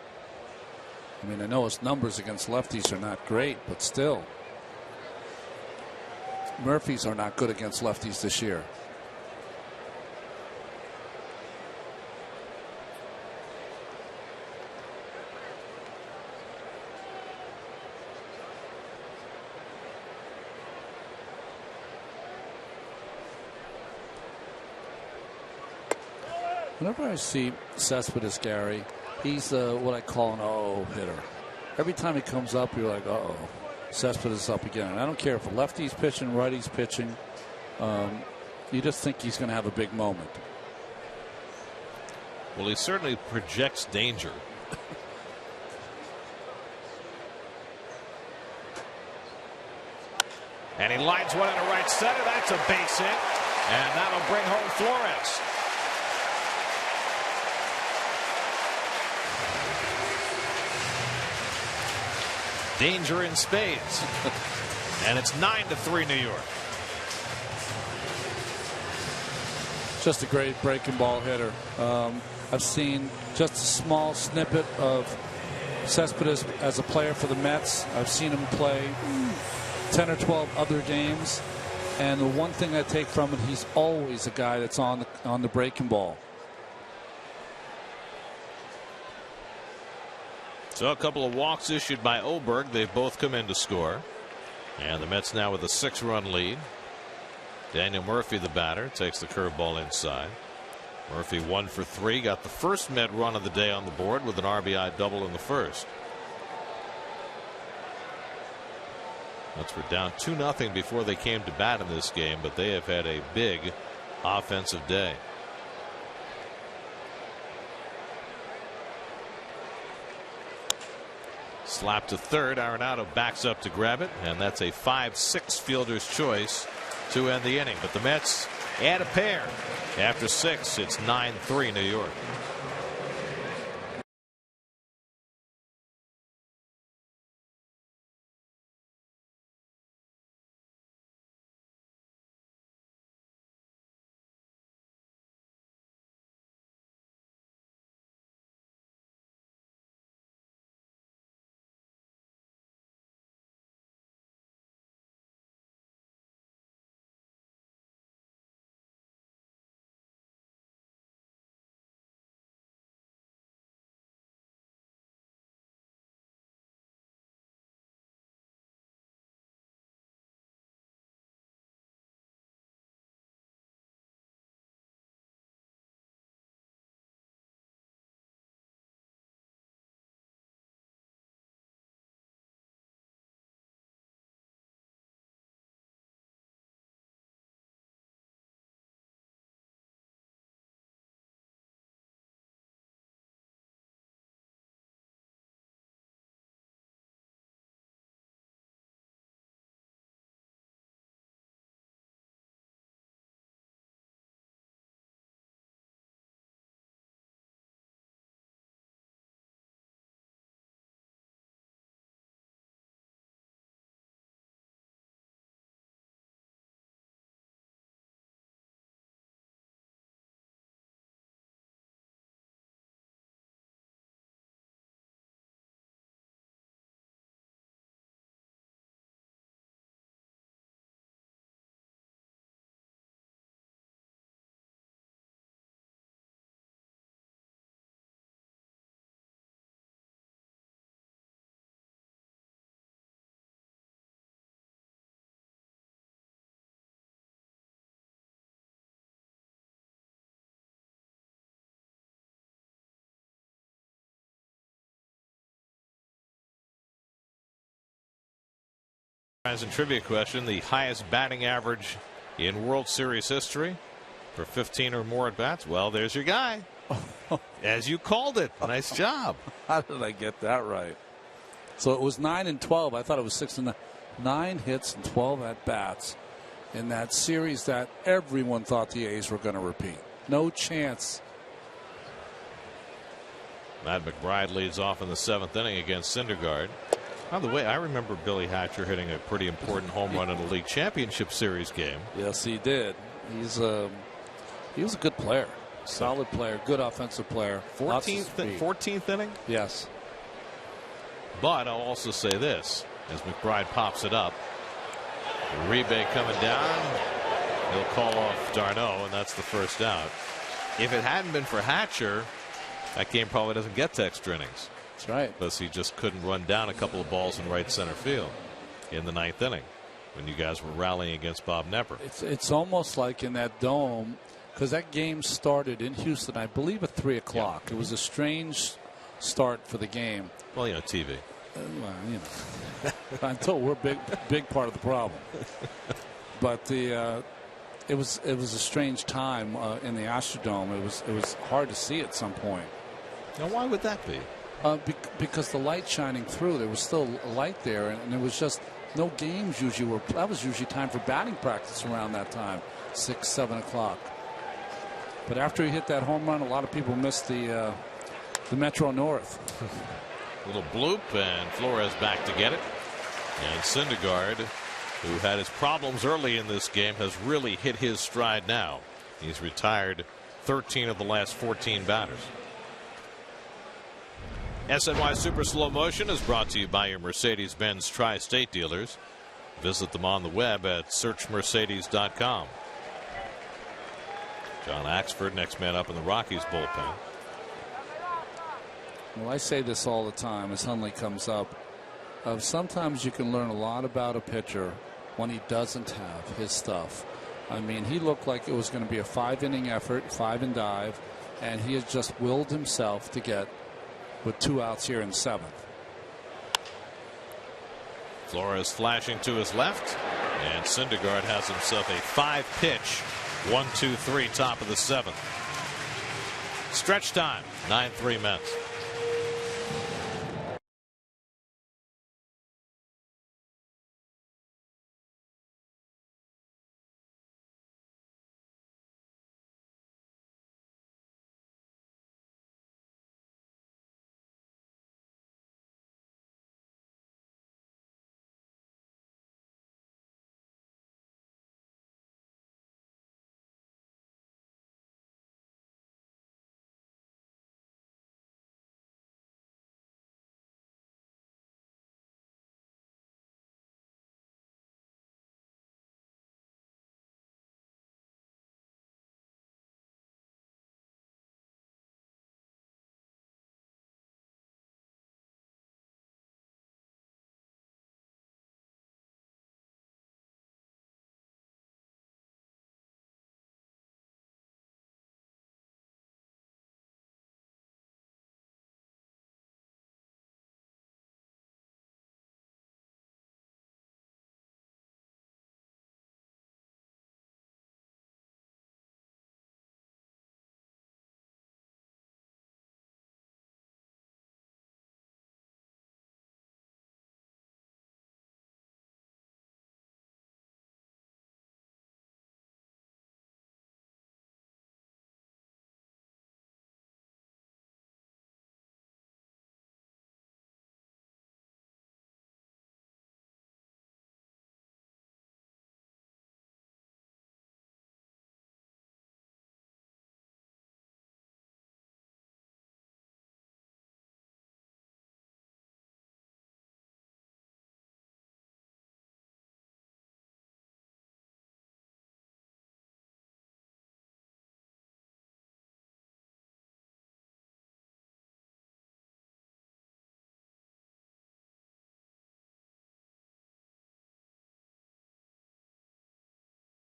I mean, I know his numbers against lefties are not great, but still. Murphys are not good against lefties this year. Whenever I see Cespedes, Gary, he's what I call an 0-0 hitter. every time he comes up, you're like, uh-oh, Cespedes up again. And I don't care if a lefty's pitching, righty's pitching. You just think he's going to have a big moment. Well, he certainly projects danger. And he lines one into right center. That's a base hit. And that'll bring home Flores. Danger in spades. And it's 9-3 New York. Just a great breaking ball hitter. I've seen just a small snippet of Cespedes as a player for the Mets. I've seen him play 10 or 12 other games. And the one thing I take from it, he's always a guy that's on the breaking ball. So a couple of walks issued by Oberg. They've both come in to score. And the Mets now with a 6-run lead. Daniel Murphy, the batter, takes the curveball inside. Murphy 1 for 3. Got the first Met run of the day on the board with an RBI double in the first. Mets were down 2-0 before they came to bat in this game, but they have had a big offensive day. Slap to third. Arenado backs up to grab it, and that's a 5-6 fielder's choice to end the inning. But the Mets add a pair. After 6, it's 9-3 New York. As in trivia question, the highest batting average in World Series history for 15 or more at bats. Well, there's your guy. As you called it. Nice job. How did I get that right? So it was 9 and 12. I thought it was 6 and 9 hits and 12 at bats in that series that everyone thought the A's were going to repeat. No chance. Matt McBride leads off in the 7th inning against Syndergaard. By the way, I remember Billy Hatcher hitting a pretty important home run in the League Championship Series game. Yes, he did. He was a good player. Solid player. Good offensive player. 14th inning? Yes. But I'll also say this. As McBride pops it up. Uribe coming down. He'll call off d'Arnaud, and that's the first out. If it hadn't been for Hatcher, that game probably doesn't get to extra innings. That's right. Because he just couldn't run down a couple of balls in right center field in the 9th inning when you guys were rallying against Bob Knepper. It's almost like in that dome, because that game started in Houston, I believe, at 3 o'clock. Yeah. It was a strange start for the game. Well, TV. Well, you know, until we're big part of the problem. But it was a strange time in the Astrodome. It was hard to see at some point. Now, why would that be? Because the light shining through, there was still light there, and it was just no games usually were. That was usually time for batting practice around that time, 6, 7 o'clock. But after he hit that home run, a lot of people missed the Metro North. Little bloop, and Flores back to get it. And Syndergaard, who had his problems early in this game, has really hit his stride now. He's retired 13 of the last 14 batters. SNY Super Slow Motion is brought to you by your Mercedes-Benz Tri-State dealers. Visit them on the web at searchmercedes.com. John Axford, next man up in the Rockies bullpen. Well, I say this all the time as Hundley comes up. Sometimes you can learn a lot about a pitcher when he doesn't have his stuff. I mean, he looked like it was going to be a 5-inning effort, 5 and dive, and he has just willed himself to get with 2 outs here in 7th. Flores flashing to his left, and Syndergaard has himself a 5-pitch 1-2-3 top of the 7th. Stretch time, 9-3 Mets.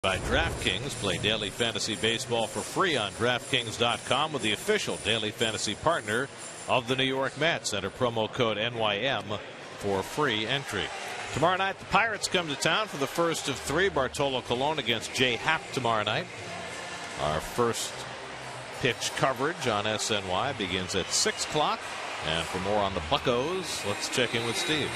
By DraftKings. Play daily fantasy baseball for free on DraftKings.com with the official daily fantasy partner of the New York Mets. Enter promo code NYM for free entry. Tomorrow night, the Pirates come to town for the first of 3. Bartolo Colon against Jay Happ tomorrow night. Our first pitch coverage on SNY begins at 6 o'clock. And for more on the Buccos, let's check in with Steve.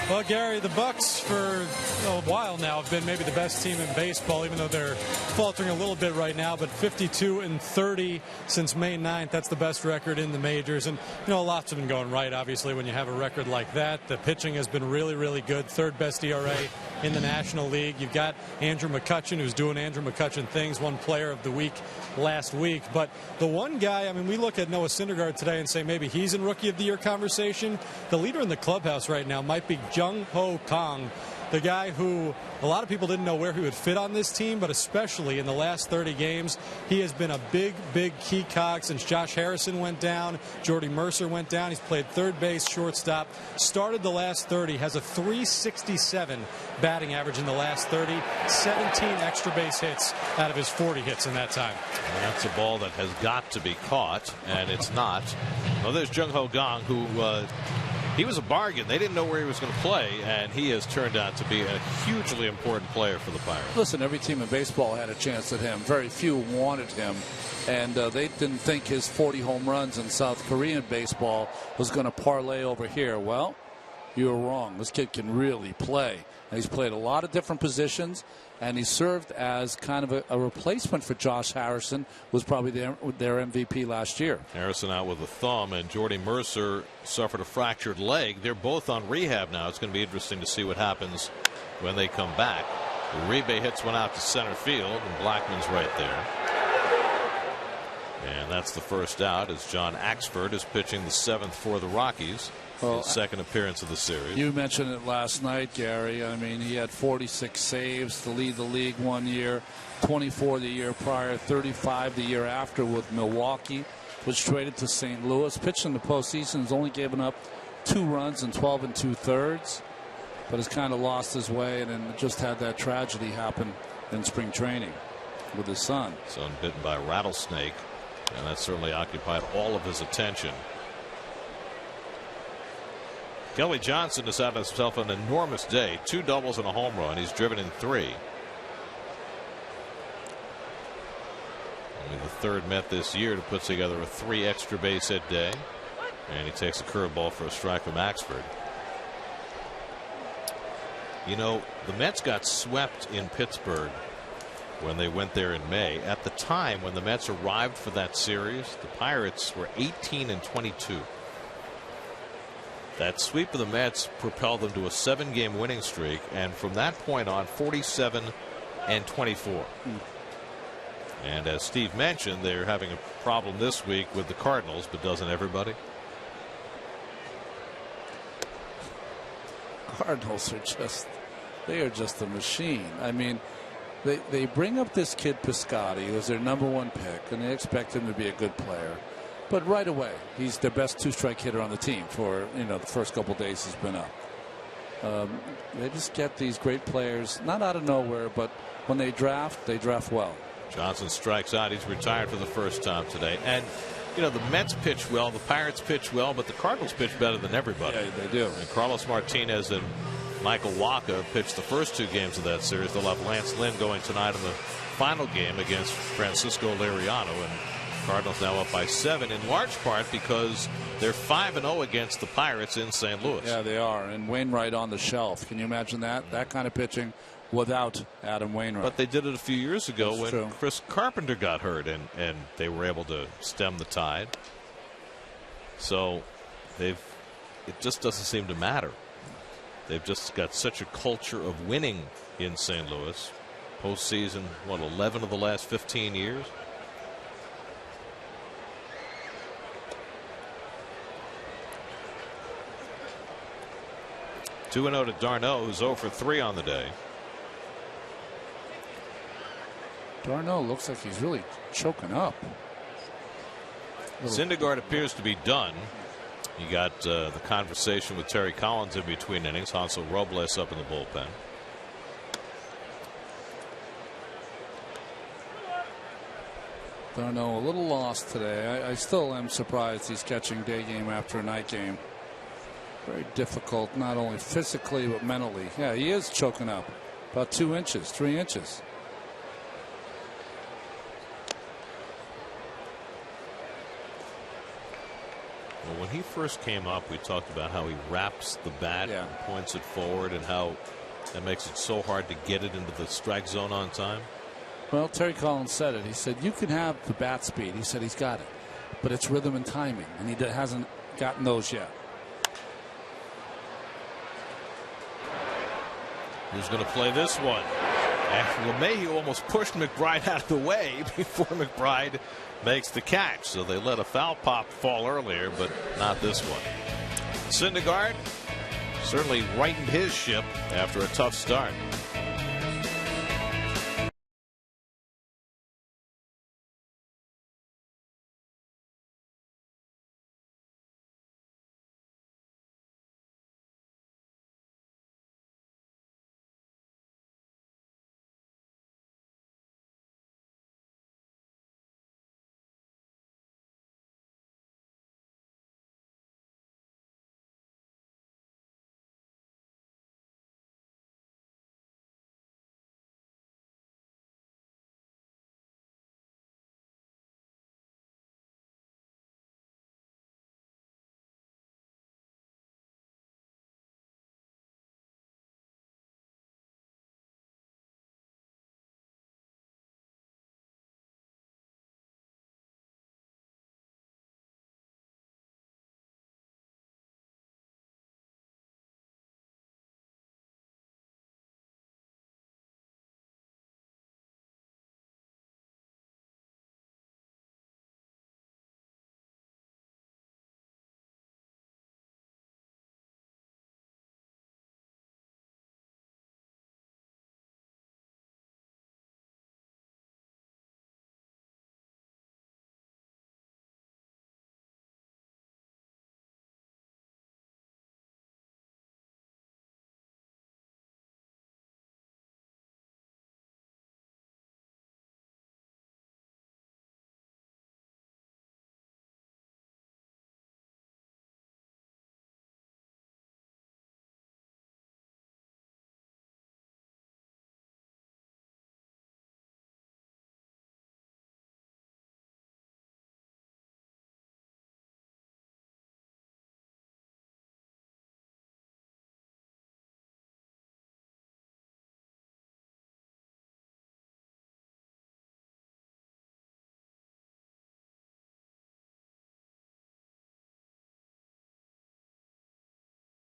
Well, Gary, the Bucks for a while now have been maybe the best team in baseball, even though they're faltering a little bit right now. But 52-30 since May 9th. That's the best record in the majors. And, you know, lots have been going right, obviously, when you have a record like that. The pitching has been really, really good. 3rd best ERA in the National League. You've got Andrew McCutchen, who's doing Andrew McCutchen things, won Player of the Week last week. But the one guy, I mean, we look at Noah Syndergaard today and say maybe he's in Rookie of the Year conversation. The leader in the clubhouse right now might be Jung Ho Kang, the guy who a lot of people didn't know where he would fit on this team, but especially in the last 30 games, he has been a big, big key cog since Josh Harrison went down, Jordy Mercer went down. He's played 3rd base, shortstop, started the last 30, has a .367 batting average in the last 30, 17 extra base hits out of his 40 hits in that time. And that's a ball that has got to be caught, and it's not. Well, there's Jung Ho Kang, who he was a bargain. They didn't know where he was going to play, and he has turned out to be a hugely important player for the Pirates. Listen, every team in baseball had a chance at him. Very few wanted him, and they didn't think his 40 home runs in South Korean baseball was going to parlay over here. Well, you were wrong. This kid can really play. And he's played a lot of different positions, and he served as kind of a replacement for Josh Harrison, who was probably their MVP last year. Harrison out with a thumb, and Jordy Mercer suffered a fractured leg. They're both on rehab now. It's going to be interesting to see what happens when they come back. Uribe hits one out to center field, and Blackmon's right there. And that's the first out as John Axford is pitching the 7th for the Rockies. His second appearance of the series. You mentioned it last night, Gary. I mean, he had 46 saves to lead the league one year, 24 the year prior, 35 the year after with Milwaukee, was traded to St. Louis. Pitched in the postseason, has only given up 2 runs in 12 2/3, but has kind of lost his way and then just had that tragedy happen in spring training with his son. Son bitten by a rattlesnake, and that certainly occupied all of his attention. Kelly Johnson has had himself an enormous day. 2 doubles and a home run. He's driven in 3. Only the 3rd Met this year to put together a 3 extra base hit day. And he takes a curveball for a strike from Axford. You know, the Mets got swept in Pittsburgh when they went there in May. At the time when the Mets arrived for that series, the Pirates were 18-22. That sweep of the Mets propelled them to a 7-game winning streak, and from that point on, 47-24. And as Steve mentioned, they're having a problem this week with the Cardinals, but doesn't everybody? Cardinals are just a machine. I mean, they bring up this kid Piscotty, who's their #1 pick, and they expect him to be a good player. But right away, he's the best 2-strike hitter on the team for the first couple days he's been up. They just get these great players, not out of nowhere, but when they draft well. Johnson strikes out. He's retired for the first time today. And the Mets pitch well, the Pirates pitch well, but the Cardinals pitch better than everybody. Yeah, they do. And Carlos Martinez and Michael Wacha pitched the first 2 games of that series. They'll have Lance Lynn going tonight in the final game against Francisco Liriano, and Cardinals now up by 7, in large part because they're 5-0 against the Pirates in St. Louis. Yeah, they are. And Wainwright on the shelf. Can you imagine that? That kind of pitching without Adam Wainwright. But they did it a few years ago. That's when true. Chris Carpenter got hurt, and they were able to stem the tide. So it just doesn't seem to matter. They've just got such a culture of winning in St. Louis. Postseason, 11 of the last 15 years? Two 2-0 to d'Arnaud, who's 0 for 3 on the day. d'Arnaud looks like he's really choking up. Syndergaard appears to be done. You got the conversation with Terry Collins in between innings. Hansel Robles up in the bullpen. d'Arnaud a little lost today. I still am surprised he's catching day game after a night game. Very difficult, not only physically but mentally. Yeah, he is choking up. About 2 inches, 3 inches. Well, when he first came up, we talked about how he wraps the bat and points it forward, and how that makes it so hard to get it into the strike zone on time. Well, Terry Collins said it. He said, you can have the bat speed. He said he's got it. But it's rhythm and timing, and he hasn't gotten those yet. Who's going to play this one? And LeMahieu almost pushed McBride out of the way before McBride makes the catch. So they let a foul pop fall earlier, but not this one. Syndergaard certainly rightened his ship after a tough start.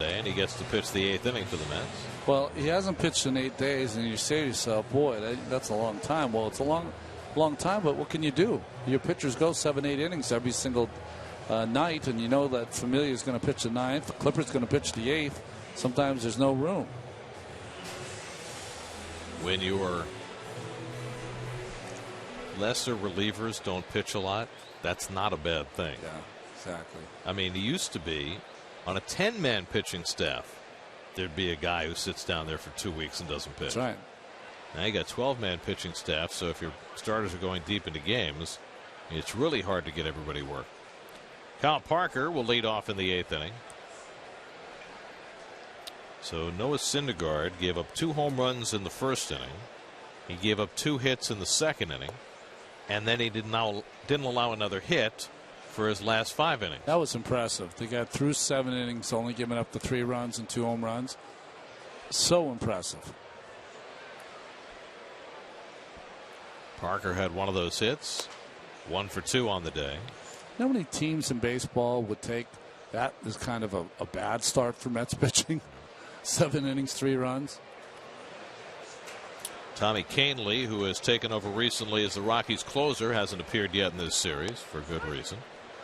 And he gets to pitch the 8th inning for the Mets. Well, he hasn't pitched in 8 days, and you say to yourself, boy, that's a long time. Well, it's a long time, but what can you do? Your pitchers go 7-8 innings every single night, and you know that Familia is going to pitch the 9th. The Clipper's going to pitch the 8th. Sometimes there's no room. When your lesser relievers don't pitch a lot, that's not a bad thing. Yeah, exactly. I mean, it used to be on a 10-man pitching staff, there'd be a guy who sits down there for 2 weeks and doesn't pitch. That's right. Now you got 12-man pitching staff, so if your starters are going deep into games, it's really hard to get everybody work. Kyle Parker will lead off in the 8th inning. So Noah Syndergaard gave up 2 home runs in the 1st inning. He gave up 2 hits in the 2nd inning, and then he didn't allow another hit for his last 5 innings. That was impressive. They got through 7 innings, only giving up the 3 runs and 2 home runs. So impressive. Parker had one of those hits, 1 for 2 on the day. You know how many teams in baseball would take that as kind of a bad start for Mets pitching? 7 innings, 3 runs. Tommy Kahnle, who has taken over recently as the Rockies closer, hasn't appeared yet in this series for good reason.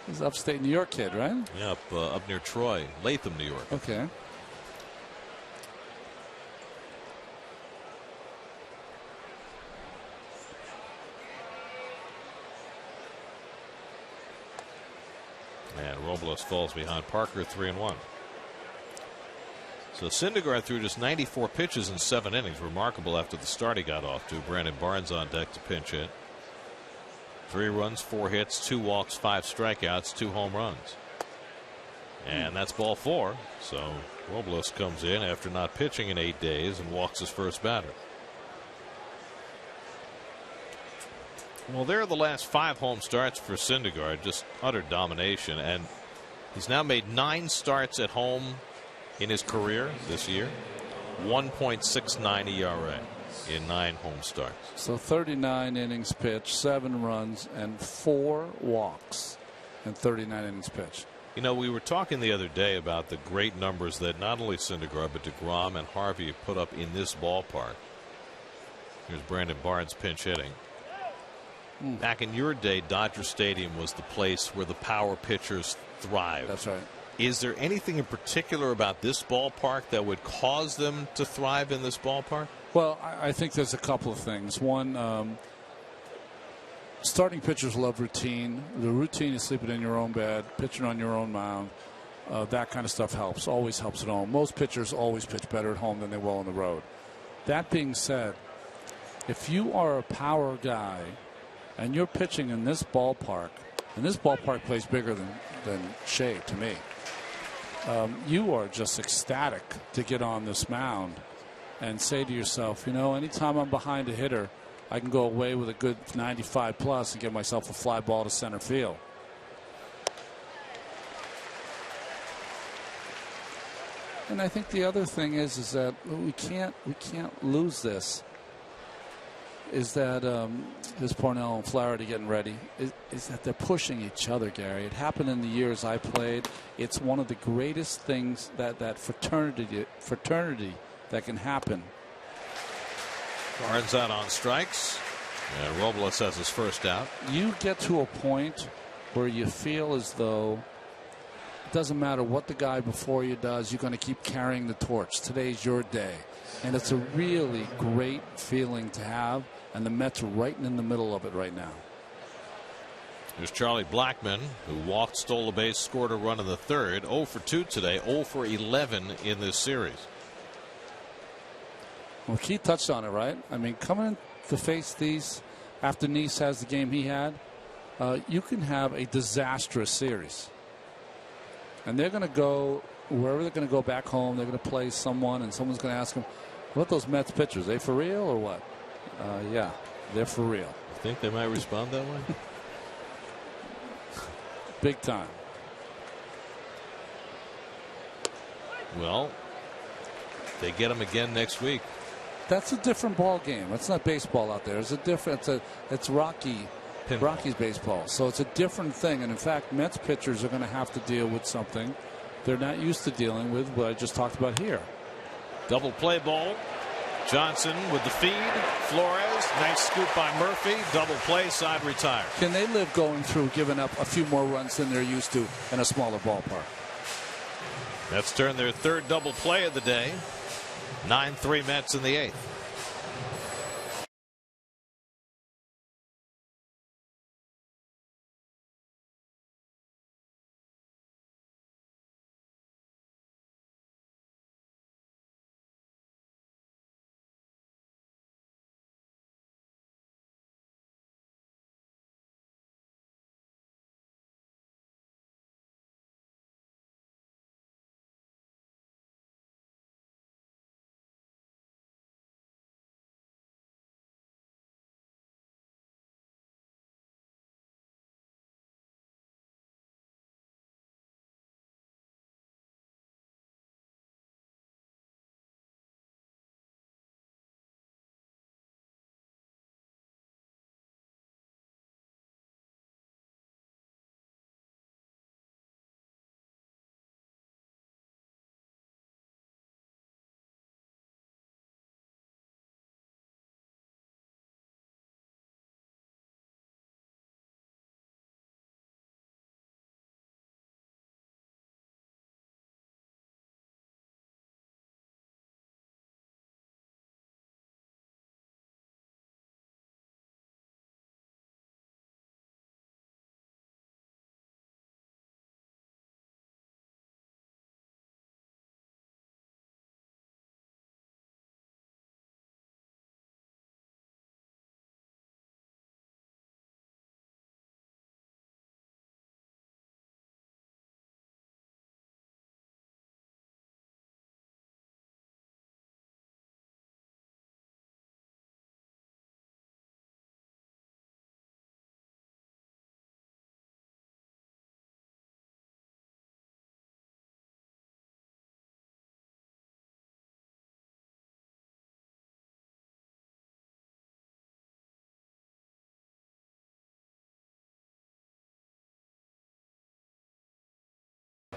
He's an upstate New York kid, right? Yeah, up near Troy, Latham, New York. Okay. And Robles falls behind Parker 3-1. So Syndergaard threw just 94 pitches in 7 innings. Remarkable after the start he got off to. Brandon Barnes on deck to pinch hit. 3 runs, 4 hits, 2 walks, 5 strikeouts, 2 home runs. And that's ball 4. So Robles comes in after not pitching in 8 days and walks his first batter. Well, there are the last 5 home starts for Syndergaard. Just utter domination. And he's now made 9 starts at home in his career this year. 1.69 ERA in 9 home starts. So 39 innings pitched, 7 runs, and 4 walks in 39 innings pitched. You know, we were talking the other day about the great numbers that not only Syndergaard but DeGrom and Harvey have put up in this ballpark. Here's Brandon Barnes pinch hitting. Back in your day, Dodger Stadium was the place where the power pitchers thrived. That's right. Is there anything in particular about this ballpark that would cause them to thrive in this ballpark? Well, I think there's a couple of things. One, starting pitchers love routine. The routine is sleeping in your own bed, pitching on your own mound. That kind of stuff helps, always helps at home. Most pitchers always pitch better at home than they will on the road. That being said, if you are a power guy and you're pitching in this ballpark, and this ballpark plays bigger than Shea to me, you are just ecstatic to get on this mound and say to yourself, you know, anytime I'm behind a hitter, I can go away with a good 95 plus and get myself a fly ball to center field. And I think the other thing is that we can't lose this. Is that is Parnell and Flaherty getting ready? Is that they're pushing each other, Gary? It happened in the years I played. It's one of the greatest things that fraternity that can happen. Barnes out on strikes, and Robles has his first out. You get to a point where you feel as though it doesn't matter what the guy before you does, you're going to keep carrying the torch. Today's your day. And it's a really great feeling to have, and the Mets are right in the middle of it right now. Here's Charlie Blackmon, who walked, stole a base, scored a run in the 3rd. 0 for 2 today, 0 for 11 in this series. Well, Keith touched on it, right? I mean, coming in to face these after Nice has the game he had, you can have a disastrous series. And they're going to go wherever they're going to go back home. They're going to play someone, and someone's going to ask them, what those Mets pitchers, they for real or what? Yeah, they're for real. You think they might respond that way? Big time. Well, they get them again next week. That's a different ball game. It's not baseball out there. It's a different. It's Rockies baseball. So it's a different thing. And in fact, Mets pitchers are going to have to deal with something they're not used to dealing with what I just talked about here. Double play ball. Johnson with the feed. Flores, nice scoop by Murphy. Double play, side retire. Can they live going through giving up a few more runs than they're used to in a smaller ballpark? Mets turned their third double play of the day. 9-3 Mets in the eighth.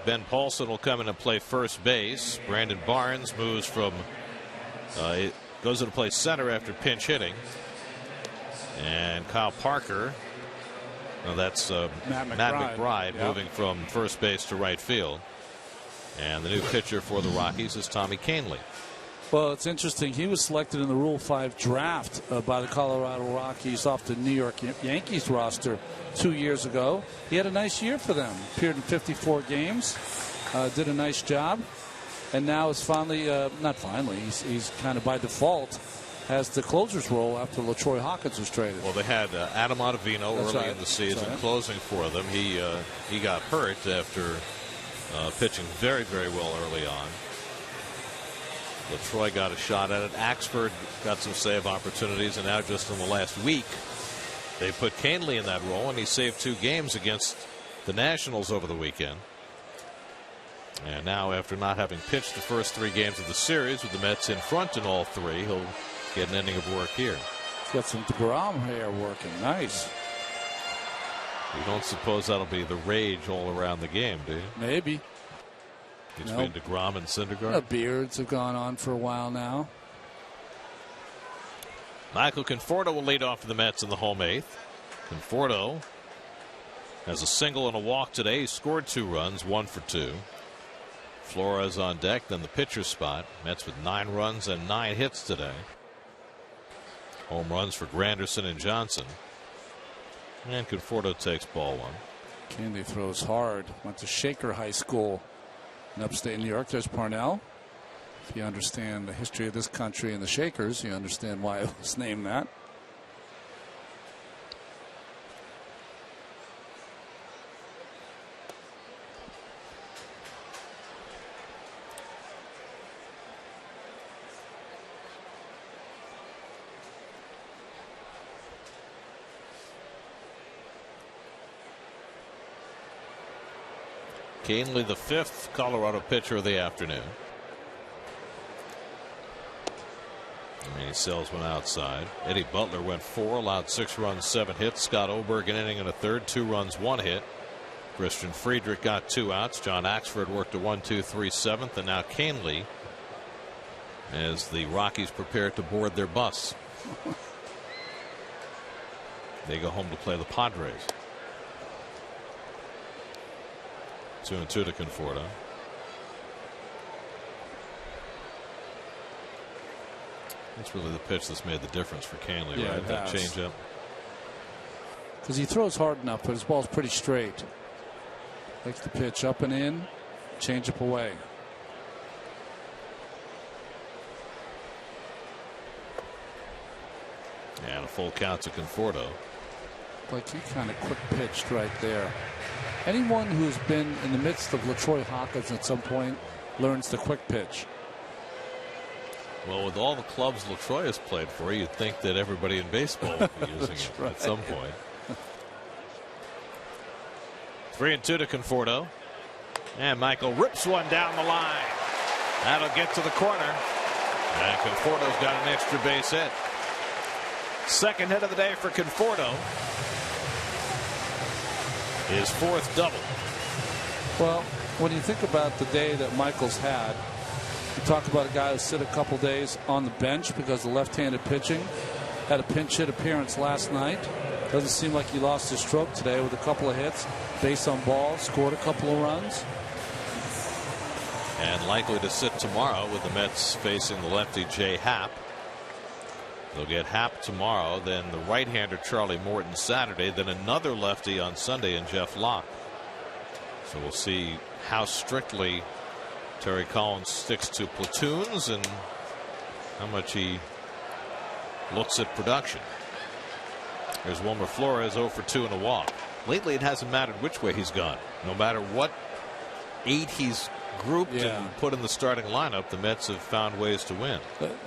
Ben Paulson will come in and play first base. Brandon Barnes moves from goes to play center after pinch hitting. And Kyle Parker, that's Matt McBride yep, moving from first base to right field. And the new pitcher for the Rockies is Tommy Kahnle. Well, it's interesting. He was selected in the Rule 5 draft by the Colorado Rockies off the New York Yankees roster 2 years ago. He had a nice year for them. Appeared in 54 games. Did a nice job. And now is finally, not finally, he's kind of by default has the closer's role after LaTroy Hawkins was traded. Well, they had Adam Ottavino early in the season closing for them. He got hurt after pitching very, very well early on. LaTroy got a shot at it. Axford got some save opportunities, and now just in the last week they put Kahnle in that role, and he saved 2 games against the Nationals over the weekend. And now, after not having pitched the first 3 games of the series with the Mets in front in all 3, he'll get an inning of work here. He's got some DeGrom hair working. Nice. You don't suppose that'll be the rage all around the game, do you? Maybe. Between DeGrom and Syndergaard? The beards have gone on for a while now. Michael Conforto will lead off for the Mets in the home 8th. Conforto has a single and a walk today. He scored 2 runs, 1 for 2. Flores on deck, then the pitcher's spot. Mets with 9 runs and 9 hits today. Home runs for Granderson and Johnson. And Conforto takes ball 1. Kahnle throws hard. Went to Shaker High School in upstate New York. There's Parnell. If you understand the history of this country and the Shakers, you understand why it was named that. Kahnle, the 5th Colorado pitcher of the afternoon. And he sells one outside. Eddie Butler went 4, allowed 6 runs, 7 hits. Scott Oberg an inning and a third, 2 runs, 1 hit. Christian Friedrich got 2 outs. John Axford worked a 1-2-3 seventh, and now Canley as the Rockies prepare to board their bus. They go home to play the Padres. 2-2 to Conforto. That's really the pitch that's made the difference for Canley, Yeah, right? That changeup. Because he throws hard enough, but his ball's pretty straight. Takes the pitch up and in, changeup away. And a full count to Conforto. Like he kind of quick pitched right there. Anyone who's been in the midst of LaTroy Hawkins at some point learns the quick pitch. Well, with all the clubs LaTroy has played for, you'd think that everybody in baseball would be using it right. at some point. 3-2 to Conforto. And Michael rips one down the line. That'll get to the corner. And Conforto's got an extra base hit. Second hit of the day for Conforto. His 4th double. Well, when you think about the day that Michael's had, you talk about a guy who sit a couple days on the bench because of left-handed pitching. Had a pinch hit appearance last night. Doesn't seem like he lost his stroke today with a couple of hits. Base on ball, scored a couple of runs. And likely to sit tomorrow with the Mets facing the lefty Jay Happ. They'll get Happ tomorrow, then the right-hander Charlie Morton Saturday, then another lefty on Sunday in Jeff Locke. So we'll see how strictly Terry Collins sticks to platoons and how much he looks at production. Here's Wilmer Flores 0 for 2 in a walk. Lately it hasn't mattered which way he's gone. No matter what 8 he's grouped and put in the starting lineup, the Mets have found ways to win.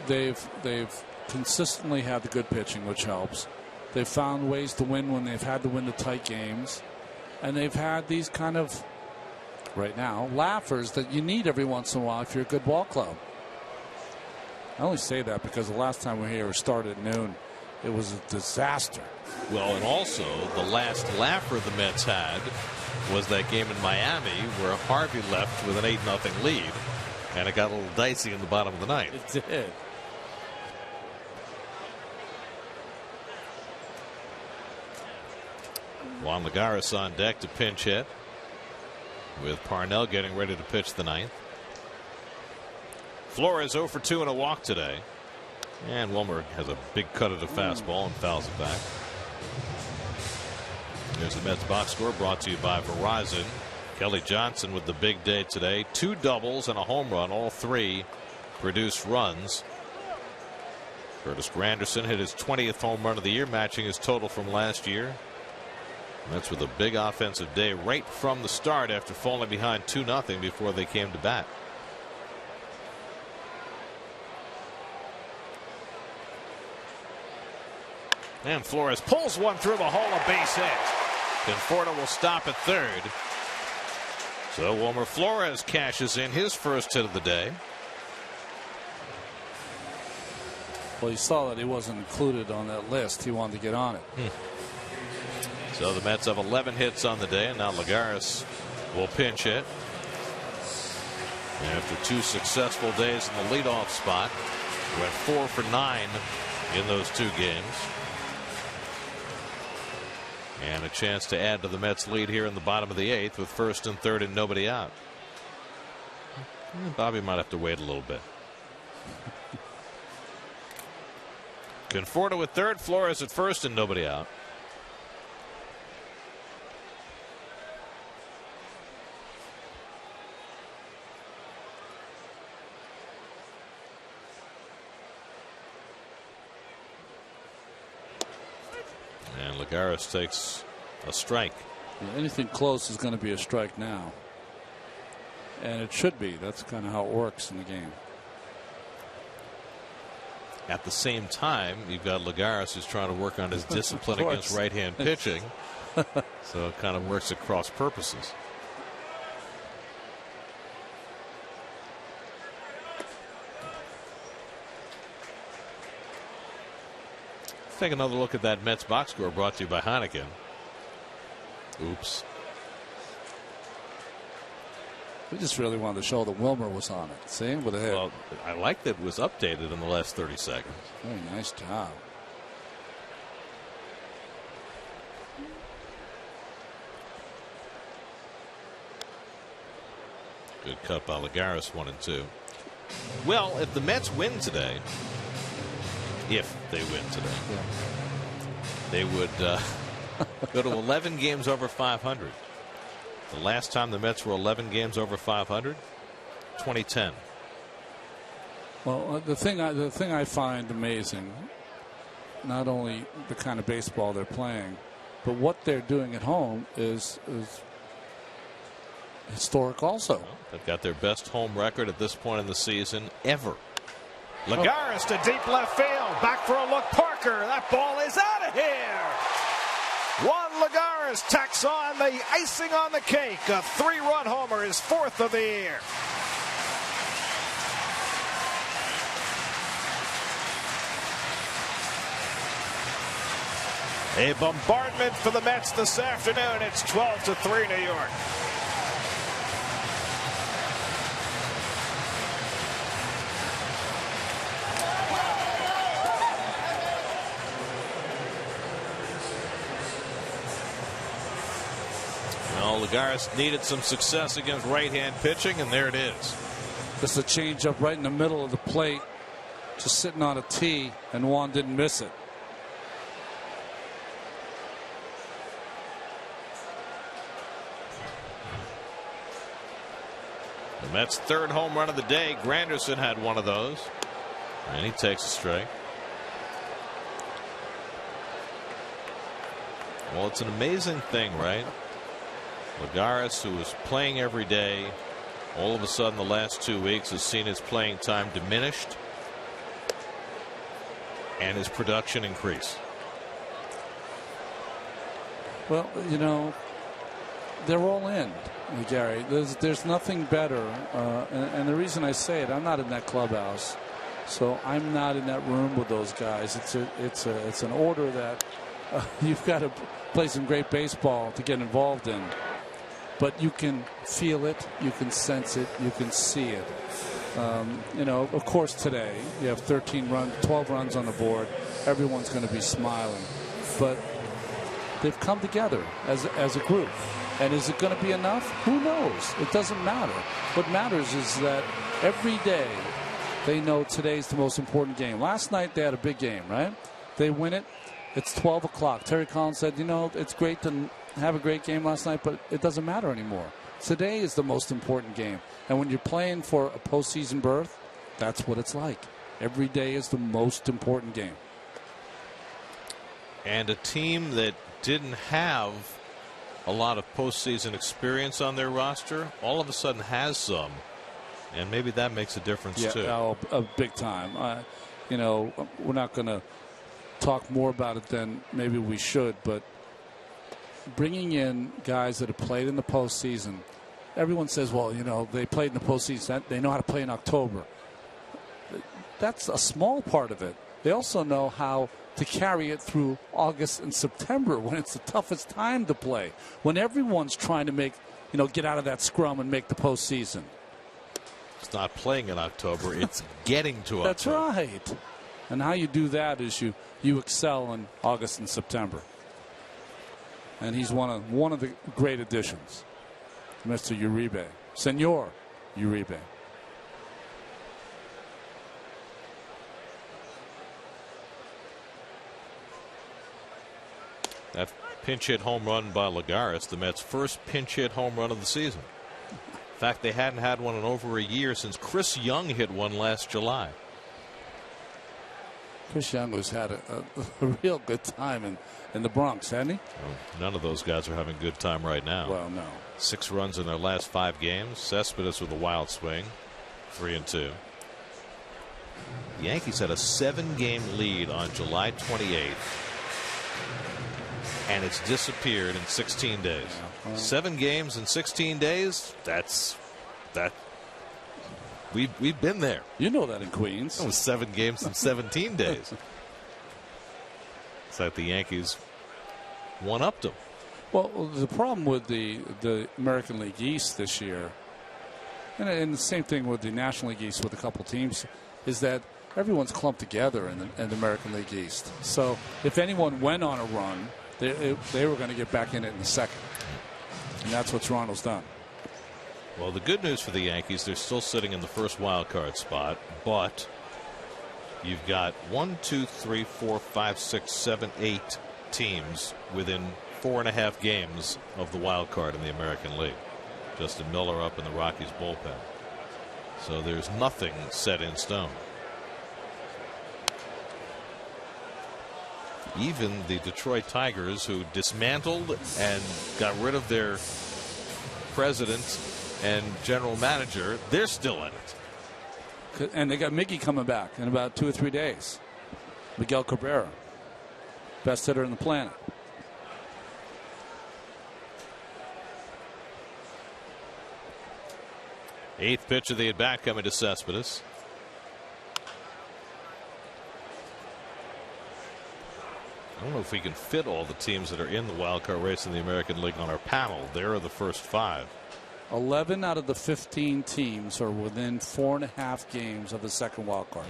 They've consistently had the good pitching, which helps. They've found ways to win when they've had to win the tight games. And they've had these kind of, right now, laughers that you need every once in a while if you're a good ball club. I only say that because the last time we were here, it started at noon. It was a disaster. Well, and also the last laugher the Mets had was that game in Miami where Harvey left with an 8-0 lead, and it got a little dicey in the bottom of the ninth. It did. Juan Lagares on deck to pinch hit, with Parnell getting ready to pitch the ninth. Flores 0 for 2 in a walk today. And Wilmer has a big cut of the fastball and fouls it back. There's the Mets box score brought to you by Verizon. Kelly Johnson with the big day today. 2 doubles and a home run. All 3 produced runs. Curtis Granderson hit his 20th home run of the year, matching his total from last year. Mets with a big offensive day right from the start after falling behind 2-0 before they came to bat. And Flores pulls one through the hole, a base hit. Conforto will stop at third. So Wilmer Flores cashes in his first hit of the day. Well, you saw that he wasn't included on that list. He wanted to get on it. So the Mets have 11 hits on the day, and now Lagares will pinch hit. After 2 successful days in the leadoff spot, went 4 for 9 in those 2 games. And a chance to add to the Mets lead here in the bottom of the 8th with 1st and 3rd and nobody out. Bobby might have to wait a little bit. Conforto at 3rd, Flores at 1st and nobody out. And Lagares takes a strike. Yeah, anything close is going to be a strike now. And it should be. That's kind of how it works in the game. At the same time, you've got Lagares who's trying to work on his discipline against right-hand pitching. So it kind of works at cross purposes. Let's take another look at that Mets box score brought to you by Heineken. Oops. We just really wanted to show that Wilmer was on it. See, with a hit. Well, I like that it was updated in the last 30 seconds. Very nice job. Good cut by Lagares, 1-2. Well, if the Mets win today, if they win today, they would go to 11 games over 500. The last time the Mets were 11 games over 500, 2010. Well, the thing I find amazing, not only the kind of baseball they're playing, but what they're doing at home is historic also. They've got their best home record at this point in the season ever. Lagares to deep left field. Back for a look. Parker. That ball is out of here. Juan Lagares tacks on the icing on the cake. A 3-run homer, his 4th of the year. A bombardment for the Mets this afternoon. It's 12-3 New York. Well, Lagares needed some success against right-hand pitching, and there it is. Just a changeup right in the middle of the plate, just sitting on a tee, and Juan didn't miss it. The Mets' 3rd home run of the day. Granderson had one of those, and he takes a strike. Well, it's an amazing thing, right? Lagares, who was playing every day, all of a sudden the last 2 weeks has seen his playing time diminished and his production increase. Well, you know, they're all in, Gary. There's nothing better, and the reason I say it, I'm not in that clubhouse, so I'm not in that room with those guys. It's an order that you've got to play some great baseball to get involved in. But you can feel it, you can sense it, you can see it. You know, of course, today you have 12 runs on the board. Everyone's going to be smiling, but they've come together as a group. And is it going to be enough? Who knows? It doesn't matter. What matters is that every day they know today's the most important game. Last night they had a big game, right? They win it. It's 12 o'clock. Terry Collins said, you know, it's great to have a great game last night, but it doesn't matter anymore. Today is the most important game. And when you're playing for a postseason berth, that's what it's like. Every day is the most important game. And a team that didn't have a lot of postseason experience on their roster all of a sudden has some, and maybe that makes a difference too. Yeah, big time. You know, we're not going to talk more about it than maybe we should, but bringing in guys that have played in the postseason, everyone says, well, you know, they played in the postseason, they know how to play in October. That's a small part of it. They also know how to carry it through August and September when it's the toughest time to play, when everyone's trying to get out of that scrum and make the postseason. It's not playing in October, it's getting to That's October. That's right. And how you do that is you excel in August and September. And he's one of the great additions, Mr. Uribe, Senor Uribe. That pinch hit home run by Lagares, the Mets' first pinch hit home run of the season. In fact, they hadn't had one in over a year since Chris Young hit one last July. Chris Young has had a real good time in the Bronx, hasn't he? Well, none of those guys are having a good time right now. Well, no. 6 runs in their last 5 games. Cespedes with a wild swing, 3-2. The Yankees had a 7-game lead on July 28th. And it's disappeared in 16 days. 7 games in 16 days. We've been there. You know that in Queens. It was 7 games in 17 days. It's like the Yankees one-upped them. Well, the problem with the American League East this year And the same thing with the National League East with a couple teams is that everyone's clumped together in the American League East. So if anyone went on a run, they were going to get back in it in a second. And that's what Toronto's done. Well, the good news for the Yankees, they're still sitting in the first wild card spot, but you've got 1, 2, 3, 4, 5, 6, 7, 8 teams within 4.5 games of the wild card in the American League. Justin Miller up in the Rockies bullpen. So there's nothing set in stone. Even the Detroit Tigers, who dismantled and got rid of their president and general manager, they're still in it. And they got Miggy coming back in about 2 or 3 days. Miguel Cabrera, best hitter on the planet. Eighth pitch of the at-bat coming to Cespedes. I don't know if we can fit all the teams that are in the wild card race in the American League on our panel. There are the first 5. 11 out of the 15 teams are within 4.5 games of the second wild card.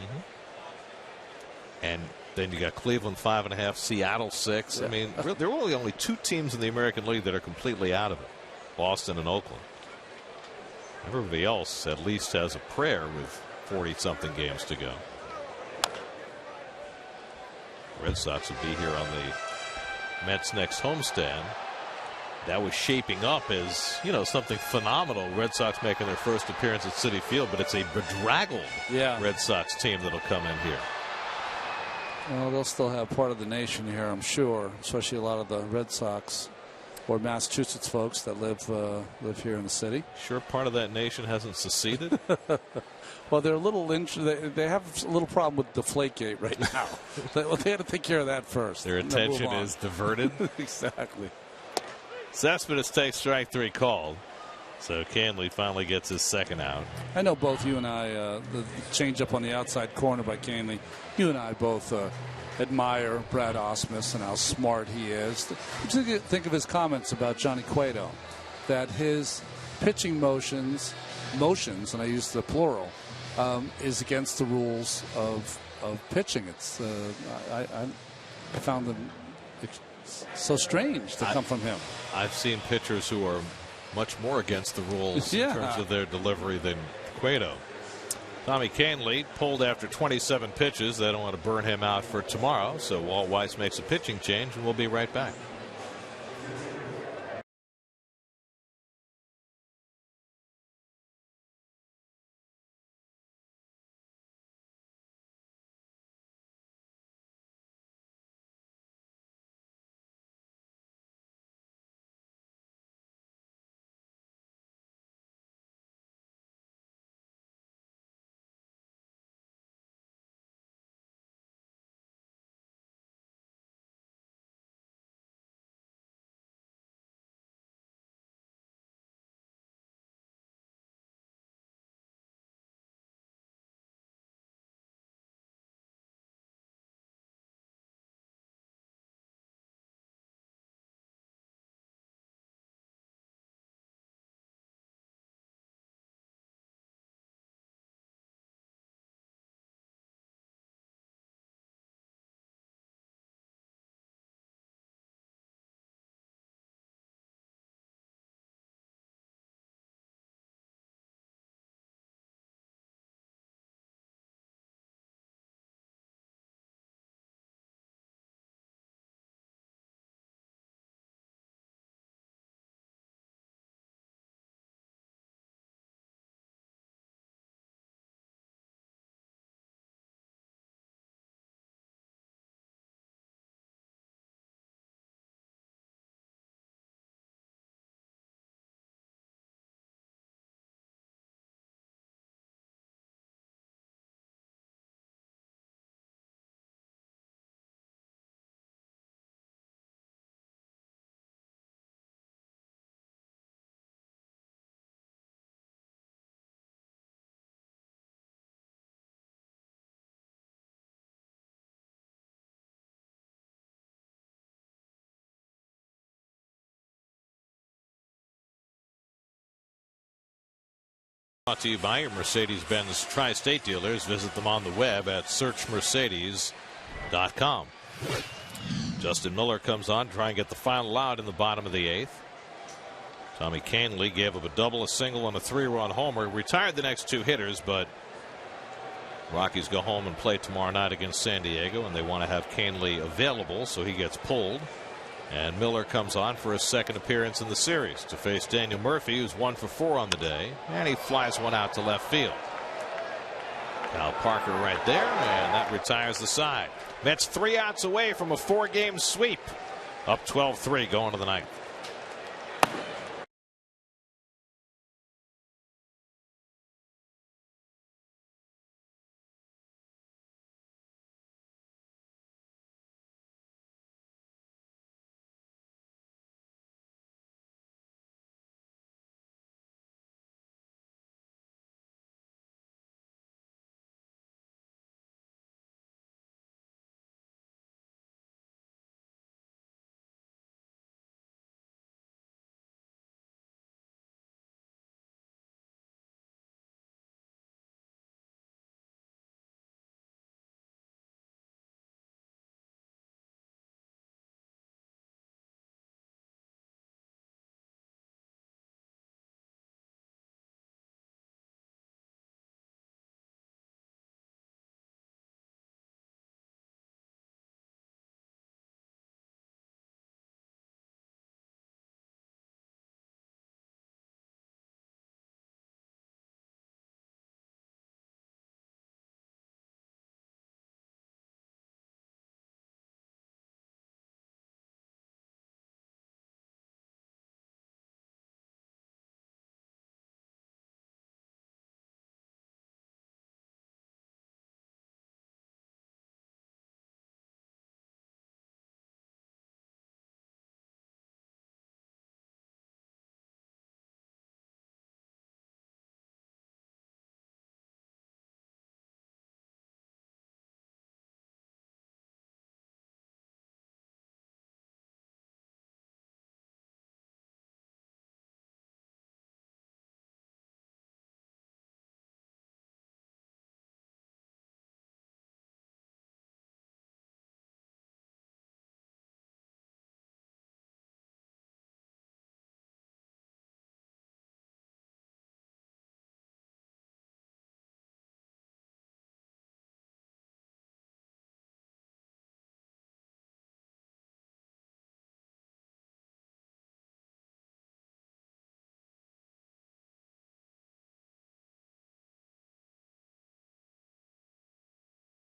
And then you got Cleveland 5.5, Seattle 6. Yeah. I mean, there are only 2 teams in the American League that are completely out of it: Boston and Oakland. Everybody else at least has a prayer with 40-something games to go. Red Sox will be here on the Mets' next homestand. That was shaping up as, something phenomenal. Red Sox making their first appearance at Citi Field, but it's a bedraggled Red Sox team that'll come in here. Well, they'll still have part of the nation here, I'm sure, especially a lot of the Red Sox or Massachusetts folks that live here in the city. Sure, part of that nation hasn't seceded. Well, they're a little they have a little problem with Deflategate right now. They had to take care of that first. Their attention is diverted. Exactly. Cespedes takes strike 3 called. So Canley finally gets his second out. I know both you and I, the change up on the outside corner by Canley, you and I both admire Brad Ausmus and how smart he is. What do you think of his comments about Johnny Cueto? That his pitching motions, and I use the plural, is against the rules of pitching. It's I found them so strange to come from him. I've seen pitchers who are much more against the rules in terms of their delivery than Cueto. Tommy Canley pulled after 27 pitches. They don't want to burn him out for tomorrow, so Walt Weiss makes a pitching change, and we'll be right back. Brought to you by your Mercedes-Benz Tri-State dealers. Visit them on the web at searchmercedes.com. Justin Miller comes on to try and get the final out in the bottom of the 8th. Tommy Kahnle gave up a double, a single, and a 3-run homer. Retired the next 2 hitters, but Rockies go home and play tomorrow night against San Diego, and they want to have Kahnle available, so he gets pulled. And Miller comes on for his second appearance in the series to face Daniel Murphy, who's 1 for 4 on the day, and he flies one out to left field. Cal Parker right there, and that retires the side. Mets 3 outs away from a 4-game sweep. Up 12-3 going to the 9th.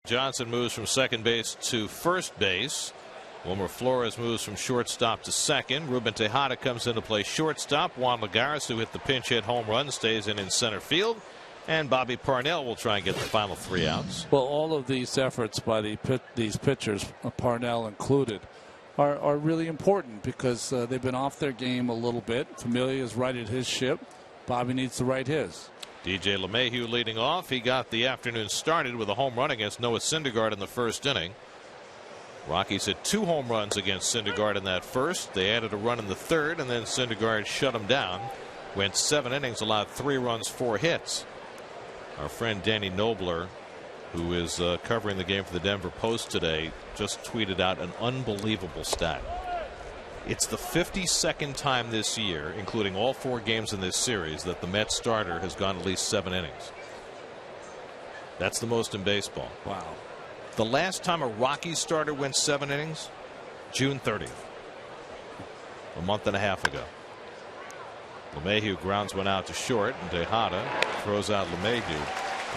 Johnson moves from second base to first base. Wilmer Flores moves from shortstop to second. Ruben Tejada comes in to play shortstop. Juan Lagares, who hit the pinch hit home run, stays in center field. And Bobby Parnell will try and get the final 3 outs. Well, all of these efforts by these pitchers, Parnell included, are really important because they've been off their game a little bit. Familia's righted his ship. Bobby needs to right his. DJ LeMahieu leading off. He got the afternoon started with a home run against Noah Syndergaard in the first inning. Rockies hit 2 home runs against Syndergaard in that first. They added a run in the third, and then Syndergaard shut him down. Went 7 innings, allowed 3 runs, 4 hits. Our friend Danny Nobler, who is covering the game for the Denver Post today, just tweeted out an unbelievable stat. It's the 52nd time this year, including all 4 games in this series, that the Mets starter has gone at least 7 innings. That's the most in baseball. Wow. The last time a Rockies starter went 7 innings, June 30th, a month and a half ago. LeMahieu grounds one out to short, and Tejada throws out LeMahieu.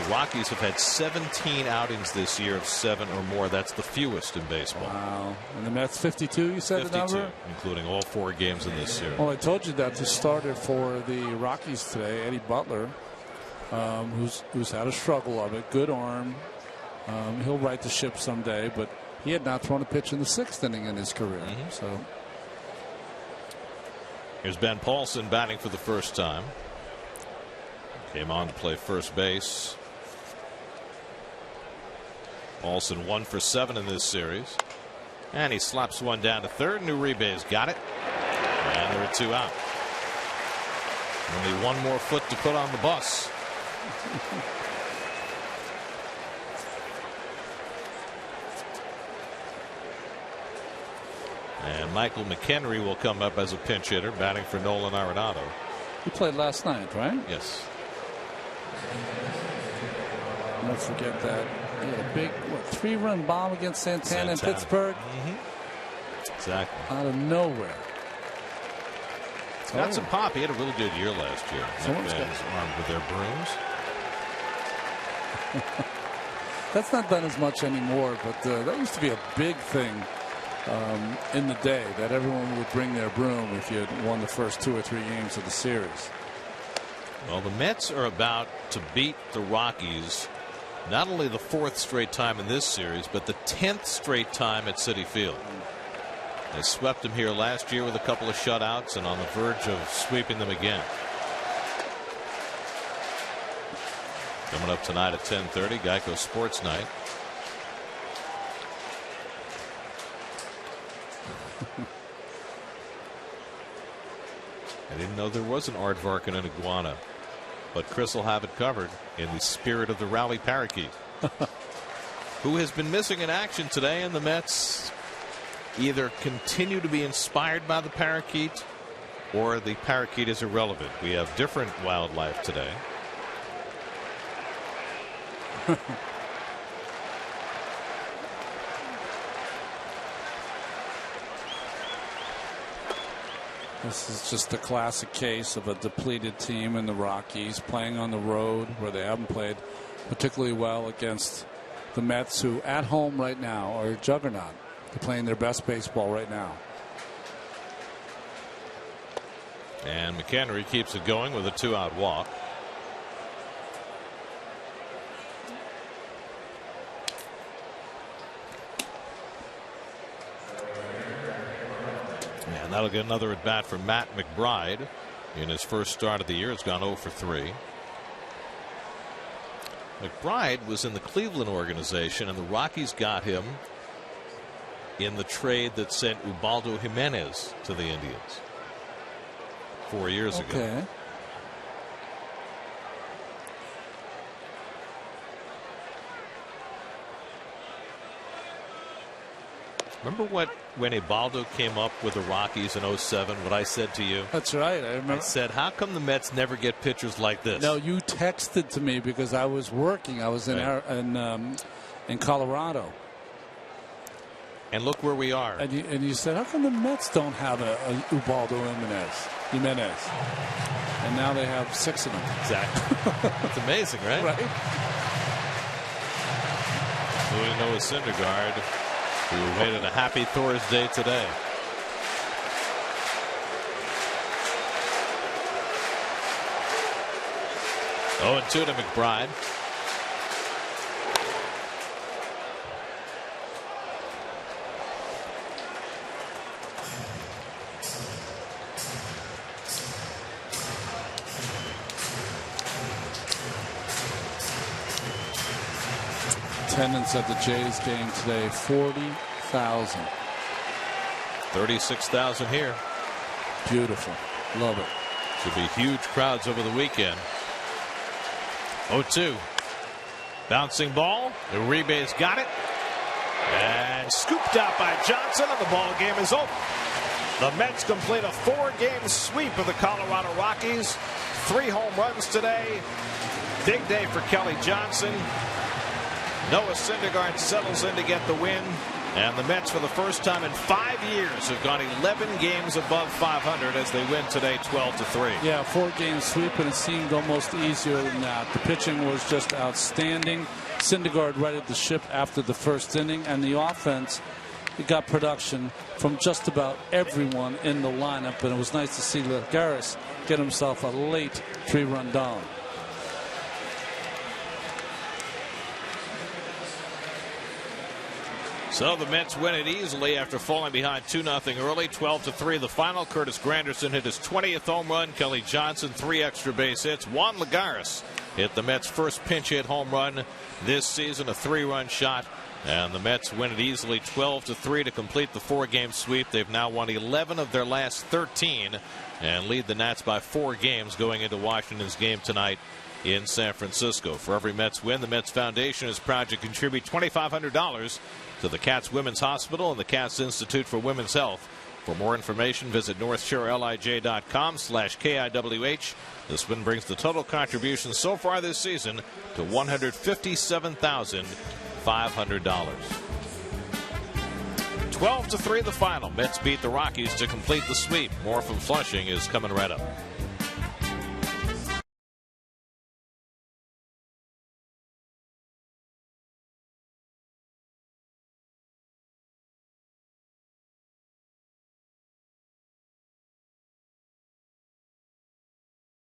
The Rockies have had 17 outings this year of 7 or more. That's the fewest in baseball. Wow. And the Mets 52, you said 52, the number? including all 4 games in this series. Well, I told you that the starter for the Rockies today, Eddie Butler, who's had a struggle of it. Good arm. He'll right the ship someday, but he had not thrown a pitch in the 6th inning in his career. So here's Ben Paulson batting for the first time. Came on to play first base. Paulson 1 for 7 in this series, and he slaps one down to third. New Uribe's got it, and there are 2 out. Only 1 more foot to put on the bus. And Michael McHenry will come up as a pinch hitter, batting for Nolan Arenado. He played last night, right? Yes. Don't forget that. He had a big 3-run bomb against Santana in Pittsburgh. Exactly. Out of nowhere. Got some pop. He had a really good year last year. Someone's got armed with their brooms. That's not done as much anymore, but that used to be a big thing in the day, that everyone would bring their broom if you had won the first 2 or 3 games of the series. Well, the Mets are about to beat the Rockies not only the 4th straight time in this series, but the 10th straight time at Citi Field. They swept them here last year with a couple of shutouts and on the verge of sweeping them again. Coming up tonight at 10:30, Geico Sports Night. I didn't know there was an aardvark and an iguana, but Chris will have it covered in the spirit of the Raleigh Parakeet, who has been missing in action today, and the Mets either continue to be inspired by the parakeet or the parakeet is irrelevant. We have different wildlife today. This is just a classic case of a depleted team in the Rockies playing on the road where they haven't played particularly well against the Mets, who at home right now are a juggernaut. They're playing their best baseball right now. And McHenry keeps it going with a 2-out walk. And that'll get another at bat for Matt McBride. In his first start of the year, it's gone 0 for 3. McBride was in the Cleveland organization, and the Rockies got him in the trade that sent Ubaldo Jimenez to the Indians 4 years ago. Remember when Ubaldo came up with the Rockies in 07, what I said to you? That's right. I remember. I said, how come the Mets never get pitchers like this? No, you texted to me because I was working. I was in Colorado. And look where we are. And you said, how come the Mets don't have a Ubaldo Jimenez? And now they have 6 of them. Exactly. It's amazing, right? Right. Louis Noah Syndergaard, who made it a happy Thursday today. Oh, 2 to McBride. Attendance at the Jays game today, 40,000. 36,000 here. Beautiful. Love it. Should be huge crowds over the weekend. 0-2. Bouncing ball. Uribe's got it. And scooped out by Johnson, and the ball game is over. The Mets complete a 4-game sweep of the Colorado Rockies. 3 home runs today. Big day for Kelly Johnson. Noah Syndergaard settles in to get the win. And the Mets, for the first time in 5 years, have gone 11 games above 500 as they win today 12-3. Yeah, 4-game sweep, and it seemed almost easier than that. The pitching was just outstanding. Syndergaard righted the ship after the first inning, and the offense, it got production from just about everyone in the lineup. And it was nice to see Lagares get himself a late 3-run dome. So the Mets win it easily after falling behind 2-0 early. 12-3 the final. Curtis Granderson hit his 20th home run. Kelly Johnson 3 extra base hits. Juan Lagares hit the Mets' first pinch hit home run this season, a 3-run shot. And the Mets win it easily 12-3 to complete the 4-game sweep. They've now won 11 of their last 13 and lead the Nats by 4 games going into Washington's game tonight in San Francisco. For every Mets win, the Mets Foundation is proud to contribute $2,500 to the Cats Women's Hospital and the Cats Institute for Women's Health. For more information, visit northshorelij.com/KIWH. This win brings the total contribution so far this season to $157,500. 12-3 the final. Mets beat the Rockies to complete the sweep. More from Flushing is coming right up.